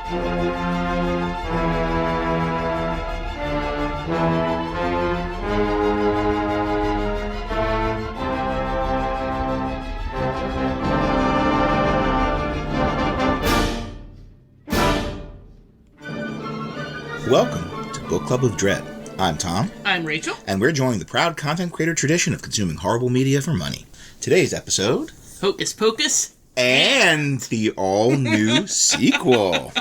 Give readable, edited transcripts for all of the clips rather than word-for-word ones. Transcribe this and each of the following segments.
Welcome to Book Club of Dread. I'm Tom. I'm Rachel. And we're joining the proud content creator tradition of consuming horrible media for money. Today's episode... Hocus Pocus. And the all-new sequel.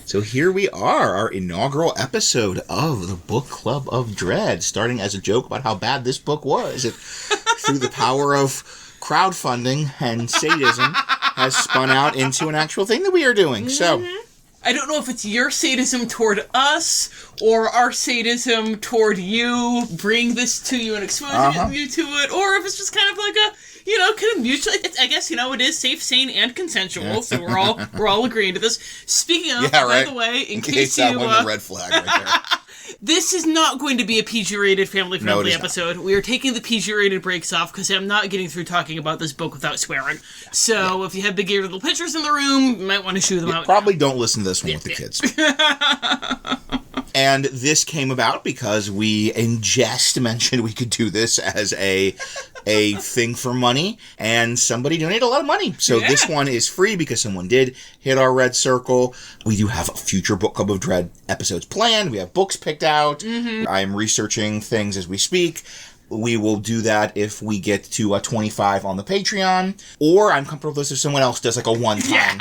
So here we are, our inaugural episode of the Book Club of Dread, starting as a joke about how bad this book was. It, through the power of crowdfunding and sadism, has spun out into an actual thing that we are doing. So... I don't know if it's your sadism toward us or our sadism toward you, bring this to you and exposing you to it, or if it's just kind of like a, kind of mutually. I guess, it is safe, sane, and consensual, so we're all agreeing to this. Speaking of, by the way, in case that you... wasn't a red flag right there. This is not going to be a PG-rated, family-friendly episode. We are taking the PG-rated breaks off because I'm not getting through talking about this book without swearing. So if you have big little pictures in the room, you might want to shoo them out. Probably don't listen to this one with the kids. And this came about because we, in jest, mentioned we could do this as a thing for money, and somebody donated a lot of money. So this one is free because someone did hit our red circle. We do have future Book Club of Dread episodes planned. We have books picked out. I'm researching things as we speak. We will do that if we get to 25 on the Patreon, or I'm comfortable with this if someone else does like a one-time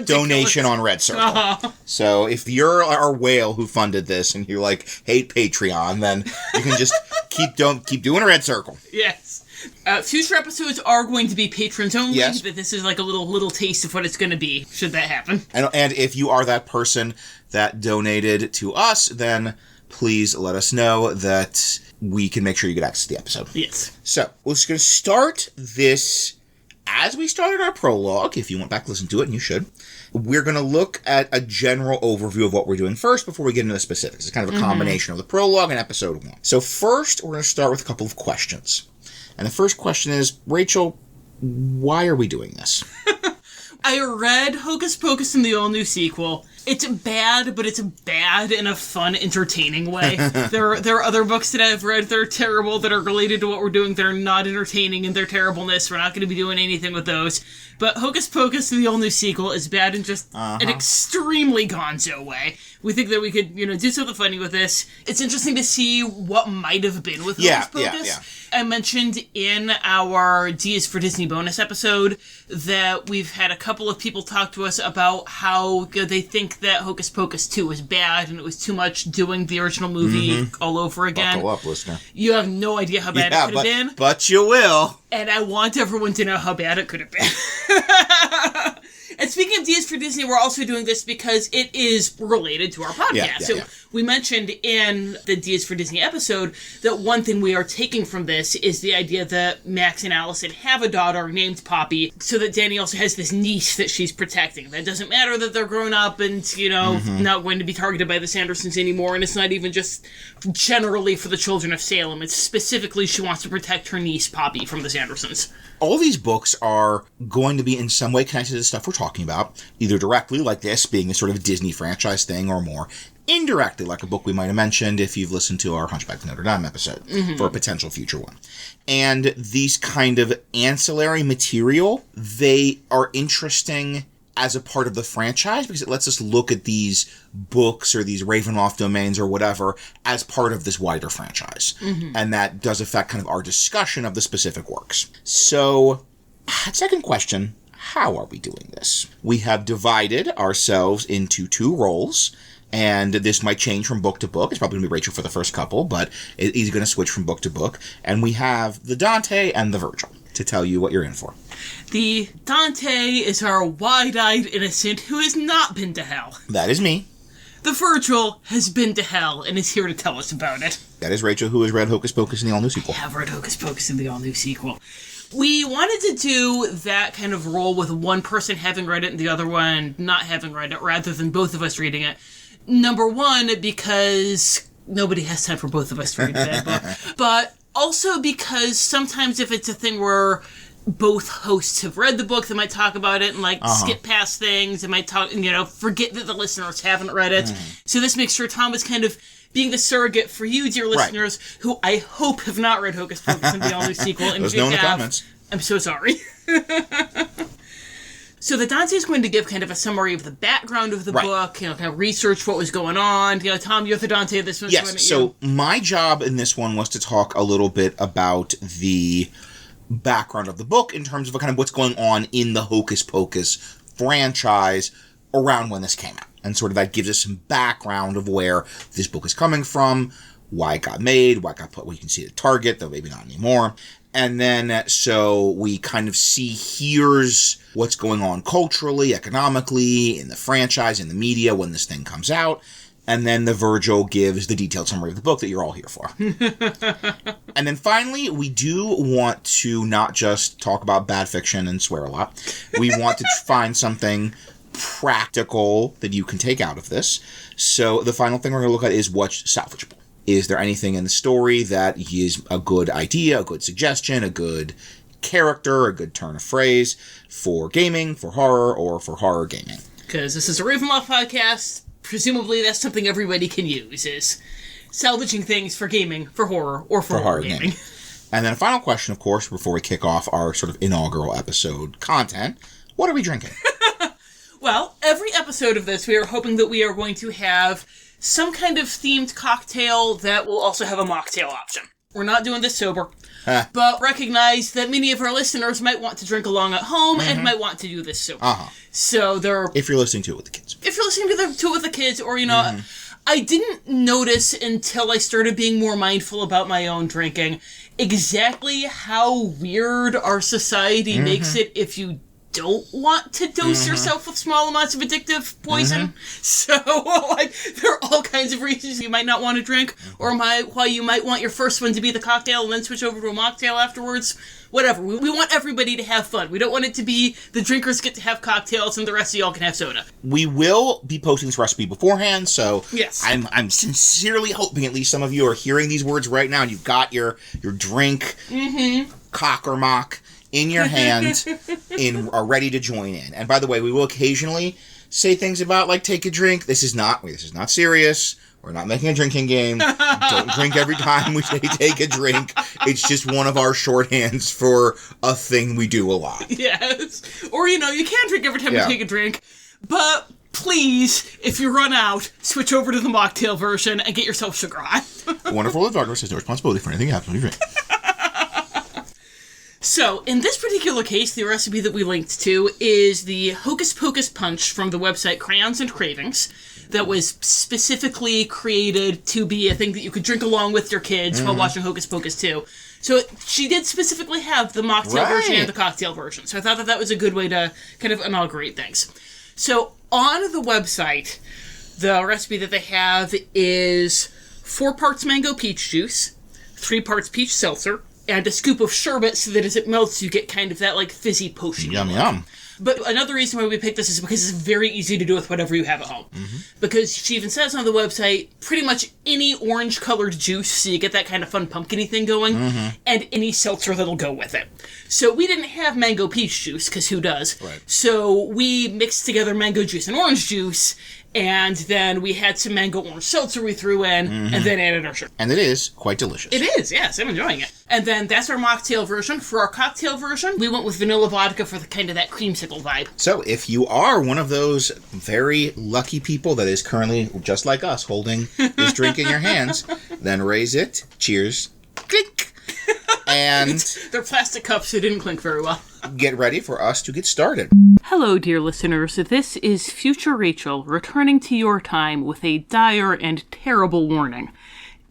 donation on Red Circle. So if you're our whale who funded this and you hate Patreon, then you can just keep doing a Red Circle. Yes. Future episodes are going to be patrons only. Yes. But this is like a little taste of what it's going to be, should that happen. And if you are that person that donated to us, then please let us know that we can make sure you get access to the episode. Yes. So, we're just going to start this as we started our prologue. If you went back to listen to it, and you should, we're going to look at a general overview of what we're doing first before we get into the specifics. It's kind of a combination of the prologue and episode 1. So first, we're going to start with a couple of questions. And the first question is, Rachel, why are we doing this? I read Hocus Pocus in the all-new sequel. It's bad, but it's bad in a fun, entertaining way. There are other books that I've read that are terrible, that are related to what we're doing, that are not entertaining in their terribleness. We're not going to be doing anything with those. But Hocus Pocus in the all-new sequel is bad in just an extremely gonzo way. We think that we could, do something funny with this. It's interesting to see what might have been with Hocus Pocus. Yeah. I mentioned in our D is for Disney bonus episode that we've had a couple of people talk to us about how they think that Hocus Pocus 2 was bad and it was too much doing the original movie all over again. Buckle up, listener. You have no idea how bad it could have been. But you will. And I want everyone to know how bad it could have been. And speaking of D is for Disney, we're also doing this because it is related to our podcast. We mentioned in the D is for Disney episode that one thing we are taking from this is the idea that Max and Allison have a daughter named Poppy, so that Dani also has this niece that she's protecting. That doesn't matter that they're grown up and, not going to be targeted by the Sandersons anymore, and it's not even just generally for the children of Salem. It's specifically she wants to protect her niece, Poppy, from the Sandersons. All these books are going to be in some way connected to the stuff we're talking about, either directly, like this being a sort of Disney franchise thing, or more indirectly, like a book we might have mentioned if you've listened to our Hunchback of Notre Dame episode for a potential future one. And these kind of ancillary material, they are interesting as a part of the franchise because it lets us look at these books or these Ravenloft domains or whatever as part of this wider franchise. And that does affect kind of our discussion of the specific works. So, second question, how are we doing this? We have divided ourselves into 2 roles, and this might change from book to book. It's probably going to be Rachel for the first couple, but he's going to switch from book to book. And we have the Dante and the Virgil to tell you what you're in for. The Dante is our wide-eyed innocent who has not been to hell. That is me. The Virgil has been to hell and is here to tell us about it. That is Rachel, who has read Hocus Pocus in the all-new sequel. I have read Hocus Pocus in the all-new sequel. We wanted to do that kind of role with one person having read it and the other one not having read it, rather than both of us reading it. Number one, because nobody has time for both of us to read that book. But also because sometimes if it's a thing where both hosts have read the book. They might talk about it and, like, skip past things. They might talk, forget that the listeners haven't read it. So this makes sure Tom is kind of being the surrogate for you, dear listeners, who I hope have not read Hocus Pocus and the all-new sequel. And There's no in the comments. I'm so sorry. So the Dante is going to give kind of a summary of the background of the book, kind of research what was going on. Tom, you're the Dante of this one. Yes, so my job in this one was to talk a little bit about the background of the book in terms of kind of what's going on in the Hocus Pocus franchise around when this came out. And sort of that gives us some background of where this book is coming from, why it got made, why it got put, well, you can see at Target, though maybe not anymore. And then, so we kind of see here's what's going on culturally, economically, in the franchise, in the media when this thing comes out. And then the Virgil gives the detailed summary of the book that you're all here for. And then finally, we do want to not just talk about bad fiction and swear a lot. We want to find something practical that you can take out of this. So the final thing we're going to look at is what's salvageable. Is there anything in the story that is a good idea, a good suggestion, a good character, a good turn of phrase for gaming, for horror, or for horror gaming? Because this is a Ravenloft podcast. Presumably that's something everybody can use, is salvaging things for gaming, for horror, or for horror gaming. And then a final question, of course, before we kick off our sort of inaugural episode content. What are we drinking? Well, every episode of this, we are hoping that we are going to have some kind of themed cocktail that will also have a mocktail option. We're not doing this sober, but recognize that many of our listeners might want to drink along at home and might want to do this sober. So if you're listening to it with the kids. If you're listening to it with the kids, or, I didn't notice until I started being more mindful about my own drinking exactly how weird our society makes it if you don't want to dose yourself with small amounts of addictive poison. So, there are all kinds of reasons you might not want to drink, or why you might want your first one to be the cocktail and then switch over to a mocktail afterwards. Whatever. We want everybody to have fun. We don't want it to be the drinkers get to have cocktails and the rest of y'all can have soda. We will be posting this recipe beforehand, so yes. I'm sincerely hoping at least some of you are hearing these words right now and you've got your drink, cock or mock, in your hand and are ready to join in. And by the way, we will occasionally say things about, like, take a drink. This is not serious. We're not making a drinking game. Don't drink every time we say take a drink. It's just one of our shorthands for a thing we do a lot. Yes. Or, you can drink every time you take a drink. But please, if you run out, switch over to the mocktail version and get yourself sugar high. Wonderful Live Darkness has no responsibility for anything that happens when you drink. So, in this particular case, the recipe that we linked to is the Hocus Pocus punch from the website Crayons and Cravings that was specifically created to be a thing that you could drink along with your kids while watching Hocus Pocus 2. So she did specifically have the mocktail version and the cocktail version. So I thought that was a good way to kind of inaugurate things. So on the website, the recipe that they have is 4 parts mango peach juice, 3 parts peach seltzer, and a scoop of sherbet so that as it melts, you get kind of that, like, fizzy potion. Yum, yum. But another reason why we picked this is because it's very easy to do with whatever you have at home. Because she even says on the website, pretty much any orange-colored juice, so you get that kind of fun pumpkin-y thing going, and any seltzer that'll go with it. So we didn't have mango peach juice, because who does? Right. So we mixed together mango juice and orange juice, and then we had some mango orange seltzer we threw in, and then added our sugar. And it is quite delicious. It is, yes. I'm enjoying it. And then that's our mocktail version. For our cocktail version, we went with vanilla vodka for the kind of that creamsicle vibe. So if you are one of those very lucky people that is currently, just like us, holding this drink in your hands, then raise it. Cheers. Clink. And they're plastic cups, so it didn't clink very well. Get ready for us to get started. Hello, dear listeners. This is Future Rachel returning to your time with a dire and terrible warning.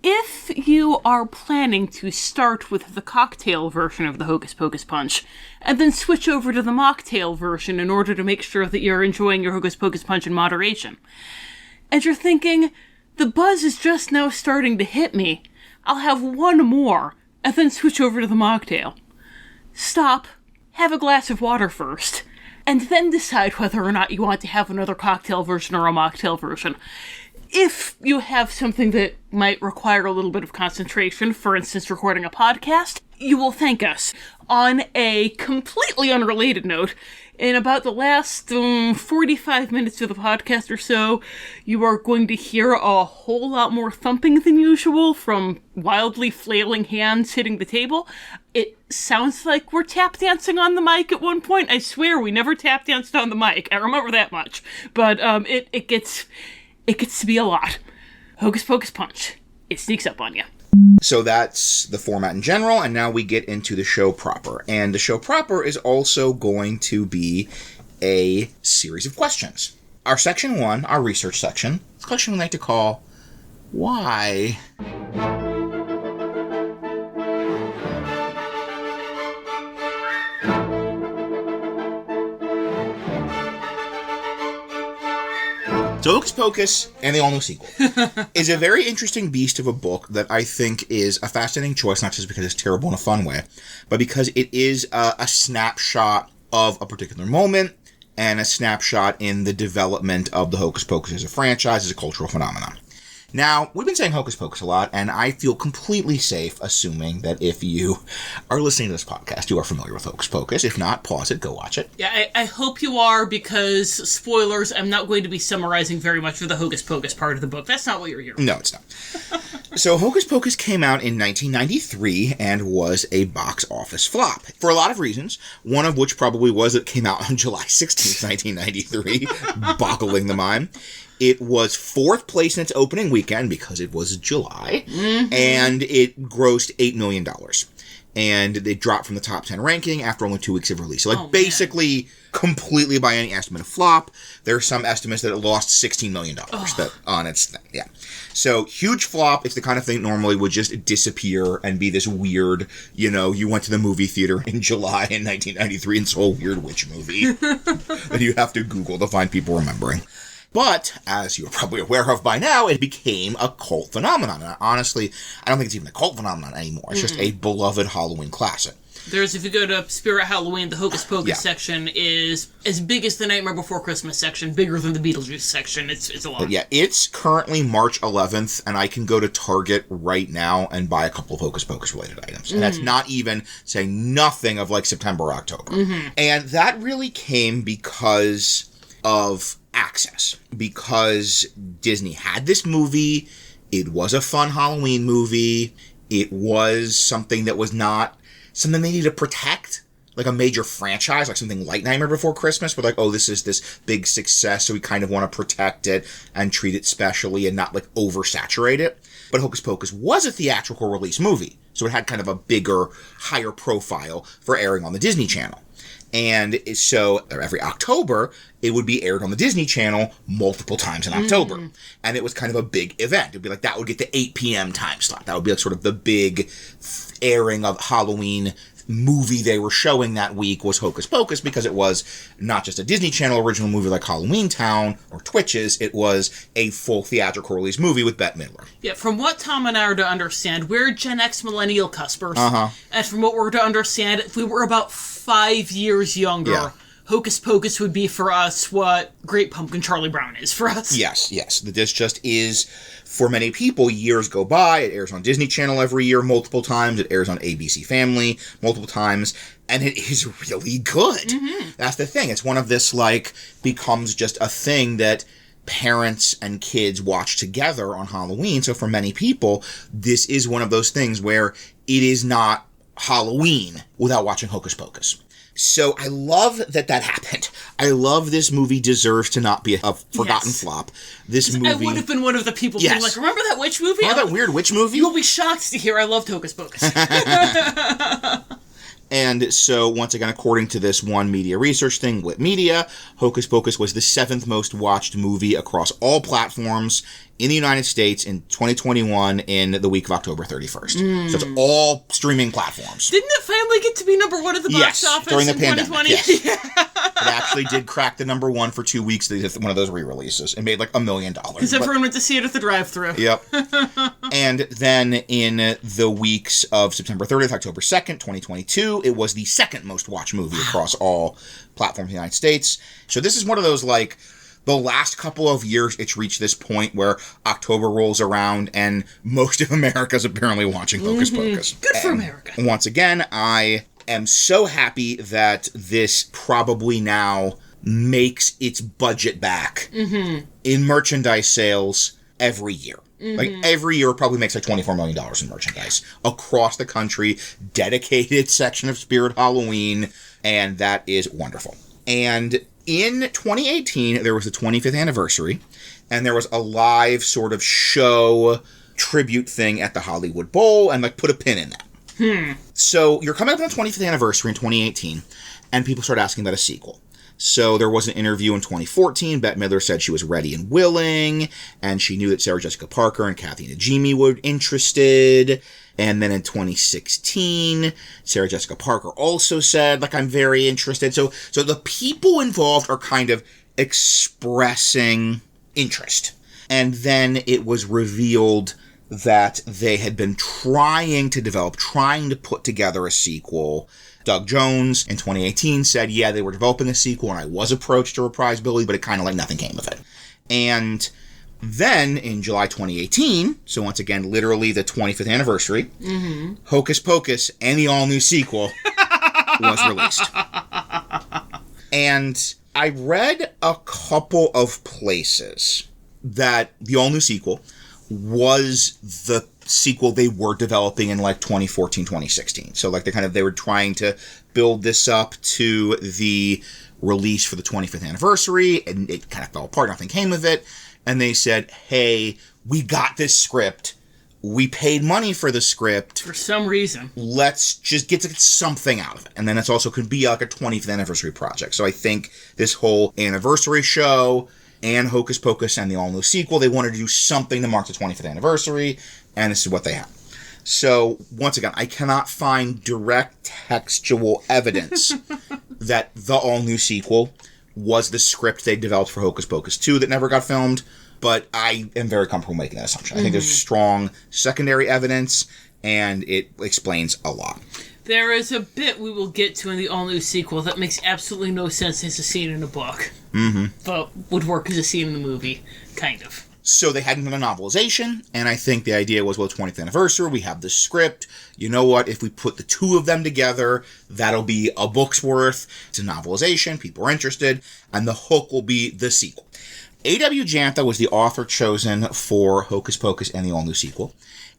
If you are planning to start with the cocktail version of the Hocus Pocus Punch, and then switch over to the mocktail version in order to make sure that you're enjoying your Hocus Pocus Punch in moderation, and you're thinking, the buzz is just now starting to hit me, I'll have one more, and then switch over to the mocktail. Stop, have a glass of water first, and then decide whether or not you want to have another cocktail version or a mocktail version. If you have something that might require a little bit of concentration, for instance, recording a podcast, you will thank us. On a completely unrelated note, in about the last 45 minutes of the podcast or so, you are going to hear a whole lot more thumping than usual from wildly flailing hands hitting the table. It sounds like we're tap dancing on the mic at one point. I swear we never tap danced on the mic. I remember that much. But it gets to be a lot. Hocus Pocus Punch. It sneaks up on you. So that's the format in general, and now we get into the show proper. And the show proper is also going to be a series of questions. Our section 1, our research section, is a question we like to call, Why? So Hocus Pocus and the all-new sequel is a very interesting beast of a book that I think is a fascinating choice, not just because it's terrible in a fun way, but because it is a snapshot of a particular moment and a snapshot in the development of the Hocus Pocus as a franchise, as a cultural phenomenon. Now, we've been saying Hocus Pocus a lot, and I feel completely safe assuming that if you are listening to this podcast, you are familiar with Hocus Pocus. If not, pause it, go watch it. Yeah, I hope you are, because, spoilers, I'm not going to be summarizing very much for the Hocus Pocus part of the book. That's not what you're hearing. No, it's not. So Hocus Pocus came out in 1993 and was a box office flop. For a lot of reasons, one of which probably was it came out on July 16th, 1993, boggling the mind. It was 4th place in its opening weekend because it was July, and it grossed $8 million. And it dropped from the top 10 ranking after only 2 weeks of release. So, basically, completely by any estimate, a flop. There are some estimates that it lost $16 million on its thing. Yeah. So, huge flop. It's the kind of thing that normally would just disappear and be this weird, you went to the movie theater in July in 1993 and saw a weird witch movie that you have to Google to find people remembering. But, as you're probably aware of by now, it became a cult phenomenon. And honestly, I don't think it's even a cult phenomenon anymore. It's just a beloved Halloween classic. If you go to Spirit Halloween, the Hocus Pocus section is as big as the Nightmare Before Christmas section, bigger than the Beetlejuice section. It's a lot. But yeah, it's currently March 11th, and I can go to Target right now and buy a couple of Hocus Pocus related items. And that's not even saying nothing of September or October. And that really came because of access, because Disney had this movie. It was a fun Halloween movie. It was something that was not something they needed to protect, like a major franchise, like something like Nightmare Before Christmas, where this is this big success, so we kind of want to protect it and treat it specially and not oversaturate it. But Hocus Pocus was a theatrical release movie, so it had kind of a bigger, higher profile for airing on the Disney Channel. And so every October, it would be aired on the Disney Channel multiple times in October. And it was kind of a big event. It would be that would get the 8 p.m. time slot. That would be sort of the big airing of Halloween movie they were showing that week was Hocus Pocus, because it was not just a Disney Channel original movie like Halloween Town or Twitches. It was a full theatrical release movie with Bette Midler. Yeah, from what Tom and I are to understand, we're Gen X millennial cuspers. And from what we're to understand, if we were about 5 years younger, Hocus Pocus would be for us what Great Pumpkin Charlie Brown is for us. Yes. This just is, for many people, years go by. It airs on Disney Channel every year multiple times. It airs on ABC Family multiple times. And it is really good. That's the thing. It's one of this, becomes just a thing that parents and kids watch together on Halloween. So for many people, this is one of those things where it is not Halloween without watching Hocus Pocus. So I love that happened. I love this movie deserves to not be a forgotten flop. This movie... I would have been one of the people being remember that witch movie? Remember that weird witch movie? You'll be shocked to hear I loved Hocus Pocus. And so, once again, according to this one media research thing, Lit Media, Hocus Pocus was the 7th most watched movie across all platforms in the United States in 2021 in the week of October 31st. So it's all streaming platforms. Didn't it finally get to be number 1 at the box office during the in pandemic, 2020? Yes. It actually did crack the number 1 for 2 weeks. They did one of those re-releases. It made $1 million. Because everyone went to see it at the drive-thru. Yep. And then in the weeks of September 30th, October 2nd, 2022, it was the 2nd most watched movie across all platforms in the United States. So this is one of those, The last couple of years, it's reached this point where October rolls around and most of America's apparently watching Hocus Pocus. Good for America. Once again, I am so happy that this probably now makes its budget back in merchandise sales every year. Like, every year it probably makes like $24 million in merchandise across the country, dedicated section of Spirit Halloween, and that is wonderful. And in 2018, there was the 25th anniversary, and there was a live sort of show tribute thing at the Hollywood Bowl, and like put a pin in that. So you're coming up on the 25th anniversary in 2018, and people start asking about a sequel. So there was an interview in 2014. Bette Midler said she was ready and willing, and she knew that Sarah Jessica Parker and Kathy Najimy were interested. And then in 2016, Sarah Jessica Parker also said, like, I'm very interested. So the people involved are kind of expressing interest. And then it was revealed that they had been trying to put together a sequel. Doug Jones in 2018 said, yeah, they were developing a sequel, and I was approached to reprise Billy, but it kind of like nothing came of it. And then in July 2018, so once again, literally the 25th anniversary, Hocus Pocus and the all-new sequel was released. And I read a couple of places that the all-new sequel was the sequel they were developing in like 2014, 2016. So like they were trying to build this up to the release for the 25th anniversary, and it kind of fell apart. Nothing came of it. And they said, hey, we got this script. We paid money for the script. For some reason. Let's just get something out of it. And then it's also could be like a 20th anniversary project. So I think this whole anniversary show and Hocus Pocus and the all-new sequel, they wanted to do something to mark the 25th anniversary, and this is what they have. So, once again, I cannot find direct textual evidence that the all-new sequel was the script they developed for Hocus Pocus 2 that never got filmed, but I am very comfortable making that assumption. I think there's strong secondary evidence, and it explains a lot. There is a bit we will get to in the all-new sequel that makes absolutely no sense as a scene in a book. But would work as a scene in the movie, kind of. So they hadn't done a novelization, and I think the idea was, well, 20th anniversary, we have the script. You know what? If we put the two of them together, that'll be a book's worth. It's a novelization. People are interested, and the hook will be the sequel. A.W. Jantha was the author chosen for Hocus Pocus and the all-new sequel.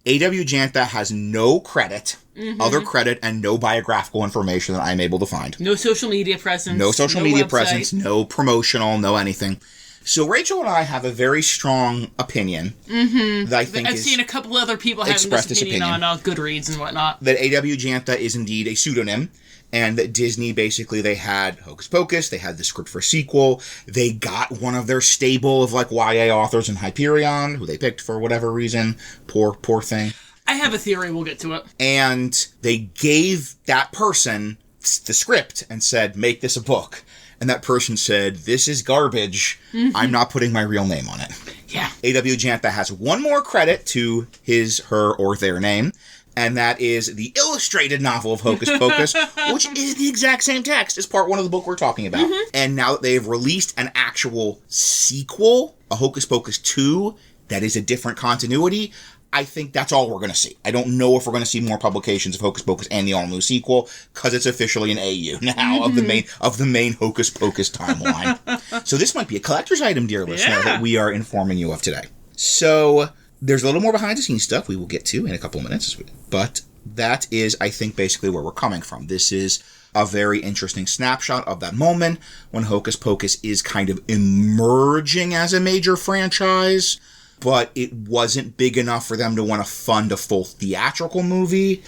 A.W. Jantha has no credit, other credit, and no biographical information that I'm able to find. No social media presence. No social media website. presence, no promotional, no anything. So Rachel and I have a very strong opinion that I think I've seen a couple other people having this opinion on Goodreads and whatnot. That A.W. Jantha is indeed a pseudonym, and that Disney, basically, they had Hocus Pocus, they had the script for a sequel, they got one of their stable of, like, YA authors in Hyperion, who they picked for whatever reason. Poor thing. I have a theory, we'll get to it. And they gave that person the script and said, make this a book. And that person said, this is garbage. I'm not putting my real name on it. Yeah. A.W. Jantha has one more credit to his, her, or their name, and that is the illustrated novel of Hocus Pocus, which is the exact same text as part one of the book we're talking about. And now that they've released an actual sequel, a Hocus Pocus 2, that is a different continuity, I think that's all we're going to see. I don't know if we're going to see more publications of Hocus Pocus and the all-new sequel, because it's officially an AU now of the main Hocus Pocus timeline. So this might be a collector's item, dear listener, that we are informing you of today. So there's a little more behind-the-scenes stuff we will get to in a couple of minutes, but that is, I think, basically where we're coming from. This is a very interesting snapshot of that moment when Hocus Pocus is kind of emerging as a major franchise, but it wasn't big enough for them to want to fund a full theatrical movie.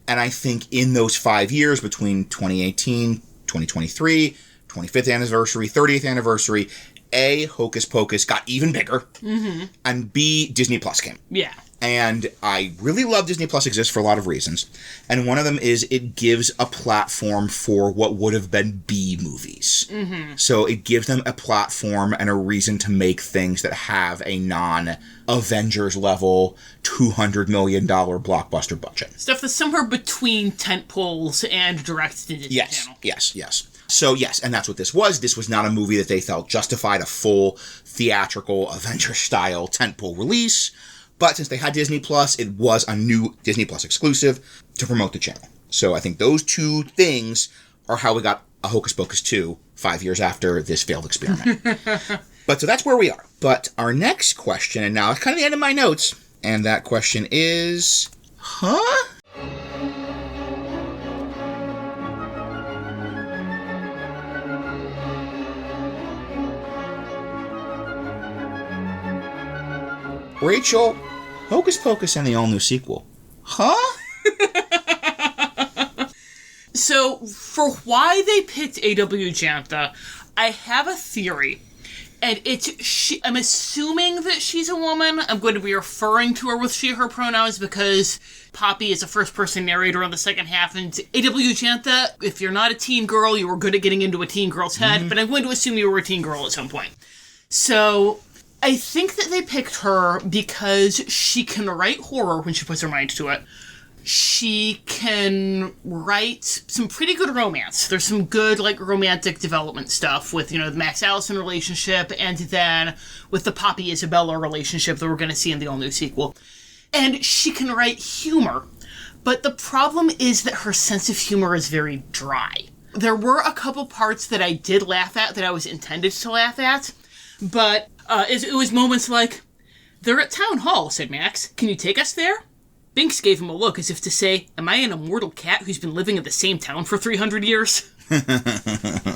And I think in those 5 years between 2018, 2023, 25th anniversary, 30th anniversary, A, Hocus Pocus got even bigger, and B, Disney Plus came. Yeah. And I really love Disney Plus exists for a lot of reasons. And one of them is it gives a platform for what would have been B movies. So it gives them a platform and a reason to make things that have a non-Avengers level $200 million blockbuster budget. Stuff that's somewhere between tentpoles and direct to Disney Channel. Yes. So, yes, and that's what this was. This was not a movie that they felt justified a full theatrical Avengers-style tentpole release. But since they had Disney Plus, it was a new Disney Plus exclusive to promote the channel. So I think those two things are how we got a Hocus Pocus 2 5 years after this failed experiment. But so that's where we are. But our next question, and now it's kind of the end of my notes, and that question is, Rachel, Hocus Pocus and the all-new sequel. So, for why they picked A.W. Jantha, I have a theory. And I'm assuming that she's a woman. I'm going to be referring to her with she, her pronouns because Poppy is a first-person narrator on the second half. And A.W. Jantha, if you're not a teen girl, you were good at getting into a teen girl's head. But I'm going to assume you were a teen girl at some point. So I think that they picked her because she can write horror when she puts her mind to it. She can write some pretty good romance. There's some good, romantic development stuff with, the Max Allison relationship and then with the Poppy Isabella relationship that we're going to see in the all-new sequel. And she can write humor. But the problem is that her sense of humor is very dry. There were a couple parts that I did laugh at that I was intended to laugh at, but it was moments like, "They're at Town Hall," said Max. "Can you take us there?" Binks gave him a look as if to say, "Am I an immortal cat who's been living in the same town for 300 years?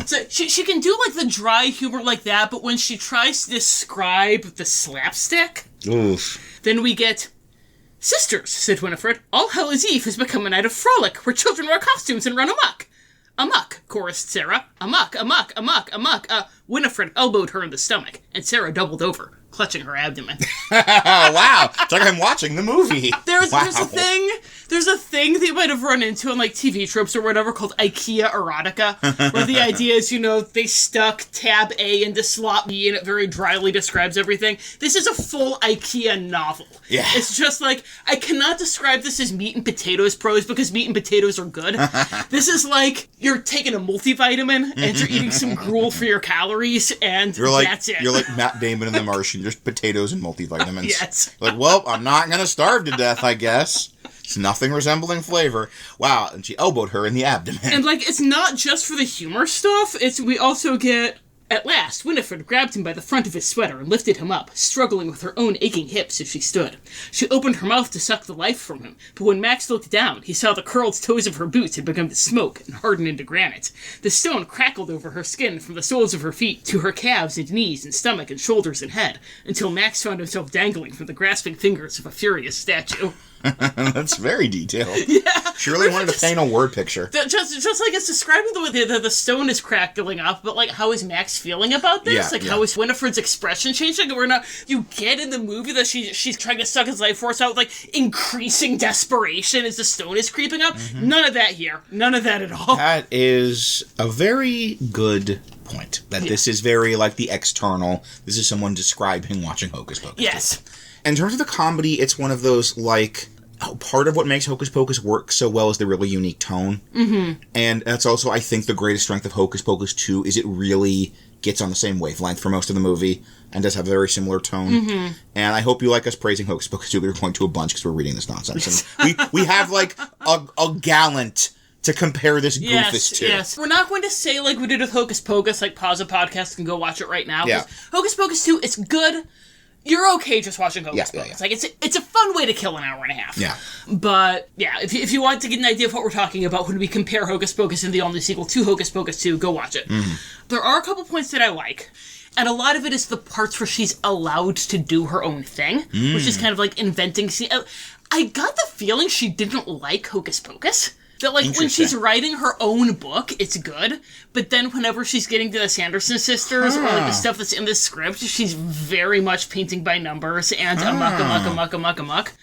So she can do, the dry humor like that, but when she tries to describe the slapstick, Oof. Then we get, "Sisters," said Winifred, "All Hallows Eve has become a night of frolic, where children wear costumes and run amok." "Amok," chorused Sarah. "Amok, amok, amok, amok." Winifred elbowed her in the stomach, and Sarah doubled over, clutching her abdomen. Wow. It's like I'm watching the movie. There's a thing that you might have run into on TV tropes or whatever called IKEA erotica, where the idea is, they stuck tab A into slot B and it very dryly describes everything. This is a full IKEA novel. Yeah. It's just I cannot describe this as meat and potatoes prose because meat and potatoes are good. This is you're taking a multivitamin and you're eating some gruel for your calories and that's it. You're like Matt Damon in The Martian, just potatoes and multivitamins. Yes. Well, I'm not going to starve to death, I guess. It's nothing resembling flavor. Wow, and she elbowed her in the abdomen. And, it's not just for the humor stuff. We also get, "At last, Winifred grabbed him by the front of his sweater and lifted him up, struggling with her own aching hips as she stood. She opened her mouth to suck the life from him, but when Max looked down, he saw the curled toes of her boots had begun to smoke and harden into granite. The stone crackled over her skin from the soles of her feet to her calves and knees and stomach and shoulders and head, until Max found himself dangling from the grasping fingers of a furious statue." That's very detailed. Yeah. She really wanted to paint a word picture. Just it's describing the way the stone is crackling up, but how is Max feeling about this? How is Winifred's expression changing? You get in the movie that she's trying to suck his life force out with increasing desperation as the stone is creeping up. Mm-hmm. None of that here. None of that at all. That is a very good point. That this is very the external. This is someone describing watching Hocus Pocus. Yes. In terms of the comedy, it's one of those part of what makes Hocus Pocus work so well is the really unique tone. Mm-hmm. And that's also, I think, the greatest strength of Hocus Pocus 2 is it really gets on the same wavelength for most of the movie and does have a very similar tone. Mm-hmm. And I hope you like us praising Hocus Pocus 2. We're going to a bunch because we're reading this nonsense. And we have, a gallant to compare this goofus to. Yes. We're not going to say like we did with Hocus Pocus, pause a podcast and go watch it right now. Yeah. Hocus Pocus 2, it's good. You're okay just watching Hocus Pocus. Yeah. It's a fun way to kill an hour and a half. Yeah. But, yeah, if you want to get an idea of what we're talking about when we compare Hocus Pocus and the all-new sequel to Hocus Pocus 2, go watch it. Mm-hmm. There are a couple points that I like. And a lot of it is the parts where she's allowed to do her own thing, which is kind of like inventing. I got the feeling she didn't like Hocus Pocus. That, when she's writing her own book, it's good. But then whenever she's getting to the Sanderson sisters or, the stuff that's in the script, she's very much painting by numbers and amok.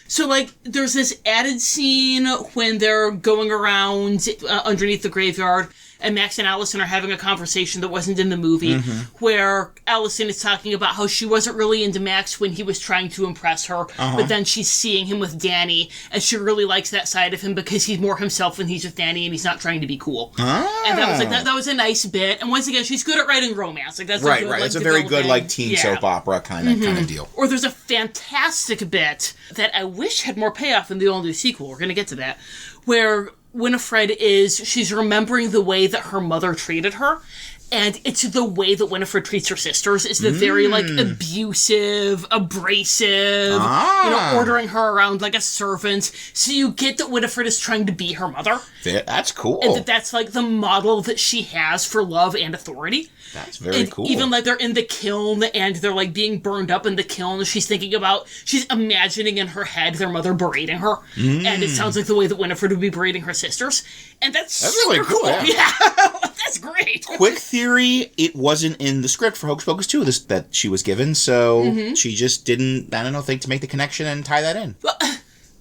So, there's this added scene when they're going around underneath the graveyard, and Max and Allison are having a conversation that wasn't in the movie, where Allison is talking about how she wasn't really into Max when he was trying to impress her, but then she's seeing him with Danny, and she really likes that side of him because he's more himself when he's with Danny, and he's not trying to be cool. And that was like that was a nice bit. And once again, she's good at writing romance. Like that's right, a good, right. like, It's a very good like teen yeah. soap opera kind of deal. Or there's a fantastic bit that I wish had more payoff in the all-new sequel. We're going to get to that. Where Winifred she's remembering the way that her mother treated her. And it's the way that Winifred treats her sisters. It's the very, like, abusive, abrasive, ordering her around like a servant. So you get that Winifred is trying to be her mother. That's cool. And that's, like, the model that she has for love and authority. That's very cool. Even, like, they're in the kiln and they're, like, being burned up in the kiln. She's imagining in her head their mother berating her. And it sounds like the way that Winifred would be berating her sisters. And that's really super cool. Yeah. That's great. Quick theory, it wasn't in the script for Hocus Pocus 2 that she was given, so she just didn't, I don't know, think to make the connection and tie that in. Well,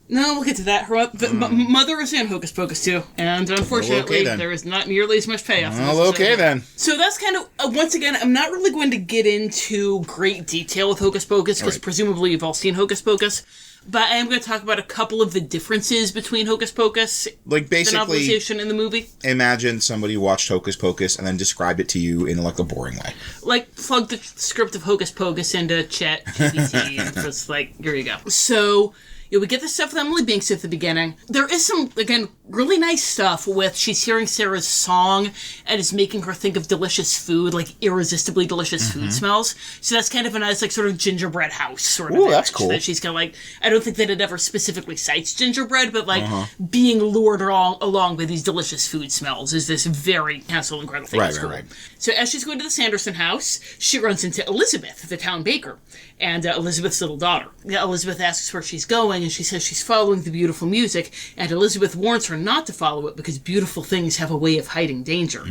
no, we'll get to that. Her mother is in Hocus Pocus 2, and unfortunately, there is not nearly as much payoff. Well, okay then. So that's kind of, once again, I'm not really going to get into great detail with Hocus Pocus, because presumably you've all seen Hocus Pocus. But I am going to talk about a couple of the differences between Hocus Pocus, like basically, the novelization and the movie. Imagine somebody watched Hocus Pocus and then described it to you in like a boring way. Like plug the script of Hocus Pocus into Chat GPT and just like, here you go. So we get the stuff with Emily Binks at the beginning. There is some, again, really nice stuff with she's hearing Sarah's song and it's making her think of delicious food, like irresistibly delicious food smells. So that's kind of a nice, like, sort of gingerbread house sort of. Ooh, that's cool. That she's kind of like, I don't think that it ever specifically cites gingerbread, but like being lured along by these delicious food smells is this very Hansel and Gretel thing. Right. So as she's going to the Sanderson house, she runs into Elizabeth, the town baker, and Elizabeth's little daughter. Elizabeth asks where she's going, and she says she's following the beautiful music, and Elizabeth warns her not to follow it because beautiful things have a way of hiding danger.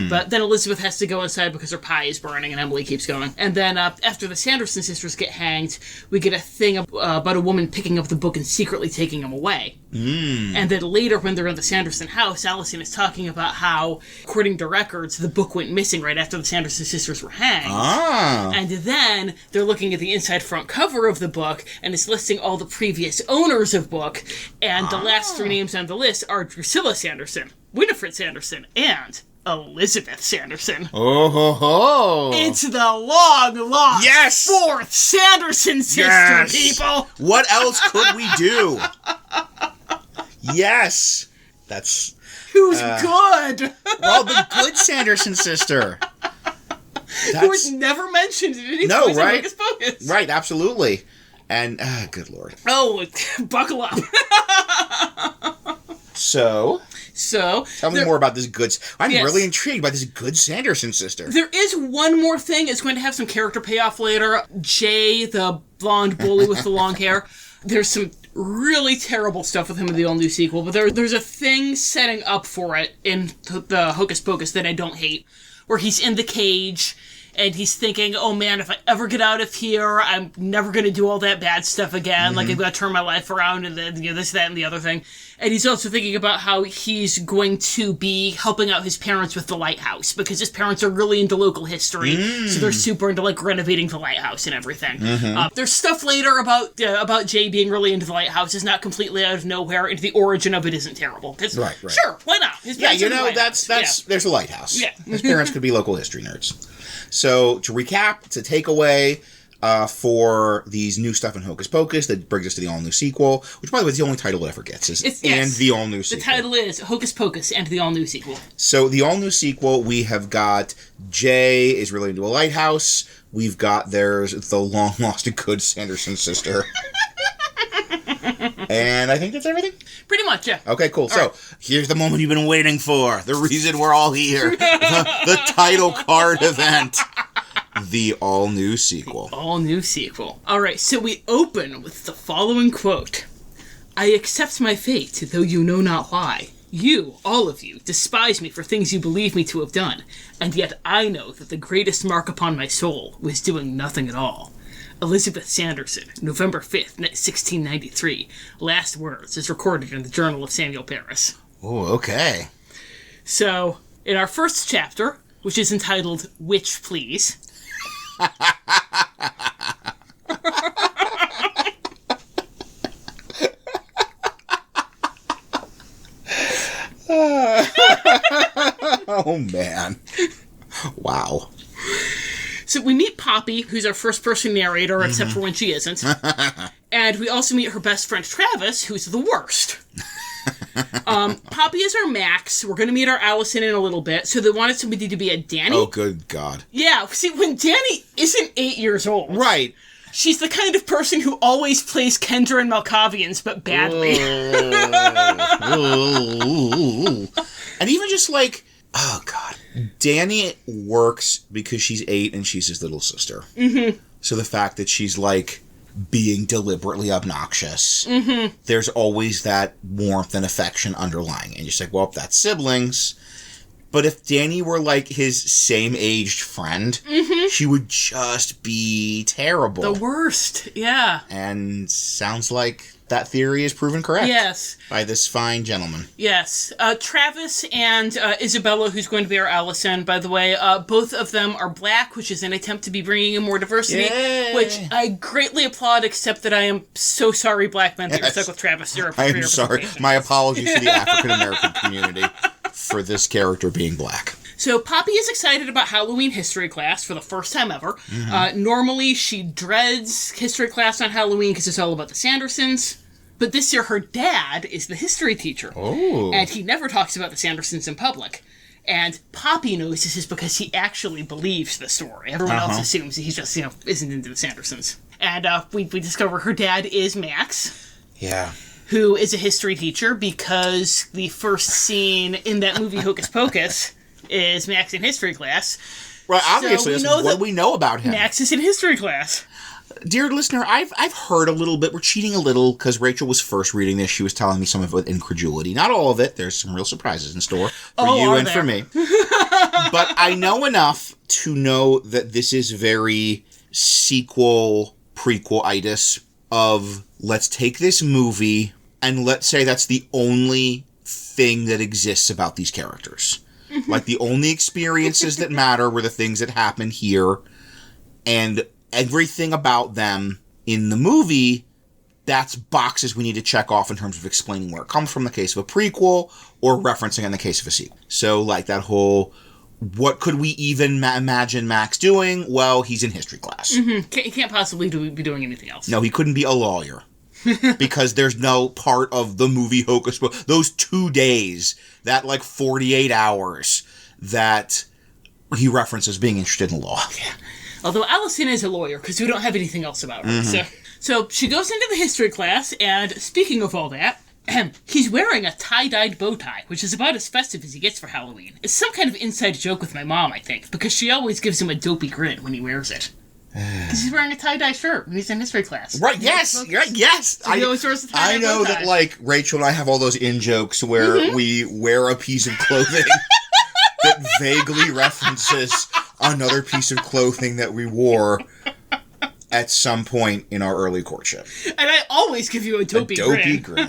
But then Elizabeth has to go inside because her pie is burning, and Emily keeps going. And then after the Sanderson sisters get hanged, we get a thing about a woman picking up the book and secretly taking them away. And then later, when they're in the Sanderson house, Allison is talking about how, according to records, the book went missing right after the Sanderson sisters were hanged. And then they're looking at the inside front cover of the book, and it's listing all the previous owners of book, and the last three names on the list are Drusilla Sanderson, Winifred Sanderson, and Elizabeth Sanderson. Oh ho ho! It's the long lost fourth Sanderson sister, people! What else could we do? Yes! That's... Who's good? Well, the good Sanderson sister. Who was never mentioned in any point in Hocus Pocus. Right, absolutely. And, good lord. Oh, buckle up. So, tell me more about this good... I'm really intrigued by this good Sanderson sister. There is one more thing. It's going to have some character payoff later. Jay, the blonde bully with the long hair. There's some really terrible stuff with him in the all-new sequel, but there's a thing setting up for it in the Hocus Pocus that I don't hate, where he's in the cage, and he's thinking, oh man, if I ever get out of here, I'm never going to do all that bad stuff again, like I've got to turn my life around, and then, this, that, and the other thing. And he's also thinking about how he's going to be helping out his parents with the lighthouse, because his parents are really into local history, so they're super into, like, renovating the lighthouse and everything. There's stuff later about Jay being really into the lighthouse. It's not completely out of nowhere, and the origin of it isn't terrible. Right. Sure, why not? There's a lighthouse. Yeah. His parents could be local history nerds. So, to recap, to take away... for these new stuff in Hocus Pocus that brings us to the all-new sequel, which, by the way, is the only title it ever gets, and the all-new sequel. The title is Hocus Pocus and the all-new sequel. So, the all-new sequel, we have got Jay is really into a lighthouse. We've got there's the long-lost and good Sanderson sister. And I think that's everything? Pretty much, yeah. Okay, cool. So, here's the moment you've been waiting for. The reason we're all here. The title card event. The all-new sequel. The all-new sequel. Alright, so we open with the following quote. I accept my fate, though you know not why. You, all of you, despise me for things you believe me to have done, and yet I know that the greatest mark upon my soul was doing nothing at all. Elizabeth Sanderson, November 5th, 1693. Last words, as recorded in the Journal of Samuel Parris. Oh, okay. So... In our first chapter, which is entitled Witch Please. Oh, man. Wow. So we meet Poppy, who's our first-person narrator, except for when she isn't. And we also meet her best friend, Travis, who's the worst. Poppy is our Max. We're going to meet our Allison in a little bit. So they wanted somebody to be a Danny. Oh, good God. Yeah, see, when Danny isn't 8 years old... Right. She's the kind of person who always plays Kendra and Malkavians, but badly. And even just like, oh God, Danny works because she's 8 and she's his little sister. Mm-hmm. So the fact that she's like being deliberately obnoxious, there's always that warmth and affection underlying. And you're just like, well, that's siblings. But if Danny were like his same-aged friend, she would just be terrible. The worst, yeah. And sounds like that theory is proven correct. Yes. By this fine gentleman. Yes. Travis and Isabella, who's going to be our Allison, by the way, both of them are black, which is an attempt to be bringing in more diversity, which I greatly applaud, except that I am so sorry, black men, that you're stuck with Travis. I am sorry. My apologies to the African-American community for this character being black. So Poppy is excited about Halloween history class for the first time ever. Normally, she dreads history class on Halloween because it's all about the Sandersons. But this year, her dad is the history teacher. Oh. And he never talks about the Sandersons in public. And Poppy knows this is because he actually believes the story. Everyone else assumes he just, isn't into the Sandersons. And we discover her dad is Max. Yeah. Who is a history teacher because the first scene in that movie Hocus Pocus is Max in history class. Well, obviously, so that's what we know about him. Max is in history class. Dear listener, I've heard a little bit. We're cheating a little because Rachel was first reading this. She was telling me some of it with incredulity. Not all of it. There's some real surprises in store for you and for me. But I know enough to know that this is very sequel, prequel-itis of let's take this movie and let's say that's the only thing that exists about these characters. Like, the only experiences that matter were the things that happen here, and everything about them in the movie, that's boxes we need to check off in terms of explaining where it comes from in the case of a prequel, or referencing in the case of a sequel. So, like, that whole, what could we even imagine Max doing? Well, he's in history class. He can't possibly be doing anything else. No, he couldn't be a lawyer. Because there's no part of the movie Hocus Pocus, those 2 days, that like 48 hours, that he references being interested in law. Yeah. Although Allison is a lawyer, because we don't have anything else about her. So she goes into the history class, and speaking of all that, he's wearing a tie-dyed bow tie, which is about as festive as he gets for Halloween. It's some kind of inside joke with my mom, I think, because she always gives him a dopey grin when he wears it. Because he's wearing a tie-dye shirt when he's in history class. Right, yes, yes. So he always wears a tie-dye I know that, like, Rachel and I have all those in-jokes where we wear a piece of clothing that vaguely references another piece of clothing that we wore at some point in our early courtship. And I always give you a dopey grin.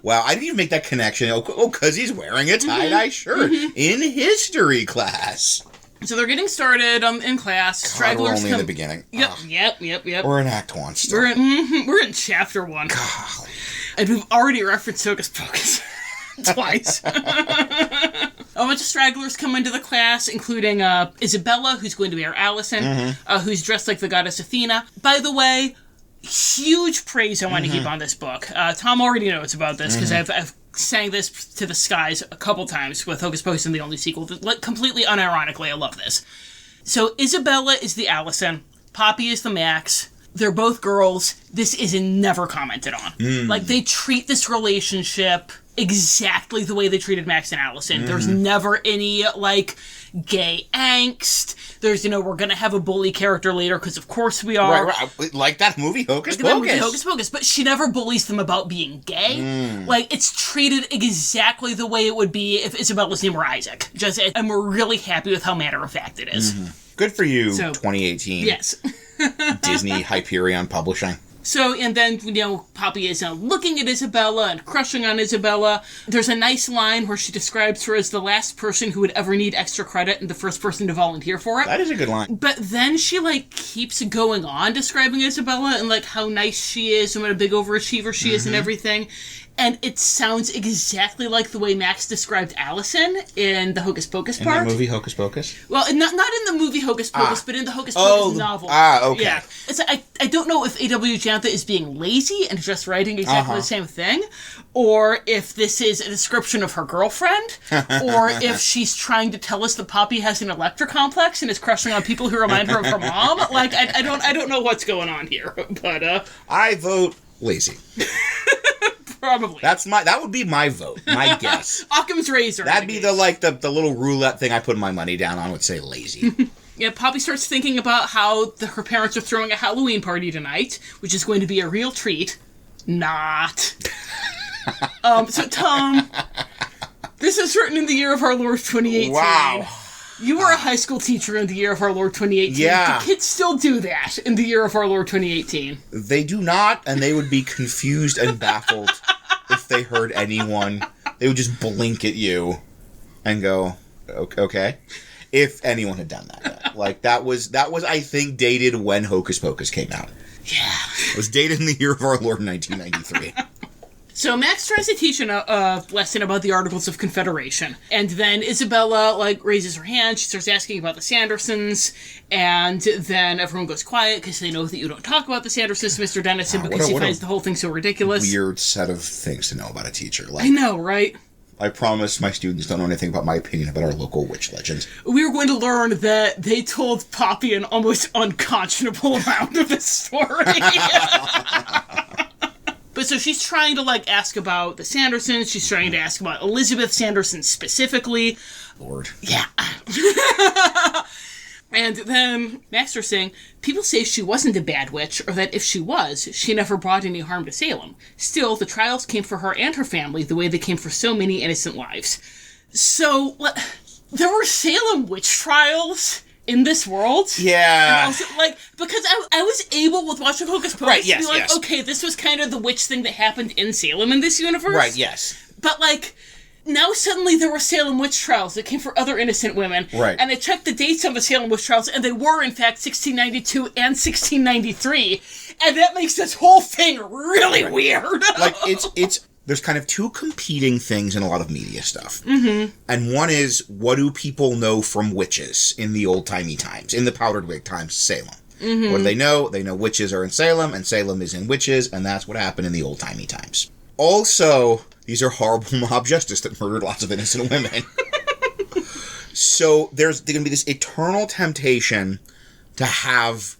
Wow, I didn't even make that connection. Oh, because he's wearing a tie-dye shirt in history class. So they're getting started in class. God, Stragglers we're only in the beginning. Yep. We're in Act 1 still. We're in Chapter 1. God. And we've already referenced Hocus Pocus twice. A bunch of stragglers come into the class, including Isabella, who's going to be our Allison, who's dressed like the goddess Athena. By the way, huge praise I want to keep on this book. Tom already knows about this, because I've sang this to the skies a couple times with Hocus Pocus and the only sequel. Completely unironically, I love this. So Isabella is the Allison, Poppy is the Max. They're both girls. This is never commented on. Like, they treat this relationship exactly the way they treated Max and Allison. There's never any, like, gay angst. There's, we're going to have a bully character later, because of course we are. Right. Like that movie Hocus Pocus. Hocus Pocus. But she never bullies them about being gay. Like, it's treated exactly the way it would be if Isabella's name were Isaac. And we're really happy with how matter-of-fact it is. Good for you, 2018. Yes. Disney Hyperion Publishing. So, and then, Poppy is looking at Isabella and crushing on Isabella. There's a nice line where she describes her as the last person who would ever need extra credit and the first person to volunteer for it. That is a good line. But then she, keeps going on describing Isabella and, how nice she is and what a big overachiever she is and everything. And it sounds exactly like the way Max described Allison in the Hocus Pocus part. In the movie Hocus Pocus? Well, not in the movie Hocus Pocus, but in the Hocus Pocus novel. Okay. Yeah. I don't know if A.W. Jantha is being lazy and just writing exactly the same thing, or if this is a description of her girlfriend, or if she's trying to tell us that Poppy has an Electra complex and is crushing on people who remind her of her mom. I don't know what's going on here, but I vote lazy. Probably. That would be my vote, my guess. Occam's razor. That'd be the little roulette thing I put my money down on would say lazy. Yeah, Poppy starts thinking about how her parents are throwing a Halloween party tonight, which is going to be a real treat. Not. So Tom, this is written in the year of our Lord 2018. Wow. You were a high school teacher in the year of our Lord 2018. Yeah. Do kids still do that in the year of our Lord 2018? They do not, and they would be confused and baffled if they heard anyone. They would just blink at you and go, okay. If anyone had done that. That was I think, dated when Hocus Pocus came out. Yeah. It was dated in the year of our Lord 1993. So Max tries to teach a lesson about the Articles of Confederation. And then Isabella, raises her hand. She starts asking about the Sandersons. And then everyone goes quiet because they know that you don't talk about the Sandersons, Mr. Dennison, because he finds the whole thing so ridiculous. Weird set of things to know about a teacher. I know, right? I promise my students don't know anything about my opinion about our local witch legends. We were going to learn that they told Poppy an almost unconscionable amount of the story. But so she's trying to, ask about the Sandersons. She's trying to ask about Elizabeth Sanderson specifically. Lord. Yeah. And then Max was saying, people say she wasn't a bad witch, or that if she was, she never brought any harm to Salem. Still, the trials came for her and her family the way they came for so many innocent lives. So, there were Salem witch trials in this world. Yeah. And also, because I was able, with watching Hocus Pocus, right, yes, to be yes. Okay, this was kind of the witch thing that happened in Salem in this universe. Right, yes. But, now suddenly there were Salem witch trials that came for other innocent women. Right. And I checked the dates on the Salem witch trials, and they were, in fact, 1692 and 1693. And that makes this whole thing really weird. There's kind of two competing things in a lot of media stuff. Mm-hmm. And one is, what do people know from witches in the old-timey times, in the powdered wig times, Salem? Mm-hmm. What do they know? They know witches are in Salem, and Salem is in witches, and that's what happened in the old-timey times. Also, these are horrible mob justice that murdered lots of innocent women. So there's going to be this eternal temptation to have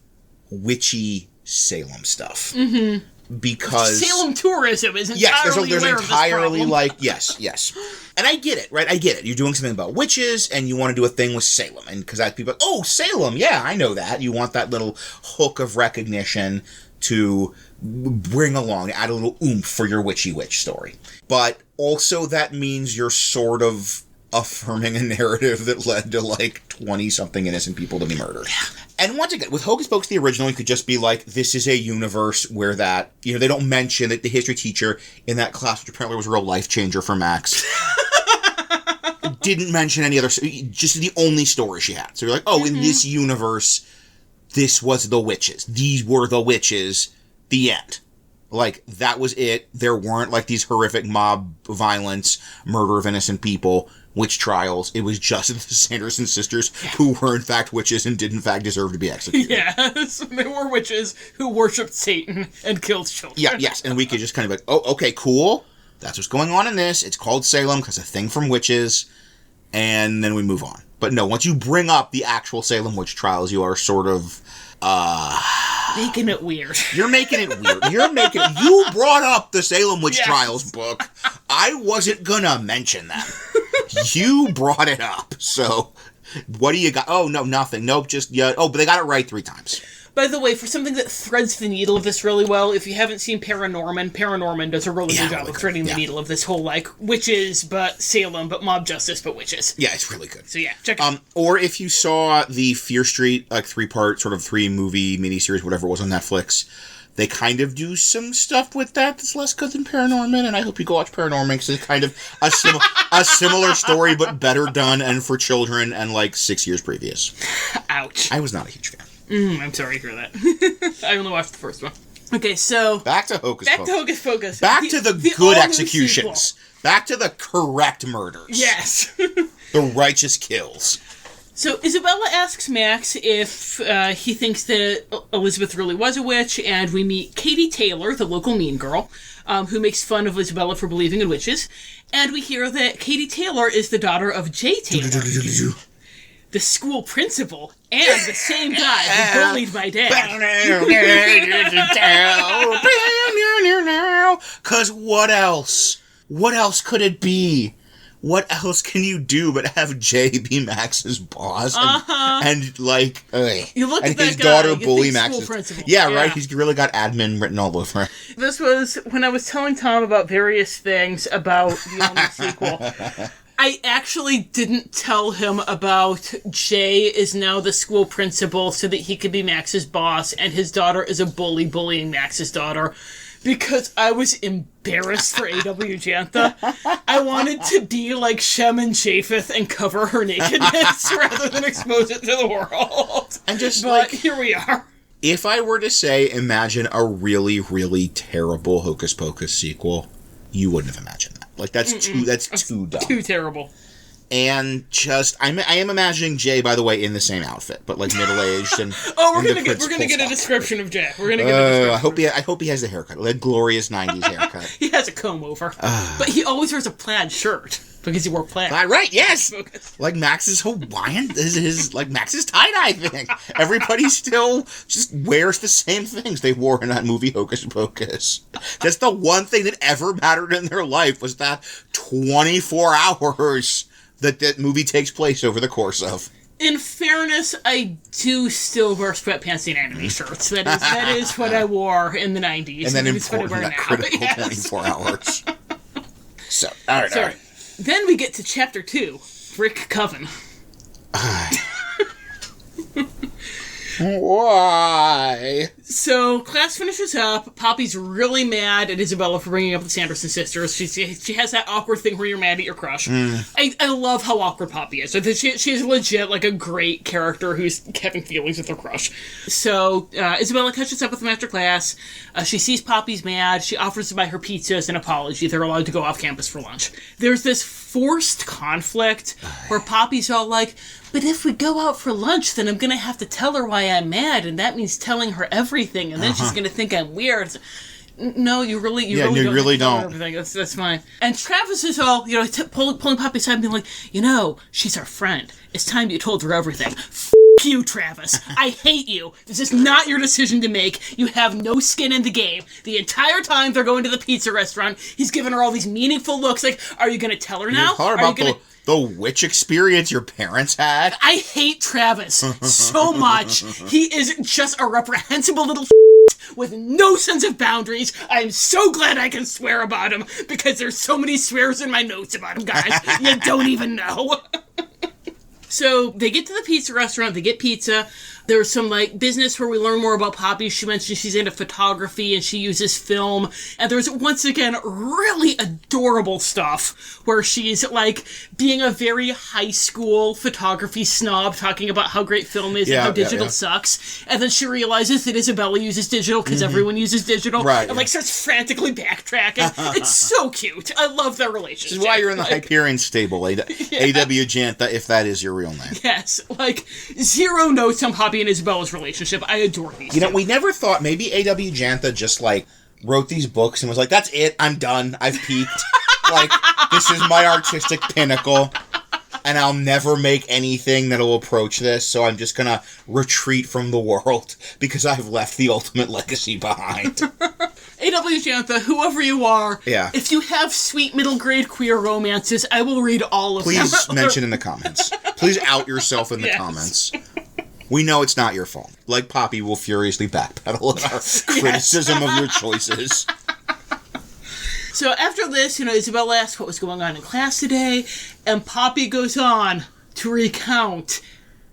witchy Salem stuff. Mm-hmm. Because Salem tourism is entirely there's aware entirely of this problem. yes. And I get it, right? I get it. You're doing something about witches, and you want to do a thing with Salem. And because people are, oh, Salem, yeah, I know that. You want that little hook of recognition to bring along, add a little oomph for your witchy witch story. But also that means you're sort of affirming a narrative that led to 20-something innocent people to be murdered. And once again, with Hocus Pocus, the original, you could just be this is a universe where that, they don't mention that the history teacher in that class, which apparently was a real life changer for Max, didn't mention any other, just the only story she had. So you're in this universe, this was the witches. These were the witches, the end. That was it. There weren't, these horrific mob violence, murder of innocent people, witch trials. It was just the Sanderson sisters who were, in fact, witches and did, in fact, deserve to be executed. Yes, they were witches who worshipped Satan and killed children. Yeah, yes, and we could just kind of oh, okay, cool. That's what's going on in this. It's called Salem because it's a thing from witches, and then we move on. But no, once you bring up the actual Salem witch trials, you are sort of... making it weird. You're making it weird. You brought up the Salem Witch Trials book. I wasn't gonna mention that. You brought it up. So, what do you got? Oh, no, nothing. Nope, just, but they got it right 3 times. By the way, for something that threads the needle of this really well, if you haven't seen Paranorman does a really good job of threading the needle of this whole, witches, but Salem, but mob justice, but witches. Yeah, it's really good. So check it out. Or if you saw the Fear Street, 3-part, sort of 3-movie miniseries, whatever it was on Netflix, They kind of do some stuff with that's less good than Paranorman, and I hope you go watch Paranorman, because it's kind of a similar story, but better done, and for children, and 6 years previous. Ouch. I was not a huge fan. I'm sorry to hear that. I only watched the first one. Okay, so... Back to Hocus Pocus. Back to the good executions. Back to the correct murders. Yes. The righteous kills. So Isabella asks Max if he thinks that Elizabeth really was a witch, and we meet Katie Taylor, the local mean girl, who makes fun of Isabella for believing in witches. And we hear that Katie Taylor is the daughter of Jay Taylor, the school principal, and the same guy who bullied my dad. Because what else? What else could it be? What else can you do but have Jay be Max's boss and you look and at that his guy, daughter you bully think Max's school principal. Yeah, right. He's really got admin written all over him. This was when I was telling Tom about various things about the only sequel. I actually didn't tell him about Jay is now the school principal so that he could be Max's boss, and his daughter is a bully bullying Max's daughter, because I was embarrassed for A.W. Jantha. I wanted to be like Shem and Japheth and cover her nakedness rather than expose it to the world. And but here we are. If I were to say, imagine a really, really terrible Hocus Pocus sequel, you wouldn't have imagined that. That's too dumb. Too terrible. And I am imagining Jay, by the way, in the same outfit, but middle-aged and we're gonna get a description of Jay. We're gonna get a description. I hope he has the haircut, glorious '90s haircut. He has a comb over, but he always wears a plaid shirt because he wore plaid. Right? Yes. Max's Hawaiian, his Max's tie-dye thing. Everybody still just wears the same things they wore in that movie Hocus Pocus. That's the one thing that ever mattered in their life, was that 24 hours that movie takes place over the course of. In fairness, I do still wear sweatpants and anime shirts. That is what I wore in the 90s. And then it's what I wear now. Critical 24 hours. So, all right. Then we get to Chapter 2, Rick Coven. Why? So, class finishes up. Poppy's really mad at Isabella for bringing up the Sanderson sisters. She has that awkward thing where you're mad at your crush. I love how awkward Poppy is. She is legit a great character who's having feelings with her crush. So, Isabella catches up with them after class. She sees Poppy's mad. She offers to buy her pizza as an apology. They're allowed to go off campus for lunch. There's this forced conflict where Poppy's all but if we go out for lunch, then I'm going to have to tell her why I'm mad, and that means telling her everything, and then she's going to think I'm weird. No, you really don't. Everything. That's fine. And Travis is all, pulling Poppy aside and being like, she's our friend. It's time you told her everything. F*** you, Travis. I hate you. This is not your decision to make. You have no skin in the game. The entire time they're going to the pizza restaurant, he's giving her all these meaningful looks are you going to tell her now? Are you going to... The witch experience your parents had? I hate Travis so much. He is just a reprehensible little with no sense of boundaries. I'm so glad I can swear about him, because there's so many swears in my notes about him, guys. You don't even know. So they get to the pizza restaurant, they get pizza. There's some business where we learn more about Poppy. She mentions she's into photography and she uses film. And there's once again really adorable stuff where she's being a very high school photography snob, talking about how great film is and how digital sucks. And then she realizes that Isabella uses digital because everyone uses digital. Right. And starts frantically backtracking. It's so cute. I love their relationship. This is why you're in the Hyperion stable, A.W. Jantha, if that is your real name. Yes. Zero notes on Poppy and Isabella's relationship. I adore these two. We never thought maybe A.W. Jantha just wrote these books and was that's it, I'm done, I've peaked. This is my artistic pinnacle, and I'll never make anything that'll approach this, so I'm just gonna retreat from the world because I've left the ultimate legacy behind. A.W. Jantha, whoever you are, if you have sweet middle grade queer romances, I will read all of them. Please mention in the comments. Please out yourself in the comments. We know it's not your fault. Poppy will furiously backpedal at our criticism of your choices. So after this, Isabella asks what was going on in class today, and Poppy goes on to recount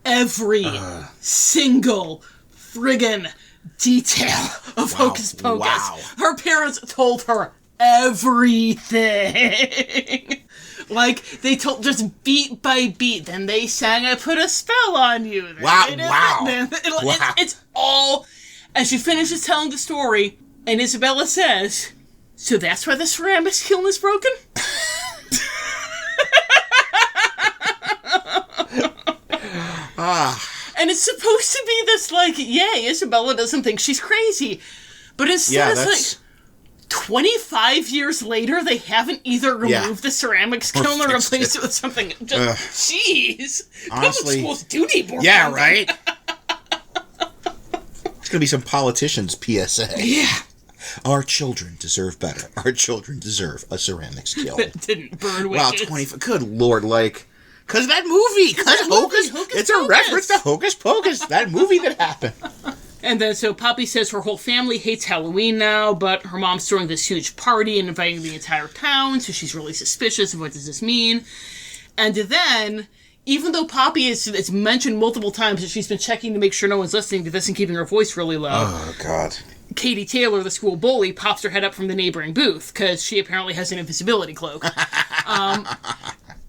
every single friggin' detail of Wow. Hocus Pocus. Wow. Her parents told her everything. Like, they told just beat by beat. Then they sang, I put a spell on you. Then Wow, they did wow. that. Wow. It's all... As she finishes telling the story, and Isabella says, so that's why the ceramics kiln is broken? And it's supposed to be this, like, yay, Isabella doesn't think she's crazy. But instead it's like... 25 years later, they haven't either removed the ceramics kiln or replaced it with something. Just, jeez. Honestly, public schools do need more yeah, funding. right? It's going to be some politicians' PSA. Yeah. Our children deserve better. Our children deserve a ceramics kiln. That didn't burn Wow, witches. 25. Good Lord, like... Because that movie. Because Hocus... It's a reference to Hocus Pocus. That movie that happened. And then, so Poppy says her whole family hates Halloween now, but her mom's throwing this huge party and inviting the entire town, so she's really suspicious of what does this mean. And then, even though Poppy it's mentioned multiple times that she's been checking to make sure no one's listening to this and keeping her voice really low. Oh, God. Katie Taylor, the school bully, pops her head up from the neighboring booth, because she apparently has an invisibility cloak.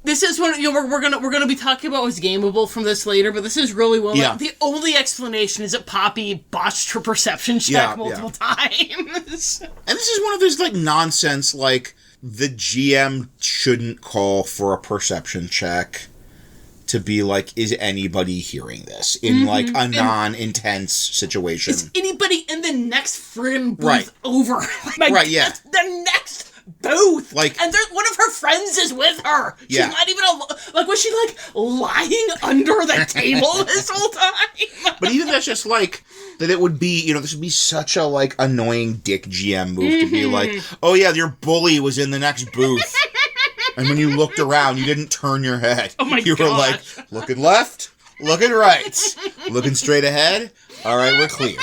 This is one we're gonna be talking about what's gameable from this later, but this is really one. Yeah. The only explanation is that Poppy botched her perception check multiple times. And this is one of those, like, nonsense, like, the GM shouldn't call for a perception check to be like, is anybody hearing this? In, like, a non-intense situation. Is anybody in the next friggin' booth over? Right, yeah. The next booth! Like, and one of her friends is with her! She's Yeah. not even like, was she, like, lying under the table this whole time? But even that's just, like, that it would be, this would be such a, like, annoying dick GM move to be like, oh yeah, your bully was in the next booth. And when you looked around, you didn't turn your head. Oh my You were like, looking left, looking right, looking straight ahead. All right, we're clear.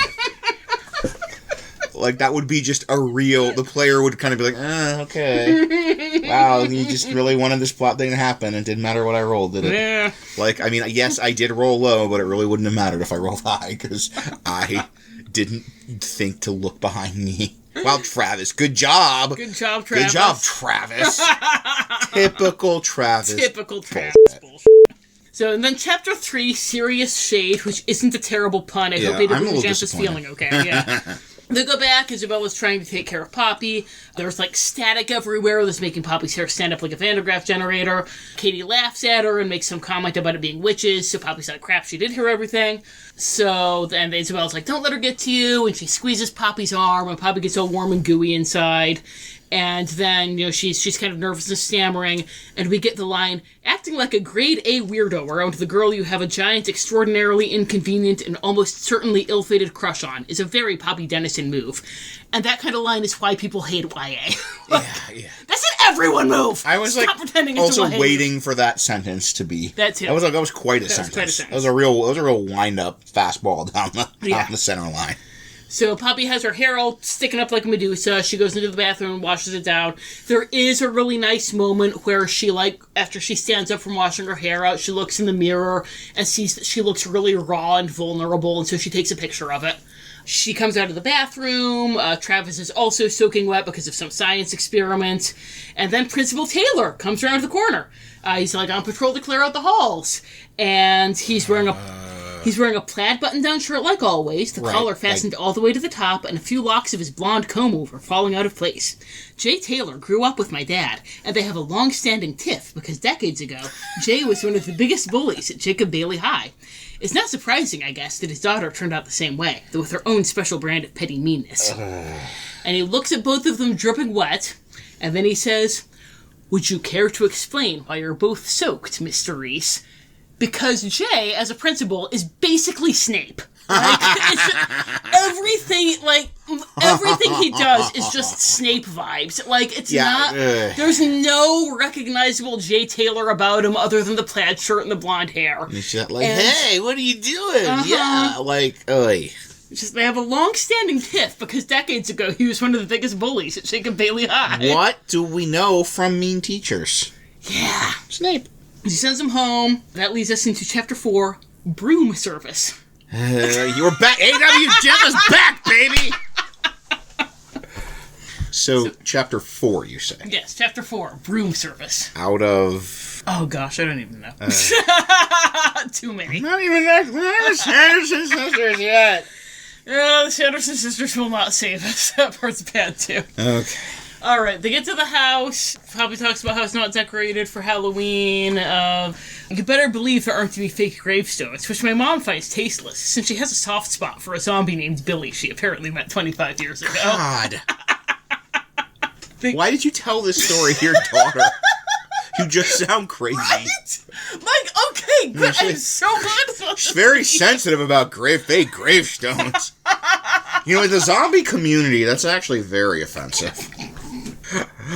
Like, that would be just the player would kind of be like, okay. Wow, you just really wanted this plot thing to happen. It didn't matter what I rolled, did it? Yeah. Like, I mean, yes, I did roll low, but it really wouldn't have mattered if I rolled high, because I didn't think to look behind me. Wow, Travis, good job. Good job, Travis. Good job, Travis. Typical Travis. Typical Travis bullshit. So, and then Chapter 3, Serious Shade, which isn't a terrible pun. I hope they don't lose Jantha's feeling okay. Yeah. They go back. Isabella's trying to take care of Poppy. There's, like, static everywhere that's making Poppy's hair stand up like a Van de Graaff generator. Katie laughs at her and makes some comment about it being witches, so Poppy's like, crap, she did hear everything. So then Isabella's like, don't let her get to you, and she squeezes Poppy's arm, and Poppy gets all warm and gooey inside. And then, she's kind of nervous and stammering, and we get the line, acting like a grade A weirdo around the girl you have a giant, extraordinarily inconvenient, and almost certainly ill-fated crush on is a very Poppy Dennison move. And that kind of line is why people hate YA. Yeah. That's an everyone move! I was Stop pretending it's also a YA waiting for that sentence to be. That too. That was quite a sentence. That was a real wind-up fastball down the center line. So Poppy has her hair all sticking up like Medusa. She goes into the bathroom and washes it down. There is a really nice moment where she, after she stands up from washing her hair out, she looks in the mirror and sees that she looks really raw and vulnerable, and so she takes a picture of it. She comes out of the bathroom. Travis is also soaking wet because of some science experiment. And then Principal Taylor comes around the corner. He's on patrol to clear out the halls. And he's wearing a plaid button-down shirt like always, the collar fastened all the way to the top, and a few locks of his blonde comb-over falling out of place. Jay Taylor grew up with my dad, and they have a long-standing tiff because decades ago, Jay was one of the biggest bullies at Jacob Bailey High. It's not surprising, I guess, that his daughter turned out the same way, though with her own special brand of petty meanness. And he looks at both of them dripping wet, and then he says, "Would you care to explain why you're both soaked, Mr. Reese?" Because Jay, as a principal, is basically Snape. Everything he does is just Snape vibes. There's no recognizable Jay Taylor about him other than the plaid shirt and the blonde hair. And she's hey, what are you doing? Yeah, oy. They have a long-standing tiff because decades ago he was one of the biggest bullies at Jacob Bailey High. What do we know from Mean Teachers? Yeah. Snape. He sends him home. That leads us into Chapter 4, Broom Service. You're back. A.W. Jantha's back, baby! So, chapter 4, you say? Yes, chapter 4, broom service. Out of... Oh gosh, I don't even know. Too many. Not even the Sanderson sisters yet. The Sanderson sisters will not save us. That part's bad too. Okay. Alright, they get to the house. Poppy talks about how it's not decorated for Halloween. You better believe there aren't to be fake gravestones, which my mom finds tasteless, since she has a soft spot for a zombie named Billy she apparently met 25 years ago. God. Why did you tell this story to your daughter? You just sound crazy. Right? Like, okay, good. I'm so glad. She's very sensitive about fake gravestones. You know, in the zombie community, that's actually very offensive.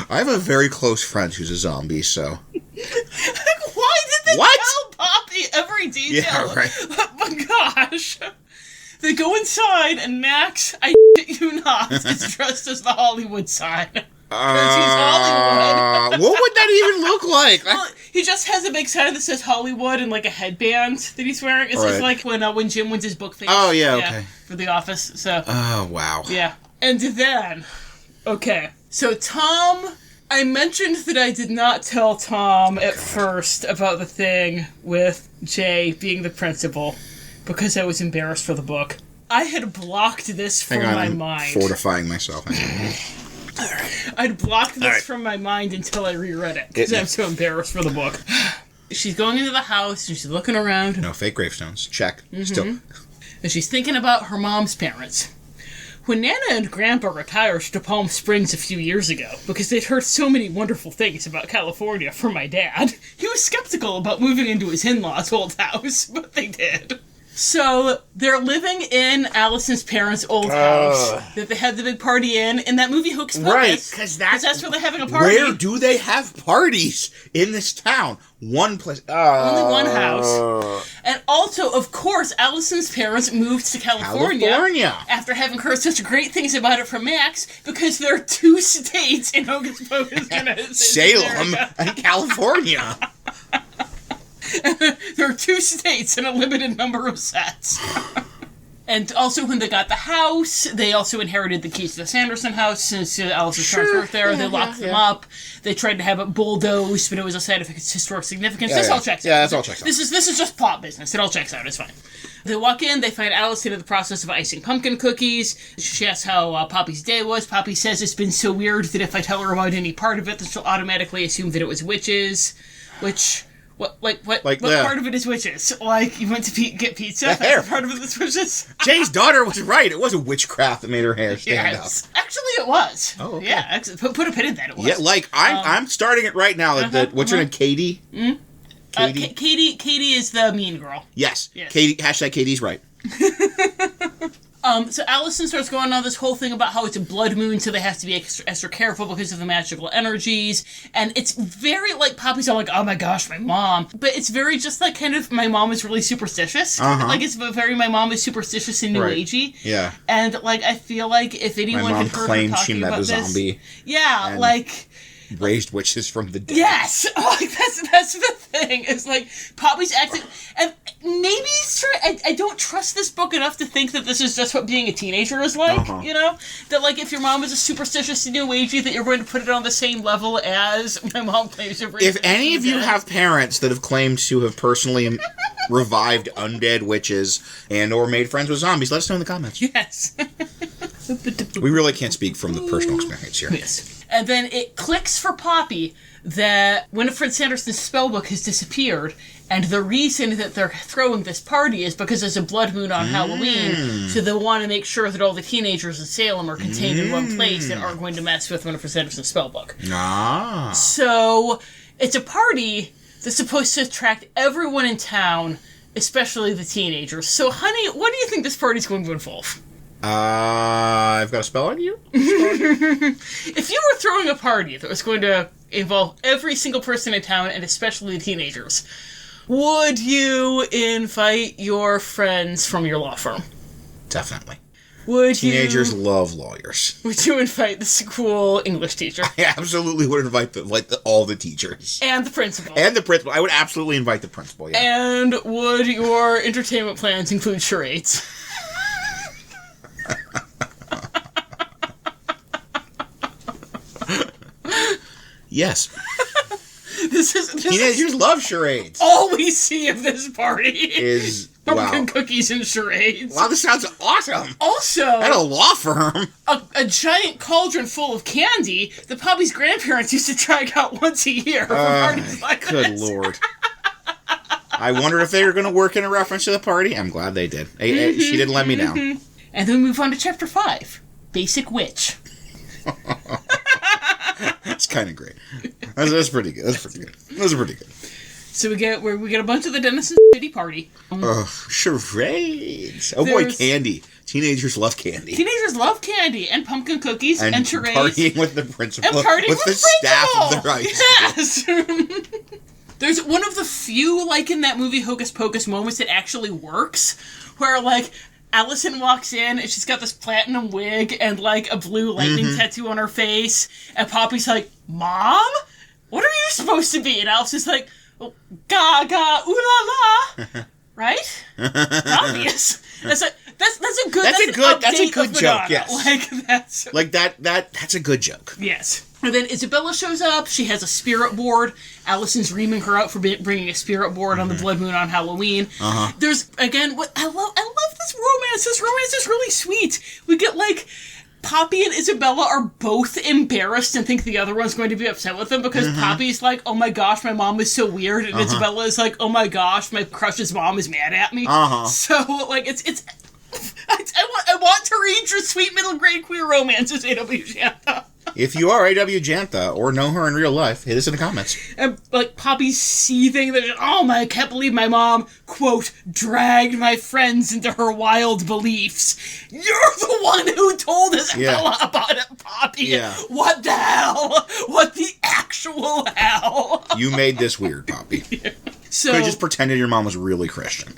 I have a very close friend who's a zombie, so... Why did they tell Poppy every detail? Yeah, right. Oh my gosh. They go inside, and Max, I shit you not, is dressed as the Hollywood sign. Because he's Hollywood. What would that even look like? Well, he just has a big sign that says Hollywood and like a headband that he's wearing. It's just like when Jim wins his book thing. Oh, yeah, okay. For The Office, so. Oh, wow. Yeah. And then, okay, so Tom, I mentioned that I did not tell Tom at first about the thing with Jay being the principal because I was embarrassed for the book. I had blocked this from my mind. Fortifying myself. I'd blocked this from my mind until I reread it, because I'm so embarrassed for the book. She's going into the house, and she's looking around. No, fake gravestones. Check. Still. And she's thinking about her mom's parents. When Nana and Grandpa retired to Palm Springs a few years ago, because they'd heard so many wonderful things about California from my dad, he was skeptical about moving into his in-laws' old house, but they did. So, they're living in Allison's parents' old house that they had the big party in that movie Hocus Pocus. Right, because that's where they're having a party. Where do they have parties in this town? One place. Only one house. And also, of course, Allison's parents moved to California after having heard such great things about it from Max, because there are 2 states in Hocus Pocus. Salem and California. There are 2 states and a limited number of sets. And also, when they got the house, they also inherited the keys to the Sanderson house, since Allison's parents worked there. They locked them up. They tried to have it bulldozed, but it was a site of historic significance. This all checks out. Yeah, this all checks out. This is just plot business. It all checks out. It's fine. They walk in, they find Allison in the process of icing pumpkin cookies. She asks how Poppy's day was. Poppy says it's been so weird that if I tell her about any part of it, then she'll automatically assume that it was witches, which... What part of it is witches? Like, you went to get pizza? That's part of it is witches? Jay's daughter was right. It wasn't witchcraft that made her hair stand up. Actually, it was. Oh, okay. Yeah, put a pin in that, it was. Yeah, like, I'm starting it right now. What's her name? Katie? Katie is the mean girl. Yes. Katie, hashtag Katie's right. So Allison starts going on this whole thing about how it's a blood moon, so they have to be extra careful because of the magical energies. And it's very, like, Poppy's all like, oh my gosh, my mom. But it's very just, like, kind of, my mom is really superstitious. Like, it's very, my mom is superstitious and new agey. Yeah. And, like, I feel like if anyone had heard her talking about this... My mom claimed she met a zombie. Yeah, like... raised witches from the dead. Yes! Like, that's the thing. It's like, Poppy's acting... And maybe it's true. I don't trust this book enough to think that this is just what being a teenager is like, you know? That, like, if your mom is a superstitious and new agey, that you're going to put it on the same level as my mom claims to raise. If any of you have parents that have claimed to have personally revived undead witches and or made friends with zombies, let us know in the comments. Yes. We really can't speak from the personal experience here. Yes. And then it clicks for Poppy that Winifred Sanderson's spellbook has disappeared, and the reason that they're throwing this party is because there's a blood moon on Halloween, so they want to make sure that all the teenagers in Salem are contained in one place and aren't going to mess with Winifred Sanderson's spellbook. So, it's a party that's supposed to attract everyone in town, especially the teenagers. So, honey, what do you think this party's going to involve? I've got a spell on you? If you were throwing a party that was going to involve every single person in town, and especially the teenagers, would you invite your friends from your law firm? Definitely. Teenagers love lawyers. Would you invite the school English teacher? I absolutely would invite all the teachers. And the principal. I would absolutely invite the principal, yeah. And would your entertainment plans include charades? Yes. This Teenagers love charades. All we see of this party is pumpkin cookies and charades. Wow, this sounds awesome. Also, at a law firm, a giant cauldron full of candy that Poppy's grandparents used to drag out once a year for parties like good this. Lord. I wondered if they were going to work in a reference to the party. I'm glad they did. She didn't let me down. And then we move on to Chapter 5, Basic Witch. That's kind of great. That's pretty good. Those are pretty good. So we get a bunch of the Denison City party. Charades. Oh boy, candy. Teenagers love candy. Teenagers love candy and pumpkin cookies and charades. Partying with the principal. And partying with the staff of their high school. Yes. There's one of the few, like in that movie Hocus Pocus, moments that actually works, where like Allison walks in and she's got this platinum wig and like a blue lightning tattoo on her face, and Poppy's like, "Mom, what are you supposed to be?" And Allison's like, oh, "Gaga, ooh la la," right? Obvious. That's a good joke. Yes, that's a good joke. Yes. And then Isabella shows up. She has a spirit board. Allison's reaming her out for bringing a spirit board on the blood moon on Halloween. There's, again, what I love this romance. This romance is really sweet. We get, like, Poppy and Isabella are both embarrassed and think the other one's going to be upset with them because Poppy's like, "Oh my gosh, my mom is so weird," and Isabella is like, "Oh my gosh, my crush's mom is mad at me." So, like, it's I want to read your sweet middle grade queer romances, A.W. Jantha. If you are A.W. Jantha or know her in real life, hit us in the comments. And, like, Poppy's seething that, I can't believe my mom, quote, dragged my friends into her wild beliefs. You're the one who told Isabella about it, Poppy. Yeah. What the hell? What the actual hell? You made this weird, Poppy. So, could have just pretended your mom was really Christian.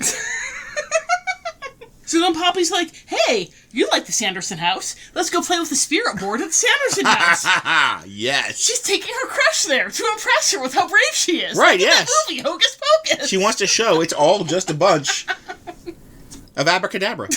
So then Poppy's like, "Hey, you like the Sanderson house. Let's go play with the spirit board at the Sanderson house." Yes. She's taking her crush there to impress her with how brave she is. Right, like yes. in that movie, Hocus Pocus. She wants to show it's all just a bunch of abracadabra.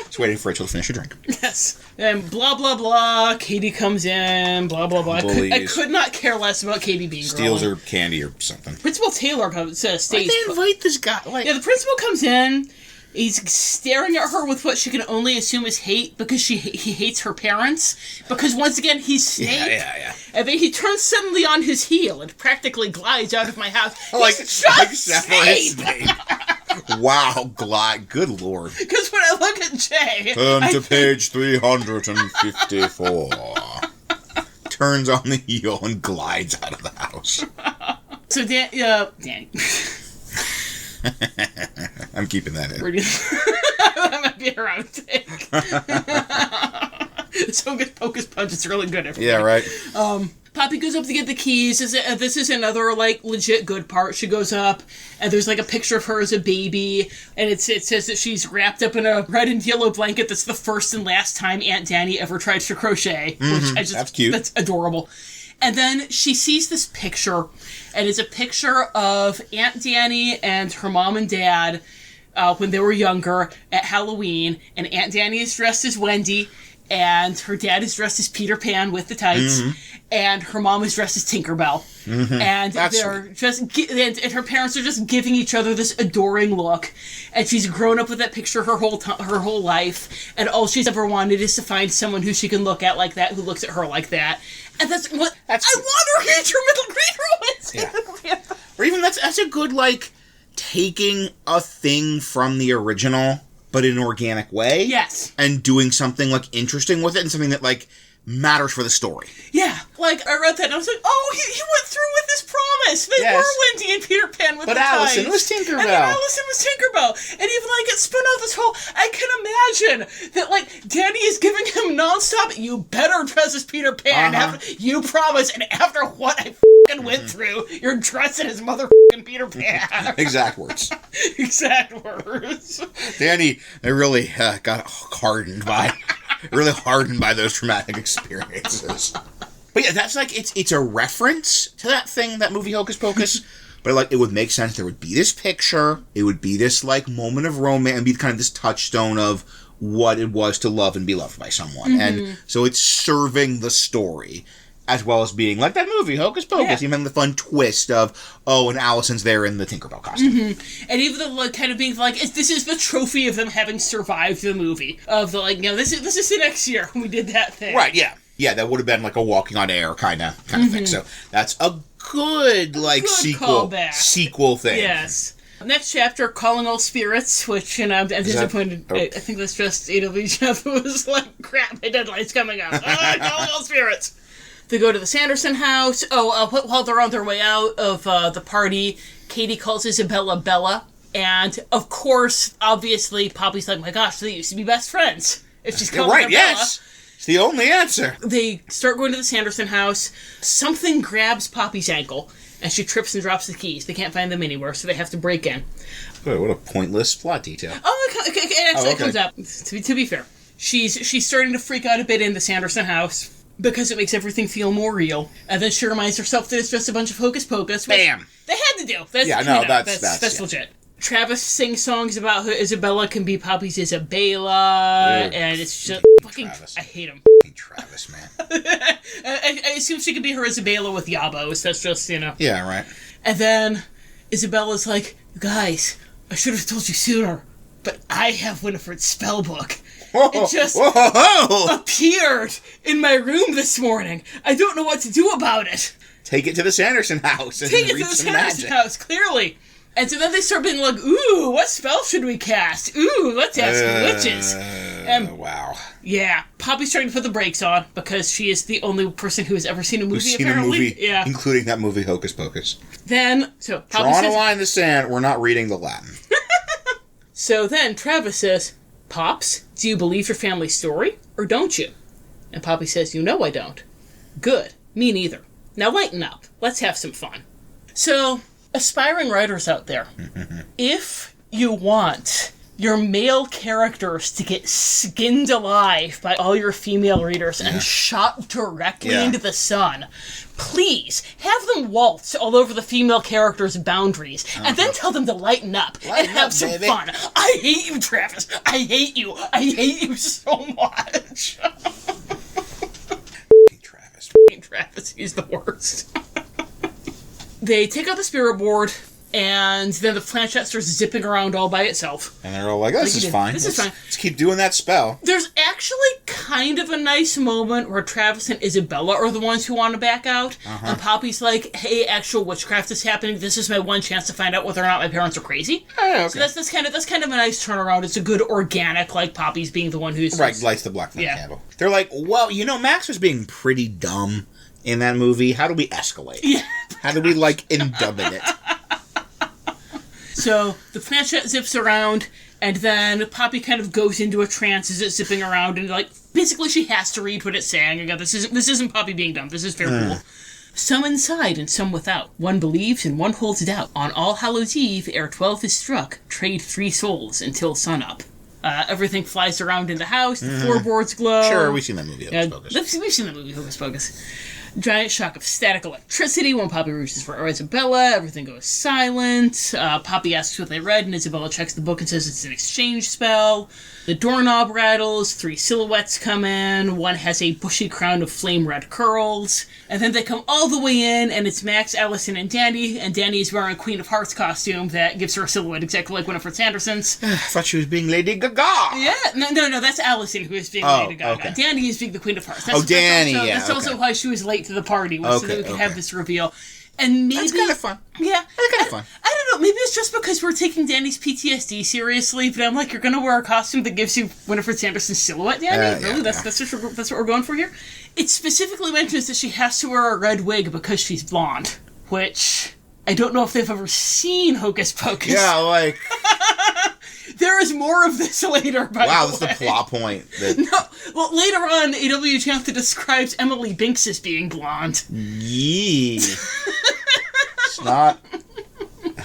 Just waiting for Rachel to finish her drink. Yes. And blah, blah, blah. Katie comes in, blah, blah, blah. I could not care less about Katie being steals girl. her candy or something. Principal Taylor stays. Why'd they invite this guy? The principal comes in. He's staring at her with what she can only assume is hate because he hates her parents. Because once again, he's Snape. Yeah. And then he turns suddenly on his heel and practically glides out of my house. like Snape! Wow, glide. Good Lord. Because when I look at Jay... Turn to page 354. Turns on the heel and glides out of the house. So, Danny... I'm keeping that in. That might be a round take. So Hocus Pocus is really good. Everybody. Yeah, right. Poppy goes up to get the keys. This is another, like, legit good part. She goes up, and there's, like, a picture of her as a baby, and it says that she's wrapped up in a red and yellow blanket. That's the first and last time Aunt Danny ever tried to crochet. Which that's cute. That's adorable. And then she sees this picture, and it's a picture of Aunt Danny and her mom and dad when they were younger at Halloween, and Aunt Danny is dressed as Wendy, and her dad is dressed as Peter Pan with the tights, and her mom is dressed as Tinkerbell. And they're just, and her parents are just giving each other this adoring look. And she's grown up with that picture her whole life, and all she's ever wanted is to find someone who she can look at like that, who looks at her like that. And I want her read your middle grade romance. Yeah. Or even that's a good, like, taking a thing from the original, but in an organic way. Yes. And doing something, like, interesting with it, and something that, like, matters for the story. Yeah. Like, I read that and I was like, oh, he went through with his promise. They were Wendy and Peter Pan with the tights. But Allison was Tinkerbell. And then Allison was Tinkerbell. And even, like, it spun out this whole... I can imagine that, like, Danny is giving him nonstop, you better dress as Peter Pan. You promise. And after what I went through. You're dressed in his motherfucking Peter Pan. Exact words. Exact words. Danny, they really got hardened by those traumatic experiences. But yeah, that's like, it's a reference to that thing, that movie Hocus Pocus. But like, it would make sense. There would be this picture. It would be this like moment of romance and be kind of this touchstone of what it was to love and be loved by someone. And so it's serving the story as well as being like that movie Hocus Pocus. Even the fun twist of, and Allison's there in the Tinkerbell costume. And even the like, kind of being like, this is the trophy of them having survived the movie. Of the like, this is the next year when we did that thing. Right, yeah. Yeah, that would have been like a walking on air kind of thing. So that's a good sequel thing. Yes. Next chapter, Calling All Spirits, which, I'm disappointed. I think that's just A.W. Jantha was like, crap, my deadline's coming up. Calling All Spirits. They go to the Sanderson house. While they're on their way out of the party, Katie calls Isabella Bella. And, of course, obviously, Poppy's like, my gosh, they used to be best friends. If she's calling her Bella. Yes. It's the only answer. They start going to the Sanderson house. Something grabs Poppy's ankle, and she trips and drops the keys. They can't find them anywhere, so they have to break in. Boy, what a pointless plot detail. It actually comes up. To be fair. She's starting to freak out a bit in the Sanderson house because it makes everything feel more real. And then she reminds herself that it's just a bunch of hocus pocus. Bam! They had to do. That's legit. Travis sings songs about how Isabella can be Poppy's Isabella, and it's just fucking... Travis. I hate him. Travis, man. I assume she could be her Isabella with Yabos. That's just, Yeah, right. And then Isabella's like, guys, I should have told you sooner, but I have Winifred's spell book. It just appeared in my room this morning. I don't know what to do about it. Take it to the Sanderson house. Take it to the Sanderson house, clearly. And so then they start being like, ooh, what spell should we cast? Ooh, let's ask witches. Wow. Yeah. Poppy's trying to put the brakes on because she is the only person who has ever seen a movie, Yeah. Including that movie, Hocus Pocus. Then, so Poppy drawing a line in the sand, we're not reading the Latin. So then Travis says, Pops, do you believe your family's story, or don't you? And Poppy says, you know I don't. Good. Me neither. Now lighten up. Let's have some fun. So... aspiring writers out there, if you want your male characters to get skinned alive by all your female readers and shot directly into the sun, please have them waltz all over the female characters' boundaries and then tell them to lighten up and have some fun. I hate you, Travis. I hate you. I hate you so much. Travis, he's the worst. They take out the spirit board, and then the planchette starts zipping around all by itself. And they're all like, this is fine. This is fine. Let's keep doing that spell. There's actually kind of a nice moment where Travis and Isabella are the ones who want to back out. And Poppy's like, hey, actual witchcraft is happening. This is my one chance to find out whether or not my parents are crazy. Oh, okay. So that's kind of a nice turnaround. It's a good organic, like Poppy's being the one who's... Right, lights the black candle. They're like, well, Max was being pretty dumb in that movie. How do we escalate? Yeah. How do we, indubit it? So, the planchette zips around, and then Poppy kind of goes into a trance as it's zipping around, and, basically she has to read what it's saying. Again, this isn't Poppy being dumb. This is fair rule. Some inside and some without. One believes and one holds doubt. On All Hallows Eve, ere 12 is struck, trade 3 souls until sunup. Everything flies around in the house, the floorboards glow. Sure, we've seen that movie, Hocus Pocus. We've seen that movie, Hocus Pocus. Giant shock of static electricity when Poppy reaches for Isabella. Everything goes silent. Poppy asks what they read, and Isabella checks the book and says it's an exchange spell. The doorknob rattles. 3 silhouettes come in. One has a bushy crown of flame red curls. And then they come all the way in, and it's Max, Allison, and Danny. And Danny is wearing a Queen of Hearts costume that gives her a silhouette exactly like Winifred Sanderson's. I thought she was being Lady Gaga. Yeah, no, that's Allison who is being Lady Gaga. Okay. Danny is being the Queen of Hearts. That's also why she was late to the party, so that we could have this reveal. And maybe... that's kind of fun. Yeah. That's kind of fun. I don't know, maybe it's just because we're taking Danny's PTSD seriously, but I'm like, you're going to wear a costume that gives you Winifred Sanderson's silhouette, Danny? Really? That's what we're going for here? It specifically mentions that she has to wear a red wig because she's blonde, which I don't know if they've ever seen Hocus Pocus. Yeah, There is more of this later, by the way. Wow, that's the plot point. Well, later on, A.W. Jantha describes Emily Binks as being blonde. Yee. not.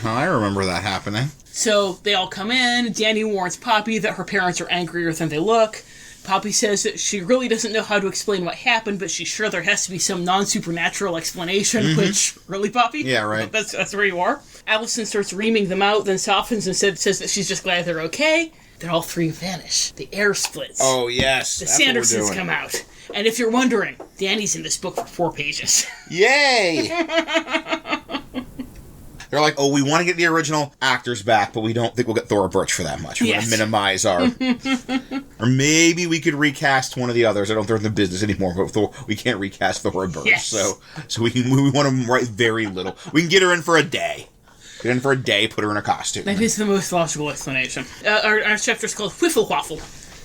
I remember that happening. So they all come in. Danny warns Poppy that her parents are angrier than they look. Poppy says that she really doesn't know how to explain what happened, but she's sure there has to be some non-supernatural explanation, which, really, Poppy? Yeah, right. That's where you are. Allison starts reaming them out, then softens and says that she's just glad they're okay. Then all three vanish. The air splits. Oh, yes. The Sandersons come out. And if you're wondering, Danny's in this book for 4 pages. Yay! They're like, oh, we want to get the original actors back, but we don't think we'll get Thora Birch for that much. We're going to minimize our... Or maybe we could recast one of the others. I don't think they're in the business anymore, but we can't recast Thora Birch. Yes. So we want to write very little. We can get her in for a day. Get her in for a day, put her in a costume. That is the most logical explanation. Our chapter's called Whiffle Waffle.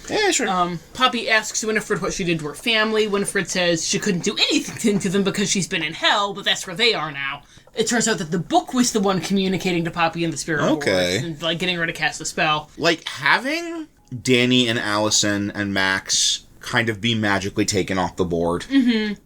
Yeah, sure. Poppy asks Winifred what she did to her family. Winifred says she couldn't do anything to them because she's been in hell, but that's where they are now. It turns out that the book was the one communicating to Poppy in the spirit world and getting her to cast the spell. Like, having Danny and Allison and Max kind of be magically taken off the board,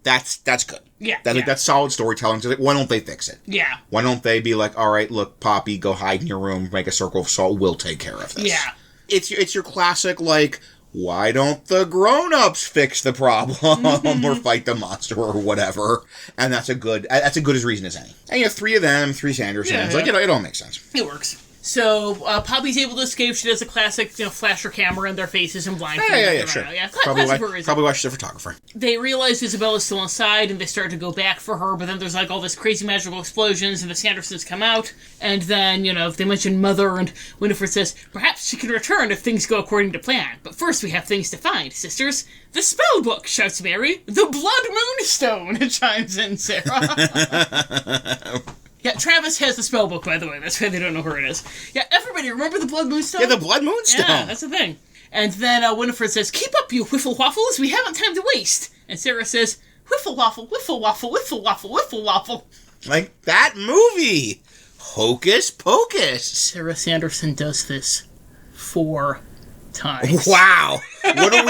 that's good. Yeah. That's solid storytelling. So, like, why don't they fix it? Yeah. Why don't they be like, all right, look, Poppy, go hide in your room, make a circle of salt, we'll take care of this. Yeah. It's your classic, like, why don't the grown-ups fix the problem or fight the monster or whatever? And that's a good as reason as any. And you have 3 of them, 3 Sandersons. Yeah. Like, it all makes sense. It works. So, Poppy's able to escape. She does a classic, flash her camera in their faces and blindfold them. Yeah, sure. Yeah, probably why she's a photographer. They realize Isabella's still inside, and they start to go back for her, but then there's, all this crazy magical explosions, and the Sandersons come out, and then, they mention Mother, and Winifred says, perhaps she can return if things go according to plan. But first we have things to find, sisters. The spell book, shouts Mary. The Blood Moonstone, chimes in Sarah. Yeah, Travis has the spell book, by the way. That's why they don't know where it is. Yeah, everybody, remember the Blood Moonstone? Yeah, the Blood Moonstone. Yeah, that's the thing. And then Winifred says, keep up, you whiffle waffles. We haven't time to waste. And Sarah says, whiffle waffle, whiffle waffle, whiffle waffle, whiffle waffle. Like that movie, Hocus Pocus. Sarah Sanderson does this 4 times. Wow. What do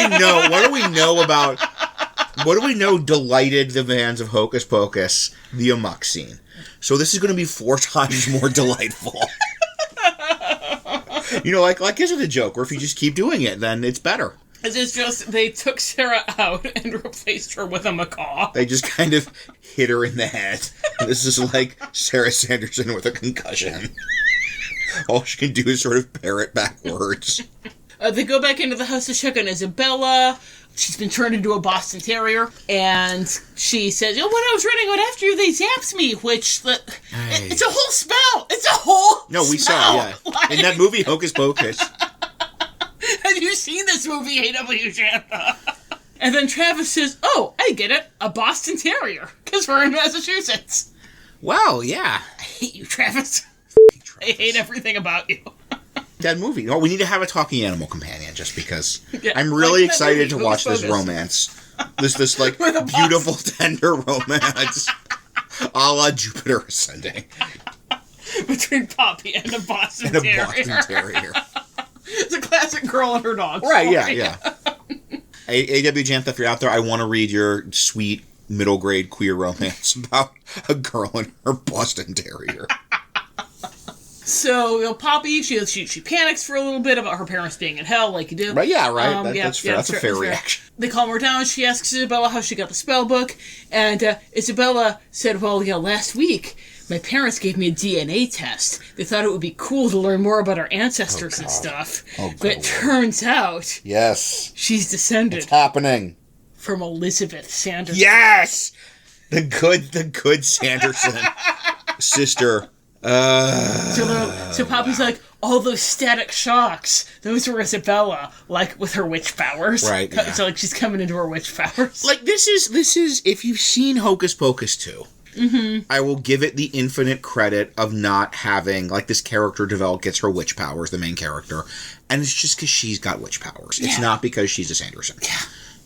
we know delighted the fans of Hocus Pocus, the amok scene? So this is going to be 4 times more delightful. Like is it a joke? Or if you just keep doing it, then it's better. It's just, they took Sarah out and replaced her with a macaw. They just kind of hit her in the head. This is like Sarah Sanderson with a concussion. All she can do is sort of parrot backwards. They go back into the house to check on Isabella. She's been turned into a Boston Terrier, and she says, when I was running out after you, they zapped me, which, it's a whole spell! It's a whole No, we spell. saw, yeah. In that movie, Hocus Pocus. Have you seen this movie, A.W. Jantha? And then Travis says, oh, I get it, a Boston Terrier, because we're in Massachusetts. Well, yeah. I hate you, Travis. I hate everything about you. That movie. Oh, we need to have a talking animal companion just because I'm really excited to watch this romance. This beautiful, tender romance. A la Jupiter Ascending. Between Poppy and a Boston Terrier. It's a classic girl and her dog. Right, story. Yeah. A.W. Jantha, if you're out there, I want to read your sweet middle grade queer romance about a girl and her Boston Terrier. So, Poppy, she panics for a little bit about her parents being in hell, like you do. Right, yeah, right. That's fair. That's a fair reaction. They calm her down. She asks Isabella how she got the spell book. And Isabella said, last week, my parents gave me a DNA test. They thought it would be cool to learn more about our ancestors and stuff. But it turns out... Yes. She's descended... It's happening. From Elizabeth Sanderson. Yes! The good Sanderson sister... So Poppy's like, all those static shocks, those were Isabella, with her witch powers. Right, yeah. So, she's coming into her witch powers. This is, if you've seen Hocus Pocus 2, I will give it the infinite credit of not having, this character gets her witch powers, the main character, and it's just because she's got witch powers. Yeah. It's not because she's a Sanderson. Yeah.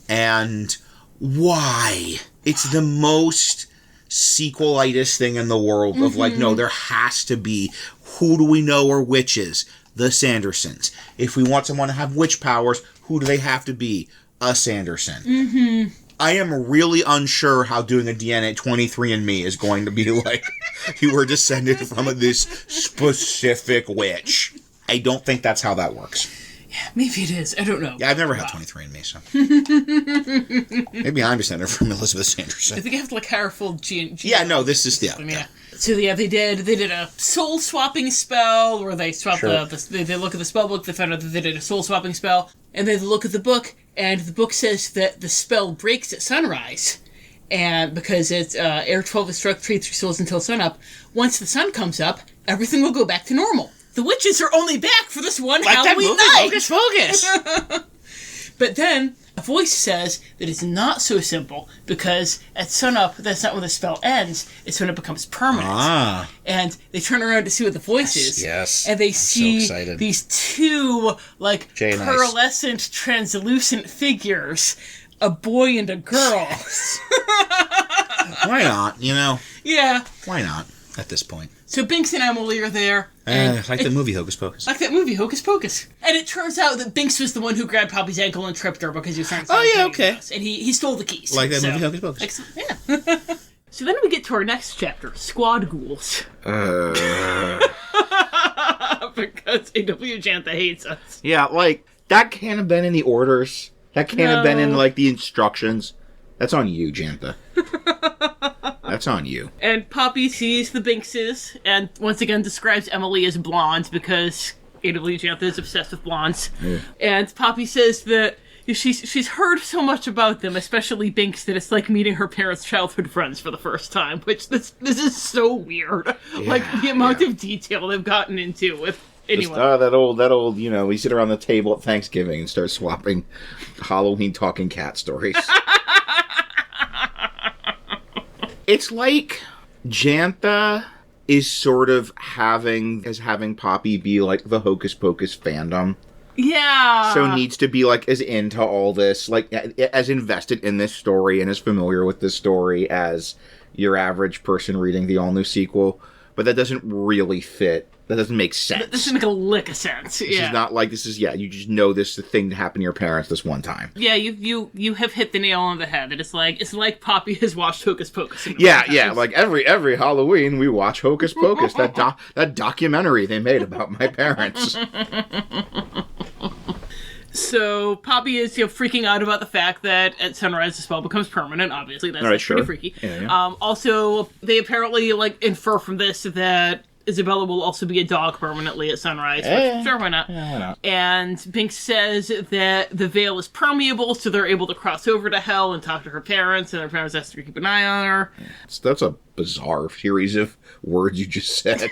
And why? It's the most... sequelitis thing in the world of no, there has to be, who do we know are witches? The Sandersons. If we want someone to have witch powers, who do they have to be? A Sanderson. I am really unsure how doing a DNA 23andMe is going to be like, you were descended from this specific witch. I don't think that's how that works. Yeah, maybe it is. I don't know. Yeah, I've never had 23andMe, so. Maybe I'm descended from Elizabeth Sanderson. I think I have to like hire full gene. Yeah, no, this is, yeah. So yeah, they did a soul swapping spell where they swapped they look at the spell book, they found out that they did a soul swapping spell, and they look at the book, and the book says that the spell breaks at sunrise, and because it's Air 12 is struck, trade 3 souls until sunup. Once the sun comes up, everything will go back to normal. The witches are only back for this one Halloween night. Hocus Pocus. But then a voice says that it's not so simple because at sunup, that's not when the spell ends. It's when it becomes permanent. Ah. And they turn around to see what the voice is. Yes. And they see so these two like pearlescent, translucent figures, a boy and a girl. Why not? You know. Yeah. Why not? At this point. So Binks and Emily are there. Like the movie Hocus Pocus. Like that movie Hocus Pocus. And it turns out that Binks was the one who grabbed Poppy's ankle and tripped her because he was trying to And he stole the keys. Like that movie Hocus Pocus. Excellent. Yeah. So then we get to our next chapter, Squad Ghouls. Because A.W. Jantha hates us. Yeah, like, that can't have been in the orders. That can't have been in, like, the instructions. That's on you, Jantha. That's on you. And Poppy sees the Binkses, and once again describes Emily as blonde, because A.W. Jantha is obsessed with blondes. Yeah. And Poppy says that she's heard so much about them, especially Binks, that it's like meeting her parents' childhood friends for the first time, which this is so weird. Yeah, like, the amount of detail they've gotten into with anyone. That old, you know, we sit around the table at Thanksgiving and start swapping Halloween talking cat stories. It's like Jantha is sort of having Poppy be like the Hocus Pocus fandom. Yeah. So needs to be like as into all this, like as invested in this story and as familiar with this story as your average person reading the all-new sequel. But that doesn't really fit. That doesn't make sense. That doesn't make a lick of sense. This is not like you just know this thing that happened to your parents this one time. Yeah, you have hit the nail on the head. It's like Poppy has watched Hocus Pocus. Yeah, like every Halloween we watch Hocus Pocus, that documentary they made about my parents. So Poppy is freaking out about the fact that at sunrise the spell becomes permanent. Obviously, that's pretty freaky. Yeah. Also, they apparently infer from this that Isabella will also be a dog permanently at sunrise. Which, sure, why not? Yeah, why not? And Binks says that the veil is permeable, so they're able to cross over to hell and talk to her parents, and her parents ask to keep an eye on her. That's a bizarre series of words you just said.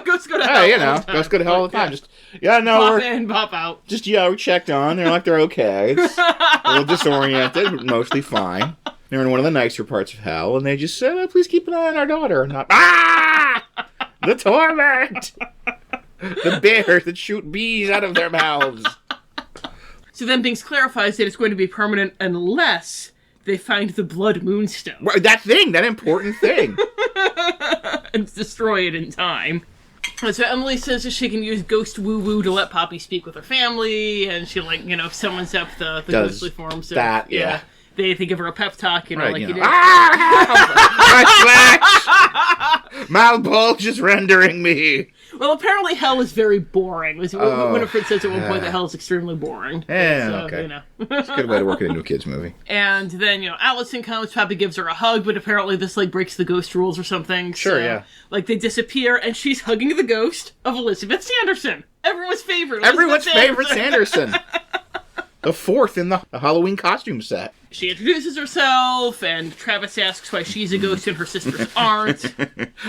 Ghosts go to hell. Ghosts go to hell all the time. Just pop in, pop out. Just we checked on. They're like they're okay. It's a little disoriented, but mostly fine. They're in one of the nicer parts of hell, and they just said, "Please keep an eye on our daughter." And not the torment, the bears that shoot bees out of their mouths. So then Binks clarifies that it's going to be permanent unless they find the Blood Moonstone. That important thing. And destroy it in time. And so Emily says that she can use ghost woo-woo to let Poppy speak with her family, and she, summons up the ghostly forms. Yeah. They give her a pep talk, you did. My flesh! Malbolge is rendering me. Well, apparently hell is very boring. Winifred says at one point that hell is extremely boring. Yeah, okay. It's a good way to work it into a kid's movie. And then, Allison comes, Poppy gives her a hug, but apparently this, breaks the ghost rules or something. Sure, yeah. They disappear, and she's hugging the ghost of Elizabeth Sanderson. Everyone's favorite. Favorite Sanderson. The fourth in the Halloween costume set. She introduces herself, and Travis asks why she's a ghost and her sisters aren't.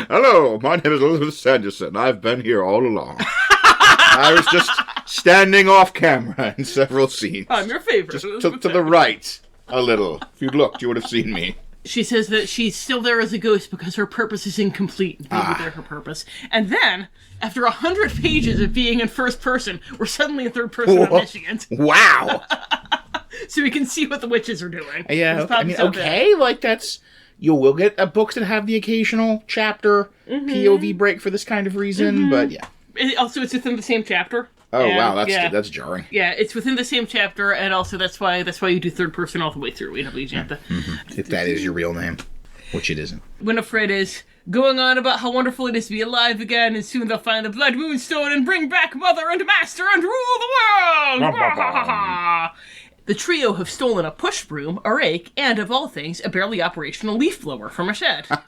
Hello, my name is Elizabeth Sanderson. I've been here all along. I was just standing off camera in several scenes. I'm your favorite. Just to the right a little. If you'd looked, you would have seen me. She says that she's still there as a ghost because her purpose is incomplete. Maybe they're her purpose. And then, after 100 pages of being in first person, we're suddenly in third person omniscient. Wow! So we can see what the witches are doing. Yeah, that's... You will get books that have the occasional chapter POV break for this kind of reason, but yeah. Also, it's within the same chapter. Oh, wow, that's jarring. Yeah, it's within the same chapter, and also that's why you do third person all the way through. Jantha. Mm-hmm. If that is your real name, which it isn't. Winifred is going on about how wonderful it is to be alive again, and soon they'll find the Blood Moonstone and bring back Mother and Master and rule the world! The trio have stolen a push broom, a rake, and, of all things, a barely operational leaf blower from a shed. Like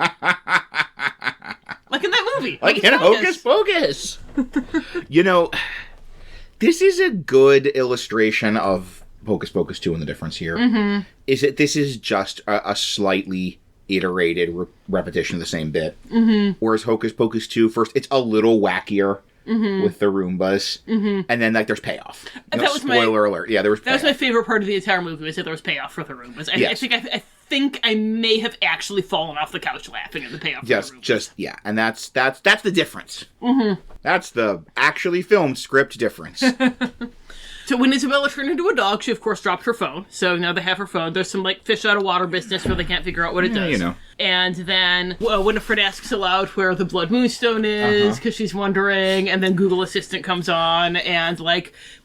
in that movie. Like in Hocus Pocus. This is a good illustration of Hocus Pocus 2 and the difference here. Mm-hmm. Is that this is just a slightly iterated repetition of the same bit. Mm-hmm. Whereas Hocus Pocus 2, first, it's a little wackier. Mm-hmm. With the Roombas, and then there's payoff. Spoiler alert! Yeah, there was. Payoff. That was my favorite part of the entire movie. Was that there was payoff for the Roombas. I think I may have actually fallen off the couch laughing at the payoff. Yes, for the Roombas. And that's the difference. Mm-hmm. That's the actually filmed script difference. So when Isabella turned into a dog, she of course dropped her phone. So now they have her phone. There's some fish out of water business where they can't figure out what it does. And then Winifred asks aloud where the Blood Moonstone is because she's wondering. And then Google Assistant comes on and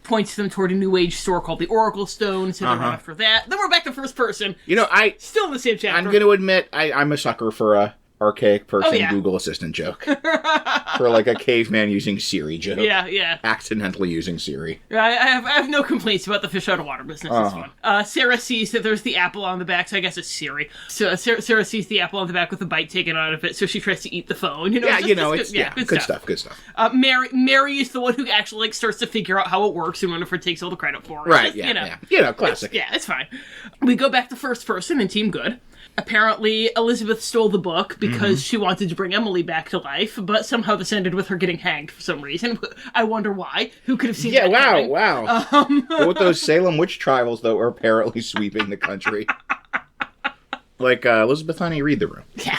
points them toward a new age store called the Oracle Stone. So they're off for that. Then we're back to first person. Still in the same chapter. I'm going to admit I'm a sucker for a archaic person Google Assistant joke. For a caveman using Siri joke. Yeah. Accidentally using Siri. I have no complaints about the fish out of water business. It's fun. Sarah sees that there's the apple on the back, so I guess it's Siri. So Sarah sees the apple on the back with a bite taken out of it, so she tries to eat the phone. Good stuff. Good stuff. Mary is the one who actually starts to figure out how it works, and Winifred takes all the credit for it. Right, classic. It's fine. We go back to first person in Team Good. Apparently, Elizabeth stole the book because she wanted to bring Emily back to life, but somehow this ended with her getting hanged for some reason. I wonder why. Who could have seen that coming? Wow. With those Salem witch trials, though, are apparently sweeping the country. Elizabeth, honey, read the room. Yeah.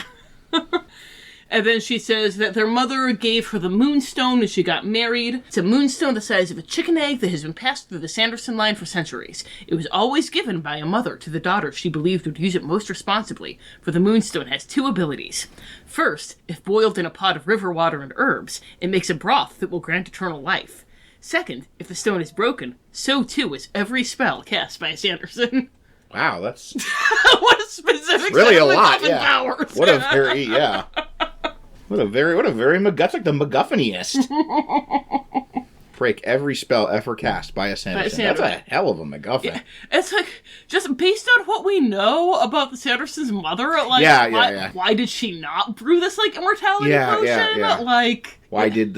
And then she says that their mother gave her the moonstone when she got married. It's a moonstone the size of a chicken egg that has been passed through the Sanderson line for centuries. It was always given by a mother to the daughter she believed would use it most responsibly, for the moonstone has two abilities. First, if boiled in a pot of river water and herbs, it makes a broth that will grant eternal life. Second, if the stone is broken, so too is every spell cast by Sanderson. Wow, that's... What a specific really a lot, powers. What a very, What a very that's like the MacGuffiniest. Break every spell ever cast by a Sanderson. That's a hell of a MacGuffin. Yeah. It's just based on what we know about the Sanderson's mother, why did she not brew this immortality potion? Why did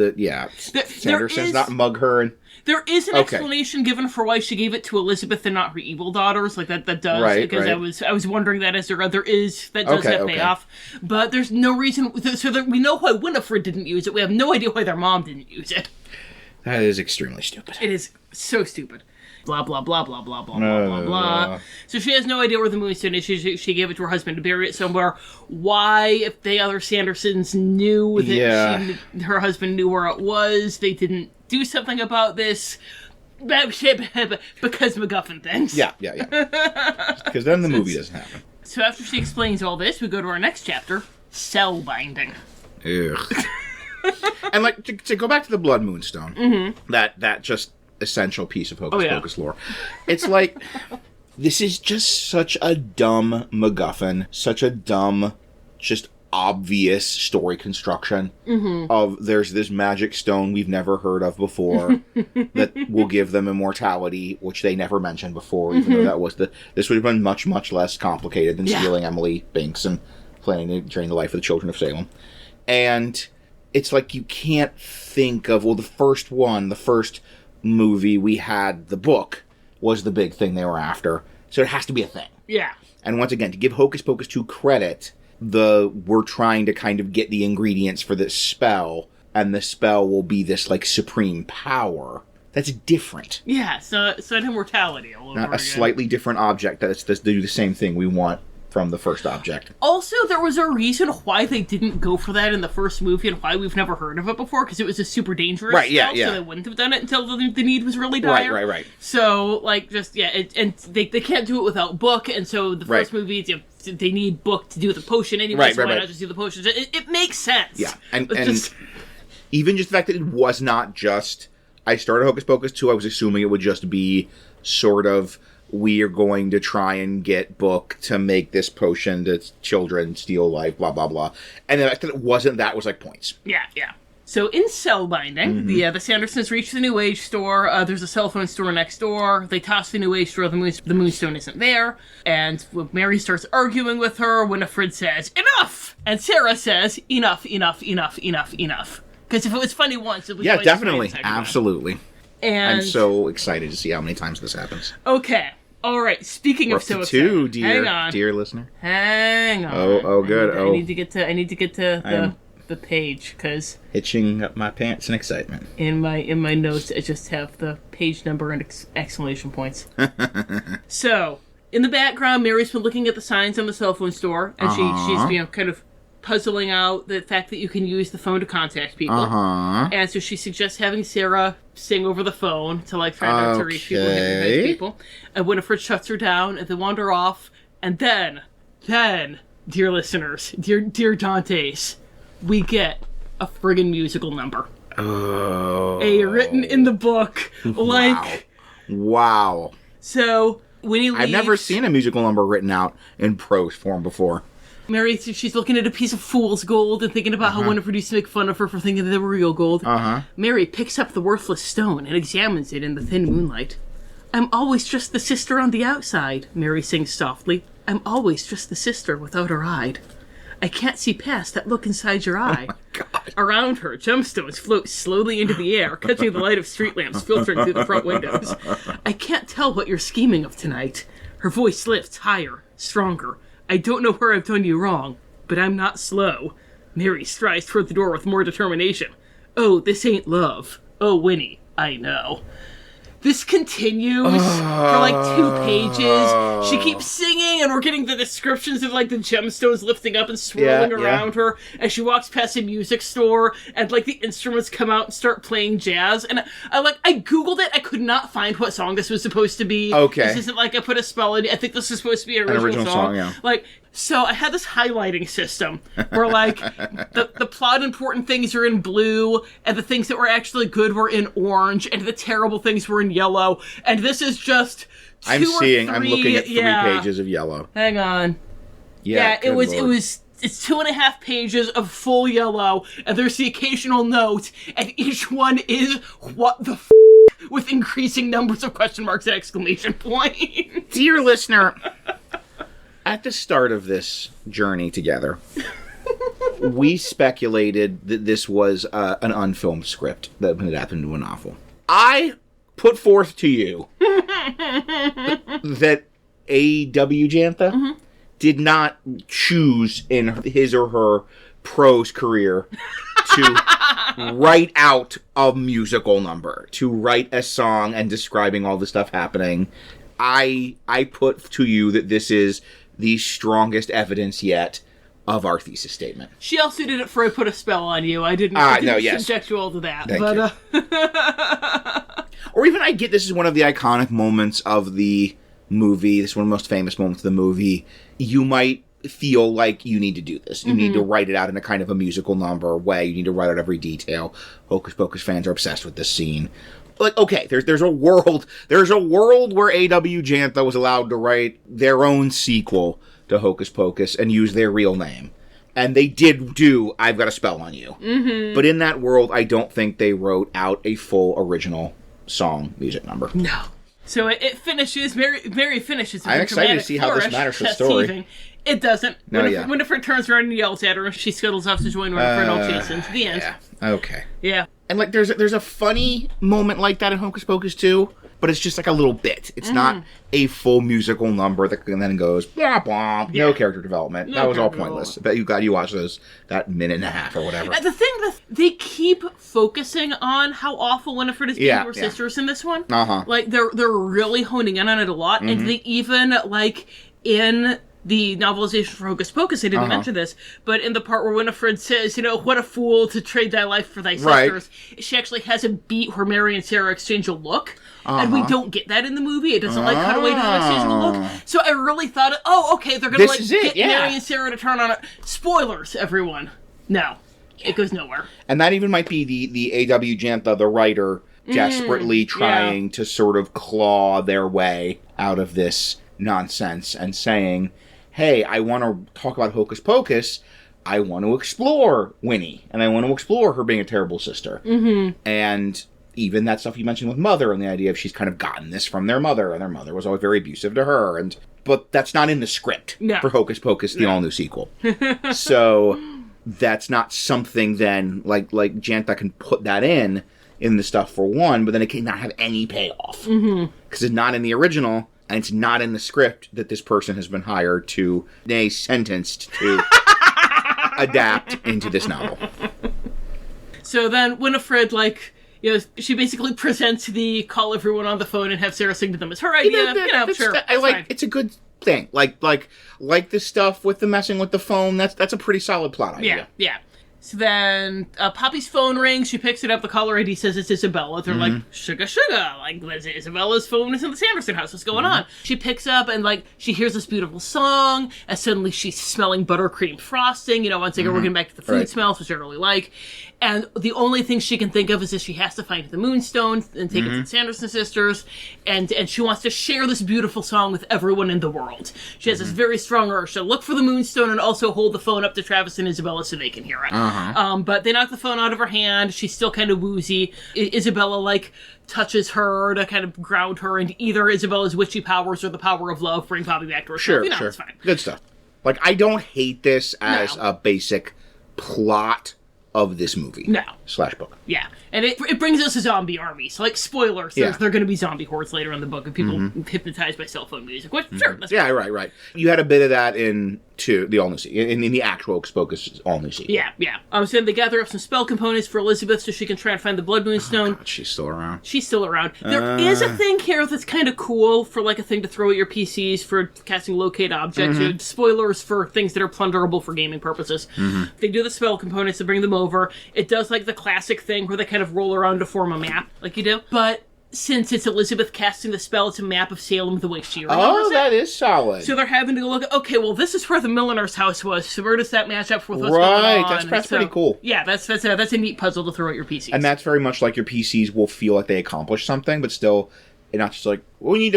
Sanderson's not mug her and... There is an explanation given for why she gave it to Elizabeth and not her evil daughters, that does, because I was wondering that as there does have payoff, but there's no reason, so that we know why Winifred didn't use it, we have no idea why their mom didn't use it. That is extremely stupid. It is so stupid. Blah, blah, blah, blah, blah, blah, blah, blah. So she has no idea where the moonstone is. She gave it to her husband to bury it somewhere. Why, if the other Sandersons knew that her husband knew where it was, they didn't do something about this? Because MacGuffin things. Yeah. Because then the movie doesn't happen. So after she explains all this, we go to our next chapter, cell binding. Ugh. And to go back to the Blood Moonstone, that just essential piece of Hocus Pocus lore. It's this is just such a dumb MacGuffin, such a dumb, just obvious story construction of there's this magic stone we've never heard of before that will give them immortality, which they never mentioned before, even though this would have been much, much less complicated than stealing Emily Binks and planning to drain the life of the children of Salem. And it's you can't think of, the first movie we had, the book was the big thing they were after, so it has to be a thing. Yeah. And once again, to give Hocus Pocus 2 credit, we're trying to kind of get the ingredients for this spell, and the spell will be this supreme power. That's different. Yeah, so an immortality all over Not a slightly different object that's do the same thing we want from the first object. Also, there was a reason why they didn't go for that in the first movie and why we've never heard of it before, because it was a super dangerous spell, so they wouldn't have done it until the need was really dire. Right. So, and they can't do it without book, and so the first movie, they need book to do the potion anyway, so why not just do the potion? It makes sense. Yeah, and Even just the fact that it was not just, I started Hocus Pocus 2, I was assuming it would just be sort of, we are going to try and get Book to make this potion that children steal life, blah, blah, blah. And the fact that it wasn't that was like points. Yeah. So in Cellbinding, the Sandersons reach the New Age store. There's a cell phone store next door. They toss the New Age store. The Moonstone isn't there. And when Mary starts arguing with her, Winifred says, "Enough!" And Sarah says, "Enough, enough, enough, enough, enough." Because if it was funny once, it was funny definitely. the second time. Absolutely. And I'm so excited to see how many times this happens. Okay. All right. Speaking of so excited, excited, hang on, dear listener. Hang on. Oh, good. I need to get to the page because hitching up my pants in excitement. In my notes, I just have the page number and exclamation points. So in the background, Mary's been looking at the signs on the cell phone store, and she's kind of puzzling out the fact that you can use the phone to contact people. And so she suggests having Sarah sing over the phone to try not to reach people, hypnotize people. And Winifred shuts her down, and they wander off. And then, dear listeners, dear Dantes, we get a friggin' musical number. Oh. Written in the book. Wow. So, when he leaves... I've never seen a musical number written out in prose form before. Mary, she's looking at a piece of fool's gold and thinking about how Winifred used to make fun of her for thinking that they were real gold. Mary picks up the worthless stone and examines it in the thin moonlight. "I'm always just the sister on the outside," Mary sings softly. "I'm always just the sister without her eye. I can't see past that look inside your eye." Oh my God. Around her, gemstones float slowly into the air, catching the light of street lamps filtering through the front windows. "I can't tell what you're scheming of tonight." Her voice lifts higher, stronger. "I don't know where I've done you wrong, but I'm not slow." Mary strides toward the door with more determination. "Oh, this ain't love. Oh, Winnie, I know." This continues for 2 pages. She keeps singing, and we're getting the descriptions of the gemstones lifting up and swirling around her as she walks past a music store, and the instruments come out and start playing jazz. And I googled it. I could not find what song this was supposed to be. Okay, this isn't I put a spell in. I think this is supposed to be an original song. Yeah. So I had this highlighting system where the plot important things are in blue, and the things that were actually good were in orange, and the terrible things were in yellow. And this is just I'm looking at 3 pages of yellow. Hang on. Yeah, it was 2.5 pages of full yellow, and there's the occasional note, and each one is what the f*** with increasing numbers of question marks and exclamation point. Dear listener, at the start of this journey together, we speculated that this was an unfilmed script that had happened to a novel. I put forth to you that A.W. Jantha did not choose in his or her prose career to write out a musical number, to write a song and describing all the stuff happening. I put to you that this is the strongest evidence yet of our thesis statement. She also did it for I Put a Spell on You. I didn't subject you all to that. Or even I get this is one of the iconic moments of the movie. This is one of the most famous moments of the movie. You might feel like you need to do this. You need to write it out in a kind of a musical number way. You need to write out every detail. Hocus Pocus fans are obsessed with this scene. Okay, there's a world where A.W. Jantha was allowed to write their own sequel to Hocus Pocus and use their real name. And they did do I've Got a Spell on You. But in that world, I don't think they wrote out a full original song music number. No. So it finishes, Mary finishes. I'm excited to see how this matters to the story. Teething. It doesn't. Winifred turns around and yells at her. She scuttles off to join Winifred and Jason. The end. Yeah. Okay. Yeah. And there's a funny moment like that in Hocus Pocus 2, but it's just a little bit. It's not a full musical number that then goes blah blah. Yeah. No character development. That was all pointless. I bet you watch that minute and a half or whatever. And the thing that they keep focusing on how awful Winifred is being to her sisters in this one. They're really honing in on it a lot, and they even in the novelization for Hocus Pocus, I didn't mention this, but in the part where Winifred says, what a fool to trade thy life for thy sisters, she actually has a beat where Mary and Sarah exchange a look, and we don't get that in the movie. It doesn't cut away to them exchanging a look. So I really thought, okay, they're going to get Mary and Sarah to turn on it. Spoilers, everyone. No. It goes nowhere. And that even might be the A.W. Jantha, the writer, desperately trying to sort of claw their way out of this nonsense and saying, hey, I want to talk about Hocus Pocus. I want to explore Winnie, and I want to explore her being a terrible sister. And even that stuff you mentioned with Mother, and the idea of she's kind of gotten this from their mother, and their mother was always very abusive to her. But that's not in the script for Hocus Pocus, the all-new sequel. So that's not something then, like Jantha can put that in the stuff for one, but then it cannot have any payoff. Because it's not in the original, and it's not in the script that this person has been hired to, nay, sentenced to adapt into this novel. So then Winifred, she basically presents the call everyone on the phone and have Sarah sing to them as her idea. Sure. It's a good thing. Like this stuff with the messing with the phone, that's a pretty solid plot idea. Yeah. So then Poppy's phone rings. She picks it up. The caller ID says it's Isabella. They're like, sugar. Isabella's phone is in the Sanderson house. What's going on? She picks up and, she hears this beautiful song. And suddenly she's smelling buttercream frosting. Once again, we're getting back to the food smells, which I really like. And the only thing she can think of is that she has to find the Moonstone and take it to the Sanderson sisters. And she wants to share this beautiful song with everyone in the world. She has this very strong urge to look for the Moonstone and also hold the phone up to Travis and Isabella so they can hear it. But they knock the phone out of her hand. She's still kind of woozy. Isabella, touches her to kind of ground her, and either Isabella's witchy powers or the power of love bring Poppy back to her. Sure. It's fine. Good stuff. I don't hate this as a basic plot of this movie. No. / book. Yeah. And it brings us a zombie army. So, spoilers, there are going to be zombie hordes later in the book of people hypnotized by cell phone music. Which, sure, that's fine. Right. You had a bit of that in the all-new sequel, in the actual Hocus Pocus all-new sequel. Yeah. So then they gather up some spell components for Elizabeth so she can try and find the Blood Moonstone. Oh, God, she's still around. There is a thing here that's kind of cool for, a thing to throw at your PCs for casting locate objects. Spoilers for things that are plunderable for gaming purposes. They do the spell components to bring them over. It does, the classic thing where they kind of roll around to form a map, like you do. But since it's Elizabeth casting the spell, it's a map of Salem the way she remembers it. That is solid. So they're having to look at, okay, well, this is where the milliner's house was, so where does that match up with what's going on? Right, that's pretty cool. Yeah, that's a neat puzzle to throw at your PCs. And that's very much like your PCs will feel like they accomplished something, but still, it's not just we need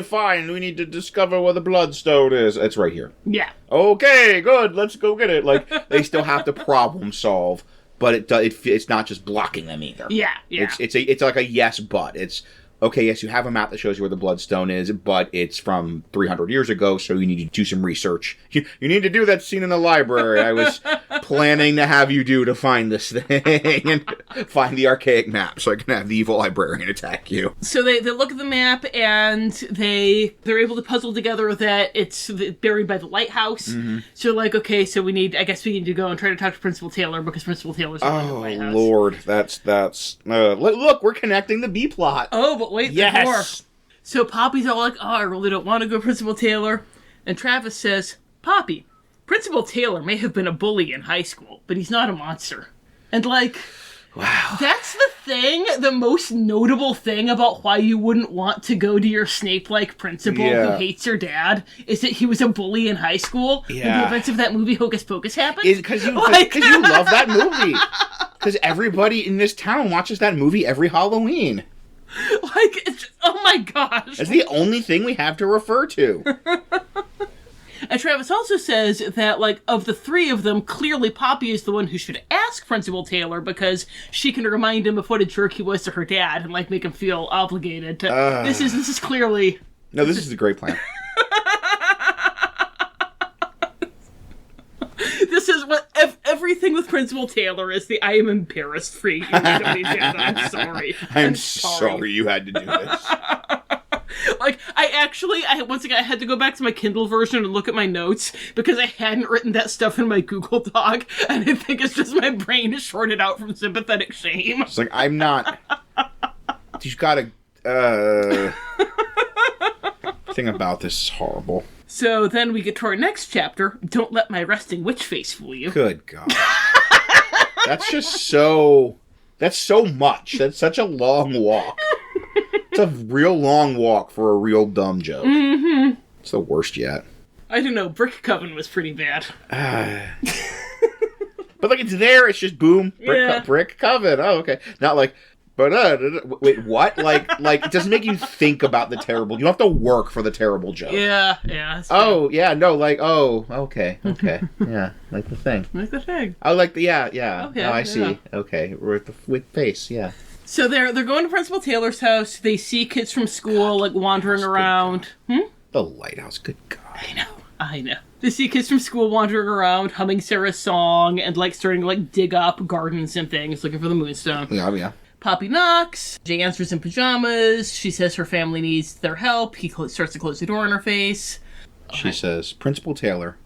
to discover where the Bloodstone is. It's right here. Yeah. Okay, good, let's go get it. They still have to problem solve, but it's not just blocking them either. Yeah. It's like a yes, but. It's, okay, yes, you have a map that shows you where the Bloodstone is, but it's from 300 years ago, so you need to do some research. You need to do that scene in the library I was planning to have you do to find this thing, and find the archaic map, so I can have the evil librarian attack you. So they look at the map, and they're able to puzzle together that it's buried by the lighthouse. So okay, so we need to go and try to talk to Principal Taylor, because Principal Taylor's in the lighthouse. Oh, Lord, that's look, we're connecting the B-plot. Oh, but wait, yes. There's more. So Poppy's all I really don't want to go Principal Taylor. And Travis says, Poppy, Principal Taylor may have been a bully in high school, but he's not a monster. And wow. That's the most notable thing about why you wouldn't want to go to your Snape-like principal who hates your dad, is that he was a bully in high school when the events of that movie Hocus Pocus happened. Because you love that movie. Because everybody in this town watches that movie every Halloween. Oh my gosh. That's the only thing we have to refer to. And Travis also says that, of the three of them, clearly Poppy is the one who should ask Principal Taylor, because she can remind him of what a jerk he was to her dad and, make him feel obligated to... This is clearly... No, this is a great plan. This is what... Everything with Principal Taylor is I am embarrassed for you. I'm sorry. I'm sorry you had to do this. I had to go back to my Kindle version and look at my notes because I hadn't written that stuff in my Google Doc, and I think it's just my brain is shorted out from sympathetic shame. It's I'm not... You've got to... thing about this is horrible. So then we get to our next chapter, Don't Let My Resting Witch Face Fool You. Good God. That's just so... That's so much. That's such a long walk. It's a real long walk for a real dumb joke. It's the worst yet. I don't know. Brick Coven was pretty bad. But like it's there, it's just boom, brick coven. Oh, okay. Not like, but wait, what? Like it doesn't make you think about the terrible. You don't have to work for the terrible joke. Yeah. Oh, yeah, no, like, oh, okay, yeah, like the thing. Like the thing. Oh, like the yeah. Okay, oh, I see. Okay, with face, yeah. So they're going to Principal Taylor's house. They see kids from school like wandering around. The lighthouse. Good God. I know. They see kids from school wandering around, humming Sarah's song, and like starting to like dig up gardens and things, looking for the moonstone. Yeah. Poppy knocks. Jay answers in pajamas. She says her family needs their help. He starts to close the door in her face. She says, Principal Taylor,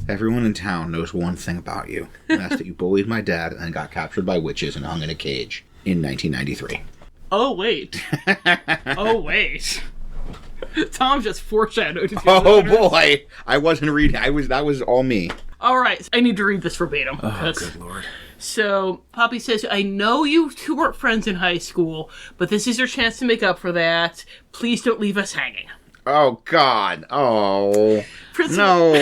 everyone in town knows one thing about you, and that's that you bullied my dad and got captured by witches and hung in a cage in 1993. Oh, wait. Tom just foreshadowed. Oh, boy. I wasn't reading. That was all me. All right. I need to read this verbatim. Oh, good Lord. So, Poppy says, I know you two weren't friends in high school, but this is your chance to make up for that. Please don't leave us hanging. Oh, God. Oh. No.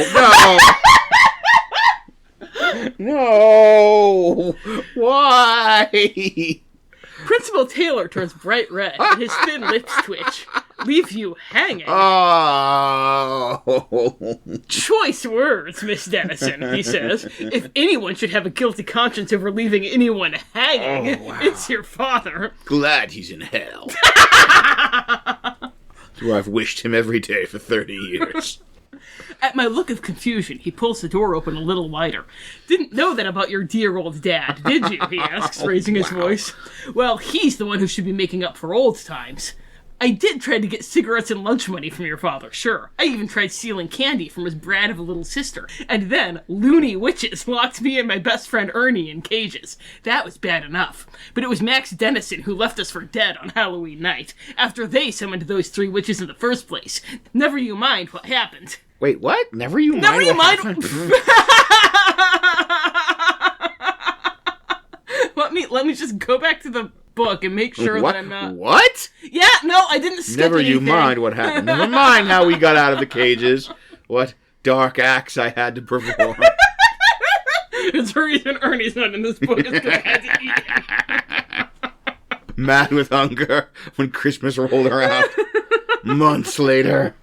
No. Why? Principal Taylor turns bright red, and his thin lips twitch. Leave you hanging. Oh. Choice words, Miss Dennison, he says. If anyone should have a guilty conscience over leaving anyone hanging, it's your father. Glad he's in hell. Where I've wished him every day for 30 years. At my look of confusion, he pulls the door open a little wider. Didn't know that about your dear old dad, did you? He asks, raising his voice. Well, he's the one who should be making up for old times. I did try to get cigarettes and lunch money from your father, sure. I even tried stealing candy from his brat of a little sister. And then, loony witches locked me and my best friend Ernie in cages. That was bad enough. But it was Max Dennison who left us for dead on Halloween night, after they summoned those 3 witches in the first place. Never you mind what happened. Wait, what? Never you mind. Let me just go back to the book and make sure that I'm not... What? Yeah, no, I didn't skip Never anything. you mind what happened. Never mind how we got out of the cages. What dark acts I had to perform. It's the reason Ernie's not in this book is because I had to eat him. Mad with hunger when Christmas rolled around. Months later.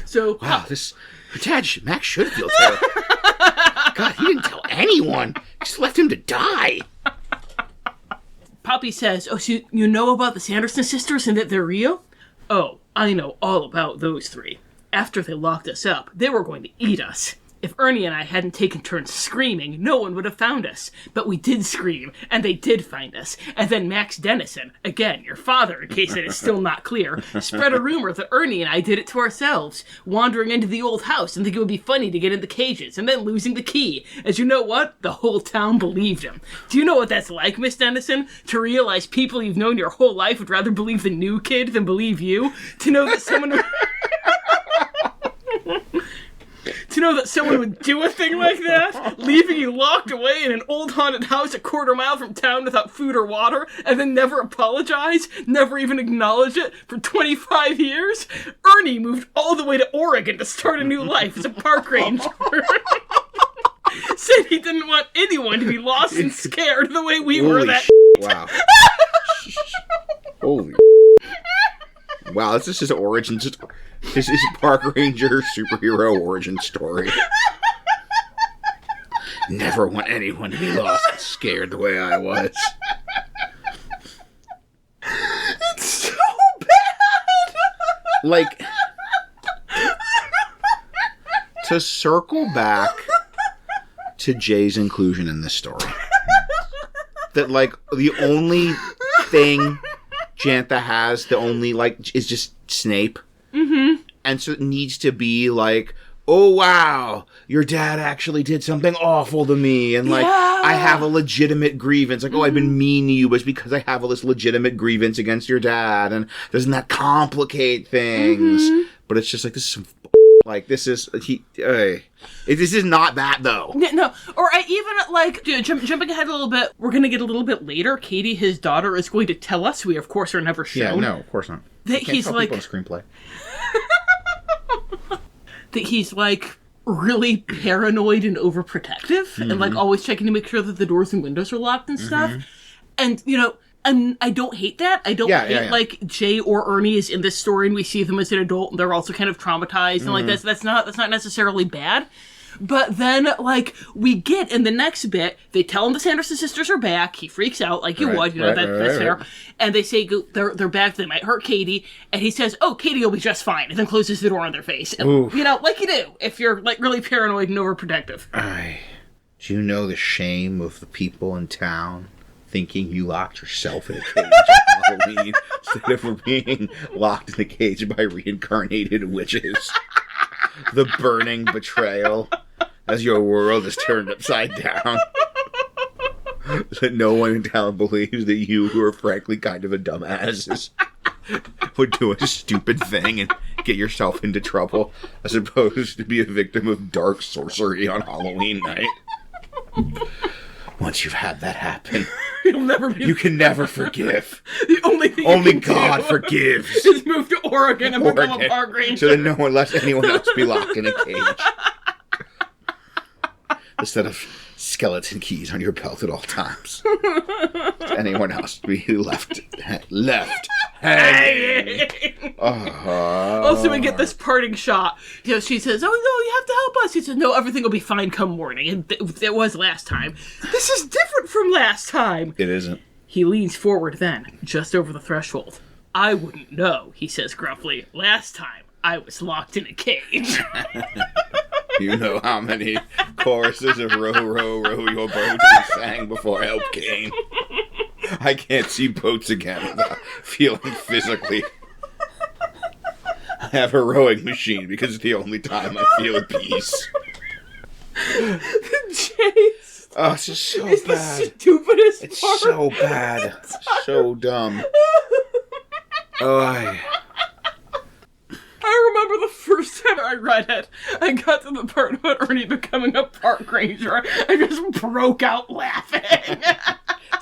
So... Wow, Max should feel terrible. God, he didn't tell anyone. Just left him to die. Poppy says, oh, so you know about the Sanderson sisters and that they're real? Oh, I know all about those 3. After they locked us up, they were going to eat us. If Ernie and I hadn't taken turns screaming, no one would have found us. But we did scream, and they did find us. And then Max Dennison, again, your father, in case it is still not clear, spread a rumor that Ernie and I did it to ourselves, wandering into the old house and thinking it would be funny to get in the cages, and then losing the key. As you know what? The whole town believed him. Do you know what that's like, Miss Dennison? To realize people you've known your whole life would rather believe the new kid than believe you? To know that someone... To know that someone would do a thing like that, leaving you locked away in an old haunted house a quarter mile from town without food or water, and then never apologize, never even acknowledge it for 25 years? Ernie moved all the way to Oregon to start a new life as a park ranger. Said he didn't want anyone to be lost and scared the way we were that Wow. Holy wow, this is his origin. This is Park Ranger superhero origin story. Never want anyone to be lost and scared the way I was. It's so bad! Like, to circle back to Jay's inclusion in this story, that, like, the only thing Jantha has, is just Snape. Mm-hmm. And so it needs to be like, oh, wow, your dad actually did something awful to me. And, like, I have a legitimate grievance. Like, oh, I've been mean to you, but it's because I have all this legitimate grievance against your dad. And doesn't that complicate things? Mm-hmm. But it's just like, this is some like, this is, this is not that, though. No, or I even, like, jumping ahead a little bit, we're going to get a little bit later, Katie, his daughter, is going to tell us, we of course are never shown. Yeah, no, of course not. That he's like... People a screenplay. That he's, like, really paranoid and overprotective, and like always checking to make sure that the doors and windows are locked and stuff. And I don't hate that. I don't hate like Jay or Ernie is in this story, and we see them as an adult, and they're also kind of traumatized, and like that's not necessarily bad. But then, like, we get in the next bit, they tell him the Sanderson sisters are back. He freaks out, like you would, that's fair. And they say they're back, they might hurt Katie. And he says, oh, Katie will be just fine, and then closes the door on their face. And, like you do, if you're, like, really paranoid and overprotective. Do you know the shame of the people in town thinking you locked yourself in a cage on Halloween instead of being locked in a cage by reincarnated witches? The burning betrayal as your world is turned upside down. That no one in town believes that you, who are frankly kind of a dumbass, would do a stupid thing and get yourself into trouble as opposed to be a victim of dark sorcery on Halloween night. Once you've had that happen, you can never forgive. The only thing only God forgives. Is move to Oregon and become a park ranger. So that no one lets anyone else be locked in a cage. Instead of skeleton keys on your belt at all times. Anyone else be left hanging. Also, we get this parting shot. She says, oh, no, you have to help us. He says, no, everything will be fine come morning. And it was last time. This is different from last time. It isn't. He leans forward then, just over the threshold. I wouldn't know, he says gruffly. Last time, I was locked in a cage. You know how many choruses of row, row, row your boat we sang before help came. I can't see boats again without feeling physically. I have a rowing machine because it's the only time I feel at peace. Chase. Oh, it's just so it's bad. The stupidest it's part. So bad. So dumb. Oh, I remember the first time I read it, I got to the part about Ernie becoming a park ranger. I just broke out laughing.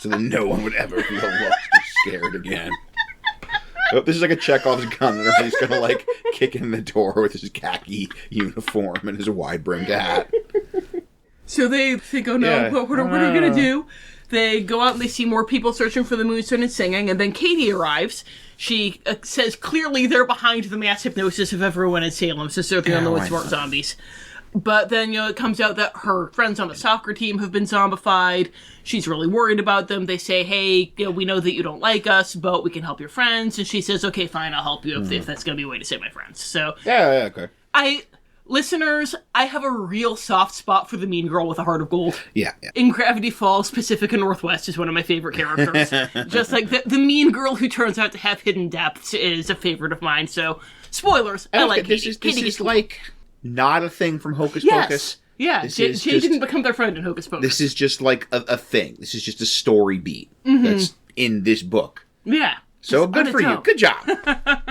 So that no one would ever feel lost or scared again. Oh, this is like a Chekhov's gun, and Ernie's gonna, like, kick in the door with his khaki uniform and his wide-brimmed hat. So they think, oh no, what are we gonna do? They go out and they see more people searching for the moonstone and singing, and then Katie arrives. She says clearly they're behind the mass hypnosis of everyone in Salem, since they're the only ones who aren't zombies. But then, it comes out that her friends on the soccer team have been zombified. She's really worried about them. They say, hey, we know that you don't like us, but we can help your friends. And she says, okay, fine, I'll help you if that's going to be a way to save my friends. So, yeah, okay. Listeners, I have a real soft spot for the mean girl with a heart of gold. Yeah. In Gravity Falls, Pacifica Northwest is one of my favorite characters. Just like the mean girl who turns out to have hidden depths is a favorite of mine. So, spoilers, I like Katie. This is like not a thing from Hocus Pocus. Yeah, Jay didn't become their friend in Hocus Pocus. This is just like a thing. This is just a story beat that's in this book. Yeah. So good for you. Good job.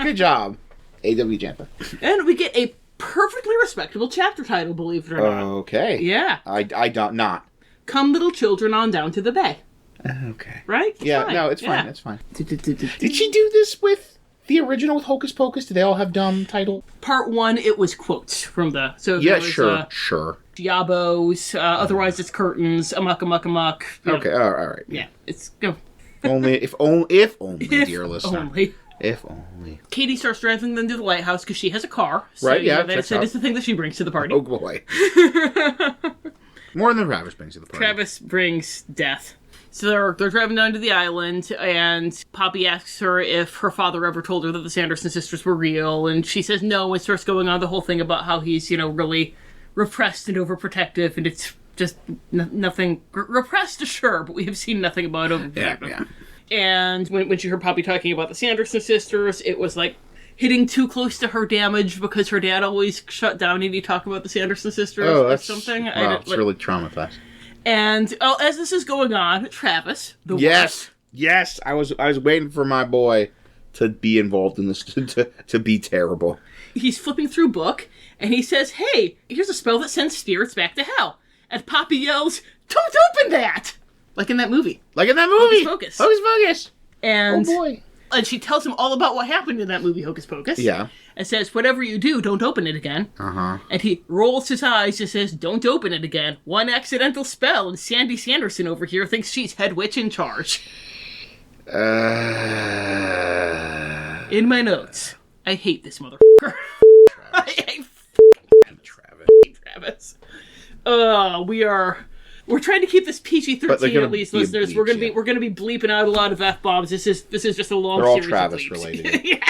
Good job. A.W. Jantha. And we get a perfectly respectable chapter title, believe it or not. Okay. Yeah. I don't not. Come little children on down to the bay. Okay. Right? It's yeah, fine. no, it's fine. It's fine. Did she do this with the original with Hocus Pocus? Do they all have dumb title? Part 1, it was quotes from the... So yeah, was, sure. Diabos, otherwise it's curtains, amok. Okay, all right. Yeah, it's... Go. If only, dear listener. Only. If only. Katie starts driving them to the lighthouse because she has a car. So, right, yeah, that is the thing that she brings to the party. Oh, boy. More than Travis brings to the party. Travis brings death. So they're driving down to the island, and Poppy asks her if her father ever told her that the Sanderson sisters were real, and she says no, and starts going on the whole thing about how he's, really repressed and overprotective, and it's just nothing... Repressed, sure, but we have seen nothing about overprotective. Yeah. And when she heard Poppy talking about the Sanderson sisters, it was like hitting too close to her damage because her dad always shut down any talk about the Sanderson sisters or something. Wow, it's really traumatized. And as this is going on, Travis, Yes, I was waiting for my boy to be involved in this, to be terrible. He's flipping through book, and he says, hey, here's a spell that sends spirits back to hell. And Poppy yells, don't open that! Like in that movie. Hocus Pocus. Hocus Pocus. And oh boy. And she tells him all about what happened in that movie, Hocus Pocus. Yeah. And says, whatever you do, don't open it again. Uh-huh. And he rolls his eyes and says, don't open it again. One accidental spell, and Sandy Sanderson over here thinks she's head witch in charge. In my notes, I hate this motherfucker. I hate Travis. We're trying to keep this PG-13 at least, listeners. We're gonna be bleeping out a lot of F-bombs. This is just a long series. They're all Travis related. Yeah.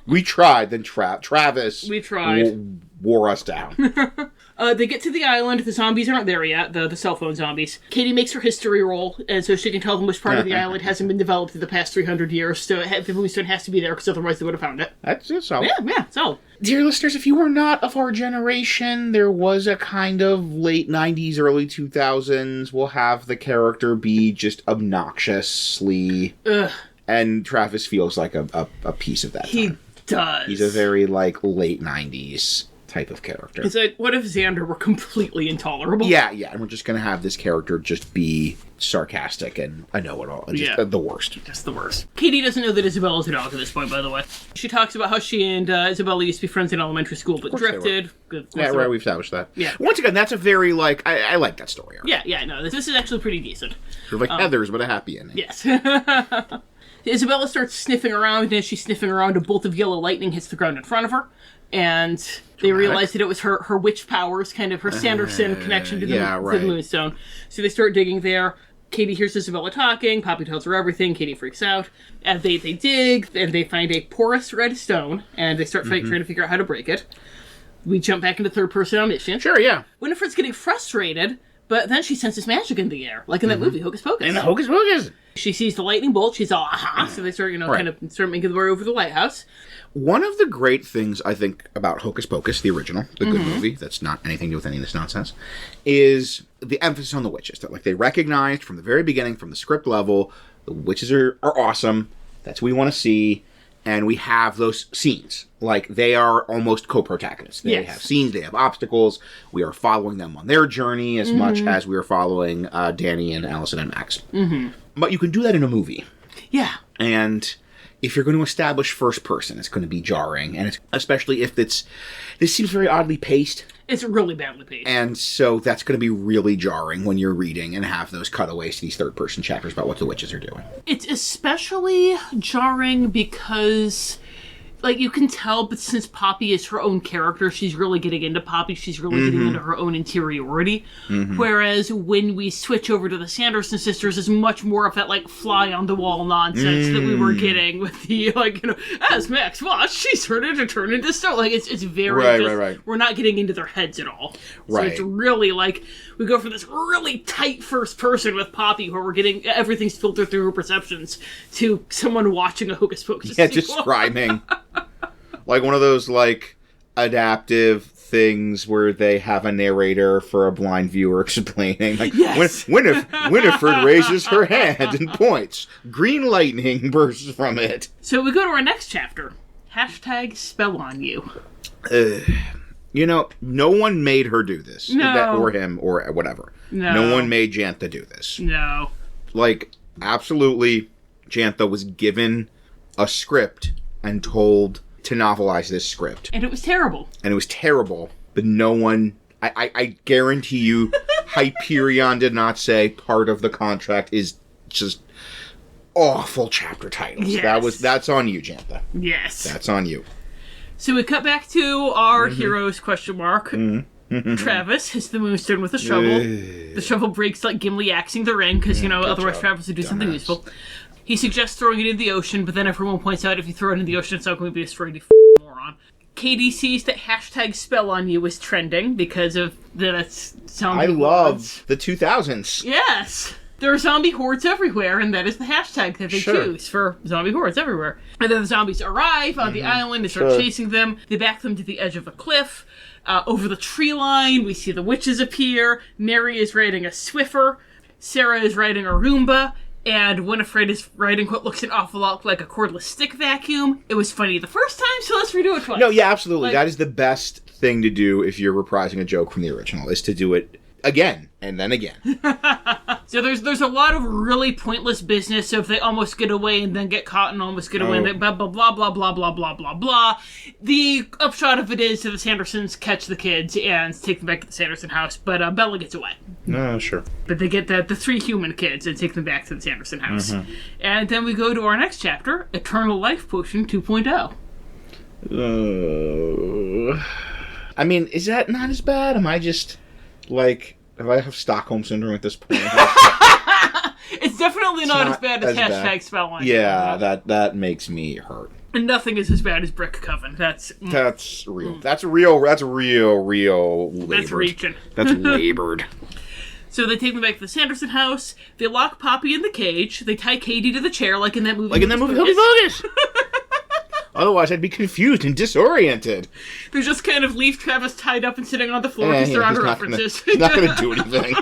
We tried, then Travis. We tried. Wore us down. They get to the island. The zombies aren't there yet, the cell phone zombies. Katie makes her history roll, and so she can tell them which part of the island hasn't been developed in the past 300 years, so the Moonstone has to be there, because otherwise they would have found it. That's it, so. Yeah, so. Dear listeners, if you were not of our generation, there was a kind of late 90s, early 2000s, we'll have the character be just obnoxiously... Ugh. And Travis feels like a piece of that time. He does. He's a very, late 90s type of character. It's like, what if Xander were completely intolerable? Yeah, and we're just going to have this character just be sarcastic and a know-it-all. Just the worst. Just the worst. Katie doesn't know that Isabella's a dog at this point, by the way. She talks about how she and Isabella used to be friends in elementary school, but drifted. Yeah, right, we've established that. Yeah. Once again, that's a very, I like that story arc. Yeah, no, this is actually pretty decent. Sort of like Heathers, but a happy ending. Yes. Isabella starts sniffing around, and as she's sniffing around, a bolt of yellow lightning hits the ground in front of her, and they realize that it was her witch powers, kind of her Sanderson connection to the Moonstone. So they start digging there. Katie hears Isabella talking, Poppy tells her everything, Katie freaks out, and they dig, and they find a porous red stone, and they start trying to figure out how to break it. We jump back into third-person omniscient. Sure, yeah. Winifred's getting frustrated, but then she senses magic in the air, like in that movie, Hocus Pocus. In the Hocus Pocus! She sees the lightning bolt, she's all, aha, so they start, kind of start making their way over the lighthouse. One of the great things, I think, about Hocus Pocus, the original, the good movie, that's not anything to do with any of this nonsense, is the emphasis on the witches. That, they recognized from the very beginning, from the script level, the witches are awesome, that's what we want to see, and we have those scenes. They are almost co-protagonists. They have scenes, they have obstacles, we are following them on their journey as much as we are following Danny and Allison and Max. But you can do that in a movie. Yeah. And if you're going to establish first person, it's going to be jarring, and especially if this seems very oddly paced. It's really badly paced. And so that's going to be really jarring when you're reading and have those cutaways to these third-person chapters about what the witches are doing. It's especially jarring because, you can tell, but since Poppy is her own character, she's really getting into Poppy, she's really getting into her own interiority. Whereas when we switch over to the Sanderson sisters, it's much more of that, fly-on-the-wall nonsense that we were getting with the, as Max watched, she's turned into stone. It's very right. We're not getting into their heads at all. So Right. it's really, we go from this really tight first person with Poppy, where we're getting, everything's filtered through her perceptions, to someone watching a Hocus Pocus Yeah, sequel. describing. One of those, adaptive things where they have a narrator for a blind viewer explaining. Yes. Winifred raises her hand and points. Green lightning bursts from it. So we go to our next chapter. #spell on you. No one made her do this. No. Or him, or whatever. No. one made Jantha do this. No. Absolutely, Jantha was given a script and told to novelize this script. And it was terrible. But no one... I guarantee you, Hyperion did not say part of the contract is just awful chapter titles. Yes. That's on you, Jantha. Yes. That's on you. So we cut back to our heroes, question mark. Travis hits the Moonstone with a shovel. The shovel breaks like Gimli axing the ring, because, otherwise job, Travis would do something useful. He suggests throwing it in the ocean, but then everyone points out if you throw it in the ocean, it's not going to be destroyed, you moron. Katie sees that #spell on you is trending because of the zombie I love hordes. the 2000s. Yes! There are zombie hordes everywhere, and that is the hashtag that they choose for zombie hordes everywhere. And then the zombies arrive on the island, they start chasing them, they back them to the edge of a cliff. Over the tree line, we see the witches appear, Mary is riding a Swiffer, Sarah is riding a Roomba, and Winifred is riding what looks an awful lot like a cordless stick vacuum. It was funny the first time, so let's redo it twice. No, yeah, absolutely. That is the best thing to do if you're reprising a joke from the original, is to do it again, and then again. So there's a lot of really pointless business. So if they almost get away and then get caught and almost get away, and then blah, blah, blah, blah, blah, blah, blah, blah, blah. The upshot of it is that the Sandersons catch the kids and take them back to the Sanderson house, but Bella gets away. Sure. But they get the 3 human kids and take them back to the Sanderson house. And then we go to our next chapter, Eternal Life Potion 2.0. I mean, is that not as bad? Am I just, like... If I have Stockholm Syndrome at this point... It's definitely not as bad as hashtag spellline. Yeah, that makes me hurt. And nothing is as bad as Brick Coven. That's real. That's real labored. That's reaching. That's labored. So they take them back to the Sanderson house. They lock Poppy in the cage. They tie Katie to the chair, like in that movie. Hocus Pocus! Otherwise, I'd be confused and disoriented. They just kind of leave Travis tied up and sitting on the floor because they're under references. He's not going to do anything.